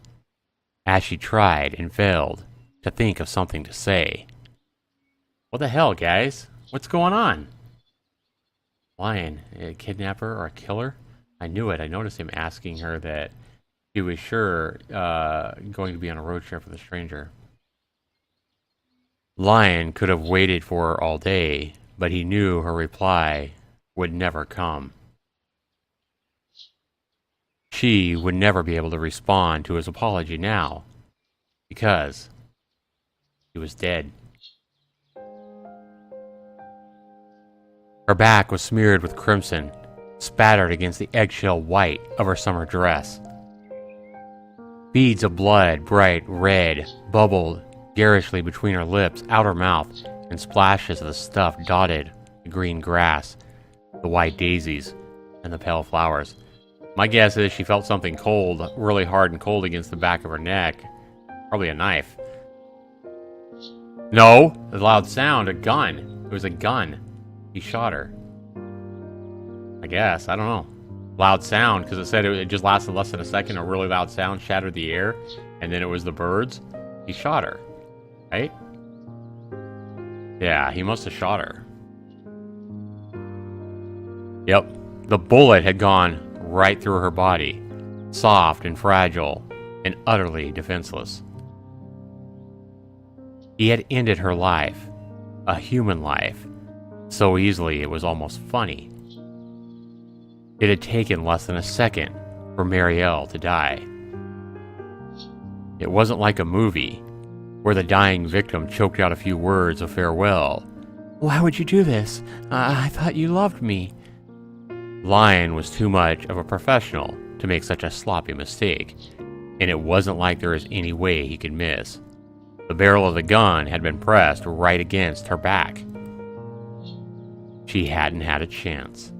as she tried and failed to think of something to say. What the hell, guys? What's going on? Lyon, a kidnapper or a killer? I knew it. I noticed him asking her that he was sure going to be on a road trip with a stranger. Lyon could have waited for her all day, but he knew her reply would never come. She would never be able to respond to his apology now, because he was dead. Her back was smeared with crimson, spattered against the eggshell white of her summer dress. Beads of blood, bright red, bubbled garishly between her lips, outer mouth, and splashes of the stuff dotted the green grass, the white daisies, and the pale flowers. My guess is she felt something cold, really hard and cold against the back of her neck. Probably a knife. No! A loud sound, a gun. It was a gun. He shot her. I guess, I don't know. loud sound, because it said it just lasted less than a second. A really loud sound shattered the air, and then it was the birds. He shot her, right? Yeah, he must have shot her. Yep, the bullet had gone right through her body, soft and fragile and utterly defenseless. He had ended her life, a human life, so easily it was almost funny. It had taken less than a second for Mireille to die. It wasn't like a movie, where the dying victim choked out a few words of farewell. "Why would you do this? I thought you loved me." Lyon was too much of a professional to make such a sloppy mistake, and it wasn't like there was any way he could miss. The barrel of the gun had been pressed right against her back. She hadn't had a chance.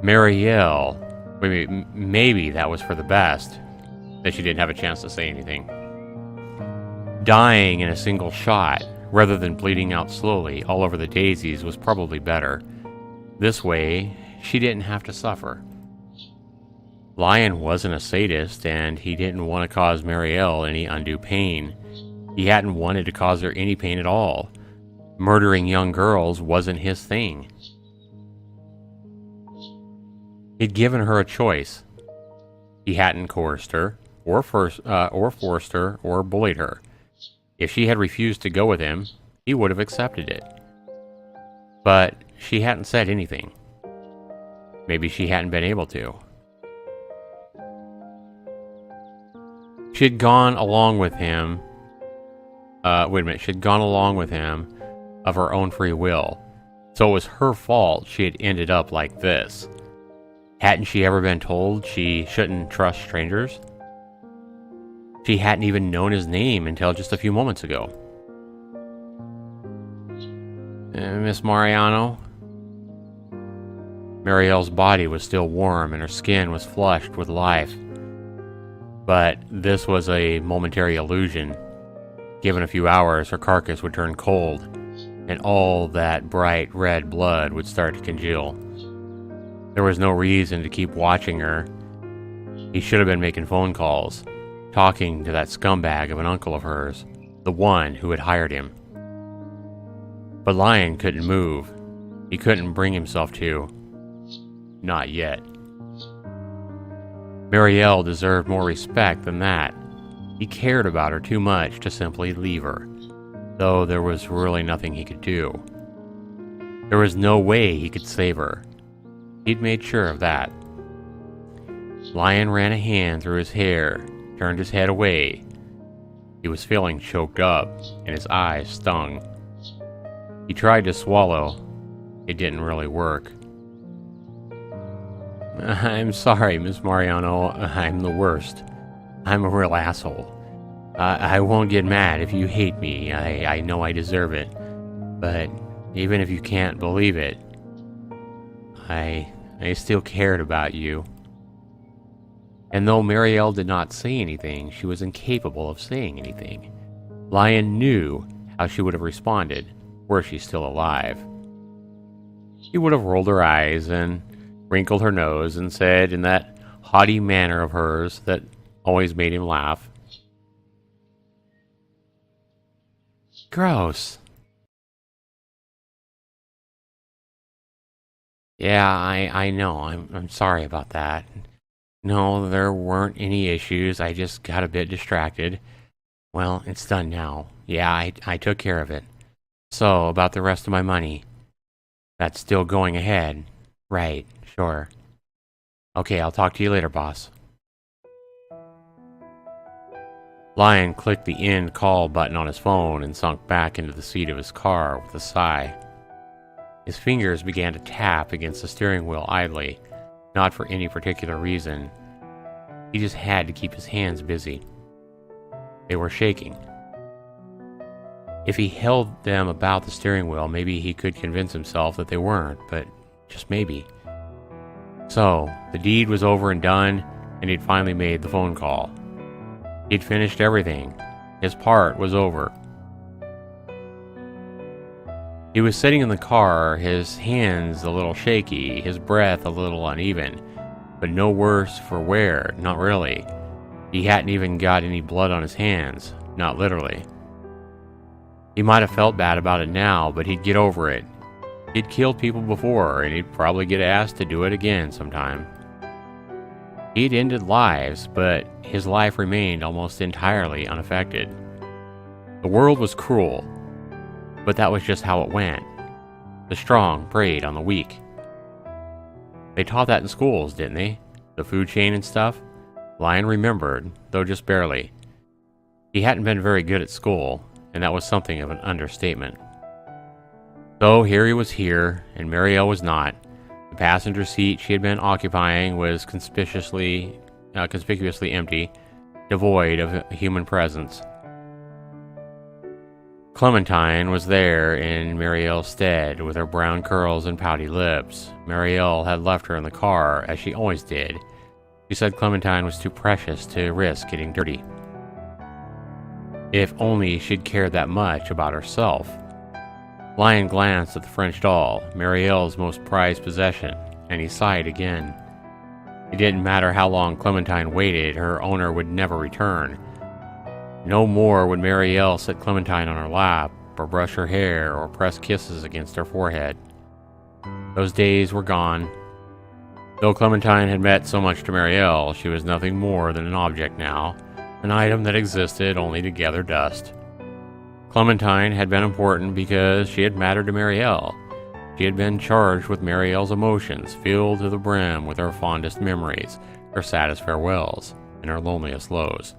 Mireille, maybe that was for the best, that she didn't have a chance to say anything. Dying in a single shot, rather than bleeding out slowly all over the daisies, was probably better. This way, she didn't have to suffer. Lyon wasn't a sadist, and he didn't want to cause Mireille any undue pain. He hadn't wanted to cause her any pain at all. Murdering young girls wasn't his thing. He'd given her a choice. He hadn't coerced her, or forced her, or bullied her. If she had refused to go with him, he would have accepted it. But she hadn't said anything. Maybe she hadn't been able to. She had gone along with him. She had gone along with him of her own free will. So it was her fault she had ended up like this. Hadn't she ever been told she shouldn't trust strangers? She hadn't even known his name until just a few moments ago. Miss Maiorano? Mireille's body was still warm and her skin was flushed with life. But this was a momentary illusion. Given a few hours, her carcass would turn cold, and all that bright red blood would start to congeal. There was no reason to keep watching her. He should have been making phone calls, talking to that scumbag of an uncle of hers, the one who had hired him. But Lyon couldn't move. He couldn't bring himself to. Not yet. Mireille deserved more respect than that. He cared about her too much to simply leave her, though there was really nothing he could do. There was no way he could save her. He'd made sure of that. Lyon ran a hand through his hair, turned his head away. He was feeling choked up, and his eyes stung. He tried to swallow. It didn't really work. "I'm sorry, Miss Maiorano. I'm the worst. I'm a real asshole. I won't get mad if you hate me. I know I deserve it. But even if you can't believe it, I still cared about you." And though Mireille did not say anything, she was incapable of saying anything. Lyon knew how she would have responded were she still alive. She would have rolled her eyes and wrinkled her nose and said in that haughty manner of hers that always made him laugh, "Gross." "Yeah, I know. I'm sorry about that. No, there weren't any issues. I just got a bit distracted. Well, it's done now. Yeah, I took care of it. So, about the rest of my money. That's still going ahead. Right, sure. Okay, I'll talk to you later, boss." Lyon clicked the end call button on his phone and sunk back into the seat of his car with a sigh. His fingers began to tap against the steering wheel idly, not for any particular reason. He just had to keep his hands busy. They were shaking. If he held them about the steering wheel, maybe he could convince himself that they weren't, but just maybe. So, the deed was over and done, and he'd finally made the phone call. He'd finished everything. His part was over. He was sitting in the car, his hands a little shaky, his breath a little uneven. but no worse for wear, not really. He hadn't even got any blood on his hands, not literally. He might have felt bad about it now, but he'd get over it. He'd killed people before, and he'd probably get asked to do it again sometime. He'd ended lives, but his life remained almost entirely unaffected. The world was cruel, but that was just how it went. The strong preyed on the weak. They taught that in schools, didn't they? The food chain and stuff? Lyon remembered, though just barely. He hadn't been very good at school, and that was something of an understatement. So here he was here, and Mireille was not. The passenger seat she had been occupying was conspicuously empty, devoid of human presence. Clementine was there in Mireille's stead, with her brown curls and pouty lips. Mireille had left her in the car, as she always did. She said Clementine was too precious to risk getting dirty. If only she'd cared that much about herself. Lyon glanced at the French doll, Mireille's most prized possession, and he sighed again. It didn't matter how long Clementine waited, her owner would never return. No more would Mireille sit Clementine on her lap, or brush her hair, or press kisses against her forehead. Those days were gone. Though Clementine had meant so much to Mireille, she was nothing more than an object now, an item that existed only to gather dust. Clementine had been important because she had mattered to Mireille. She had been charged with Mireille's emotions, filled to the brim with her fondest memories, her saddest farewells, and her loneliest lows.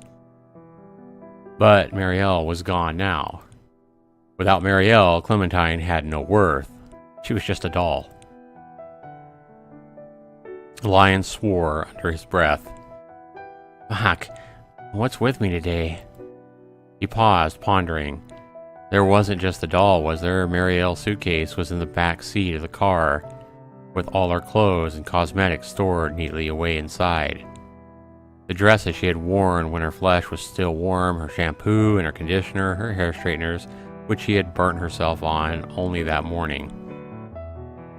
But Mireille was gone now. Without Mireille, Clementine had no worth. She was just a doll. Lyon swore under his breath. Fuck, what's with me today? He paused, pondering. There wasn't just the doll, was there? Mireille's suitcase was in the back seat of the car, with all her clothes and cosmetics stored neatly away inside. The dresses she had worn when her flesh was still warm, her shampoo and her conditioner, her hair straighteners, which she had burnt herself on only that morning.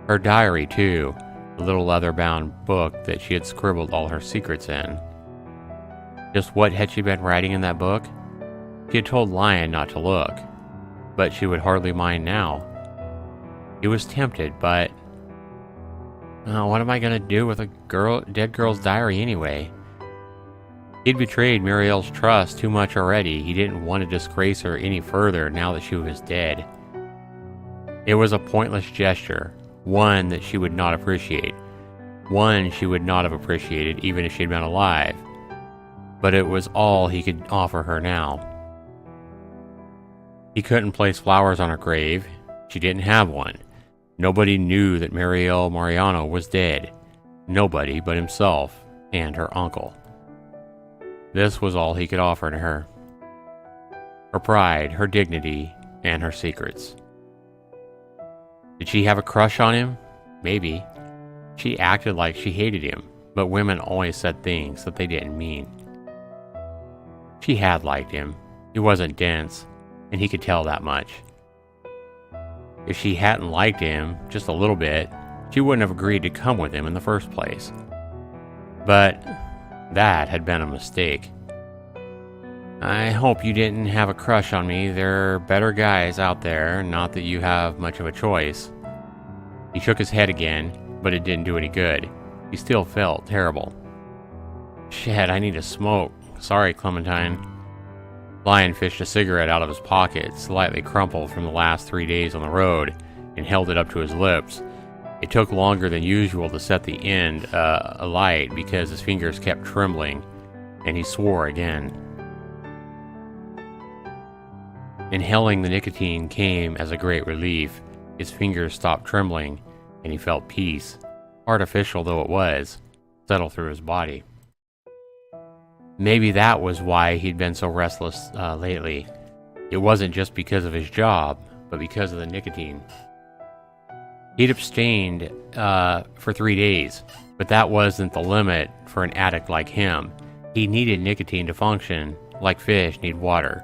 Her diary, too, the little leather-bound book that she had scribbled all her secrets in. Just what had she been writing in that book? She had told Lyon not to look, but she would hardly mind now. He was tempted, but... what am I going to do with a dead girl's diary anyway? He'd betrayed Mireille's trust too much already. He didn't want to disgrace her any further now that she was dead. It was a pointless gesture, one that she would not appreciate, one she would not have appreciated even if she'd been alive. But it was all he could offer her now. He couldn't place flowers on her grave. She didn't have one. Nobody knew that Mireille Maiorano was dead. Nobody but himself and her uncle. This was all he could offer to her. Her pride, her dignity, and her secrets. Did she have a crush on him? Maybe. She acted like she hated him, but women always said things that they didn't mean. She had liked him. He wasn't dense, and he could tell that much. If she hadn't liked him just a little bit, she wouldn't have agreed to come with him in the first place. But that had been a mistake. I hope you didn't have a crush on me. There are better guys out there, not that you have much of a choice. He shook his head again, but it didn't do any good. He still felt terrible. Shit, I need a smoke. Sorry, Clementine. Lyon fished a cigarette out of his pocket, slightly crumpled from the last 3 days on the road, and held it up to his lips. It took longer than usual to set the end alight because his fingers kept trembling, and he swore again. Inhaling the nicotine came as a great relief. His fingers stopped trembling, and he felt peace, artificial though it was, settle through his body. Maybe that was why he'd been so restless lately. It wasn't just because of his job, but because of the nicotine. He'd abstained for 3 days, but that wasn't the limit for an addict like him. He needed nicotine to function, like fish need water.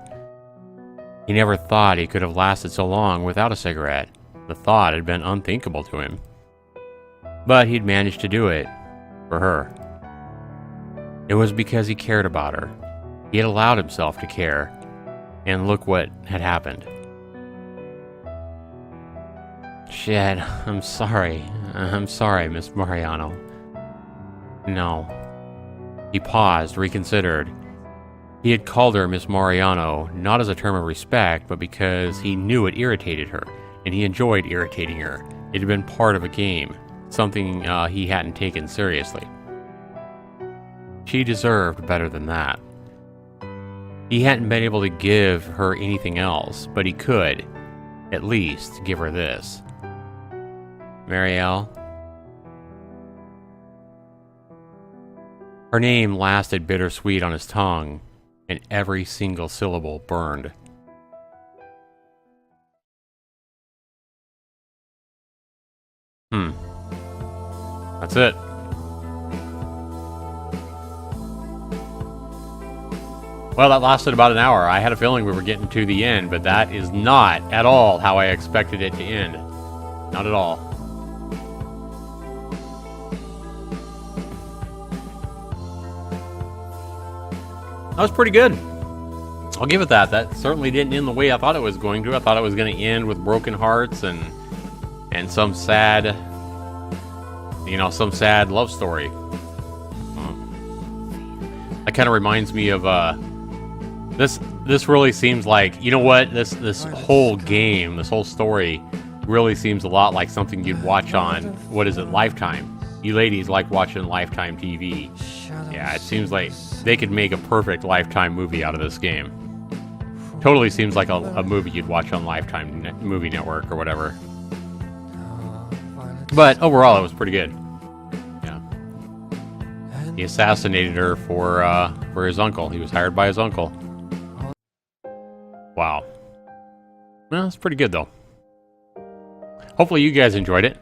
He never thought he could have lasted so long without a cigarette. The thought had been unthinkable to him. But he'd managed to do it. For her. It was because he cared about her. He had allowed himself to care. And look what had happened. Shit, I'm sorry. I'm sorry, Miss Maiorano. No. He paused, reconsidered. He had called her Miss Maiorano, not as a term of respect, but because he knew it irritated her, and he enjoyed irritating her. It had been part of a game, something he hadn't taken seriously. She deserved better than that. He hadn't been able to give her anything else, but he could, at least, give her this. Mireille. Her name lasted bittersweet on his tongue, and every single syllable burned. That's it. Well, that lasted about an hour. I had a feeling we were getting to the end, but that is not at all how I expected it to end. Not at all. That was pretty good. I'll give it that. That certainly didn't end the way I thought it was going to. I thought it was going to end with broken hearts and some sad, some sad love story. That kind of reminds me of this really seems like, you know what? This whole game, this whole story really seems a lot like something you'd watch on, what is it, Lifetime. You ladies like watching Lifetime TV. Yeah, it seems like they could make a perfect Lifetime movie out of this game. Totally seems like a movie you'd watch on Lifetime Movie Network or whatever. But overall, it was pretty good. Yeah. He assassinated her for his uncle. He was hired by his uncle. Wow. Well, it's pretty good, though. Hopefully you guys enjoyed it.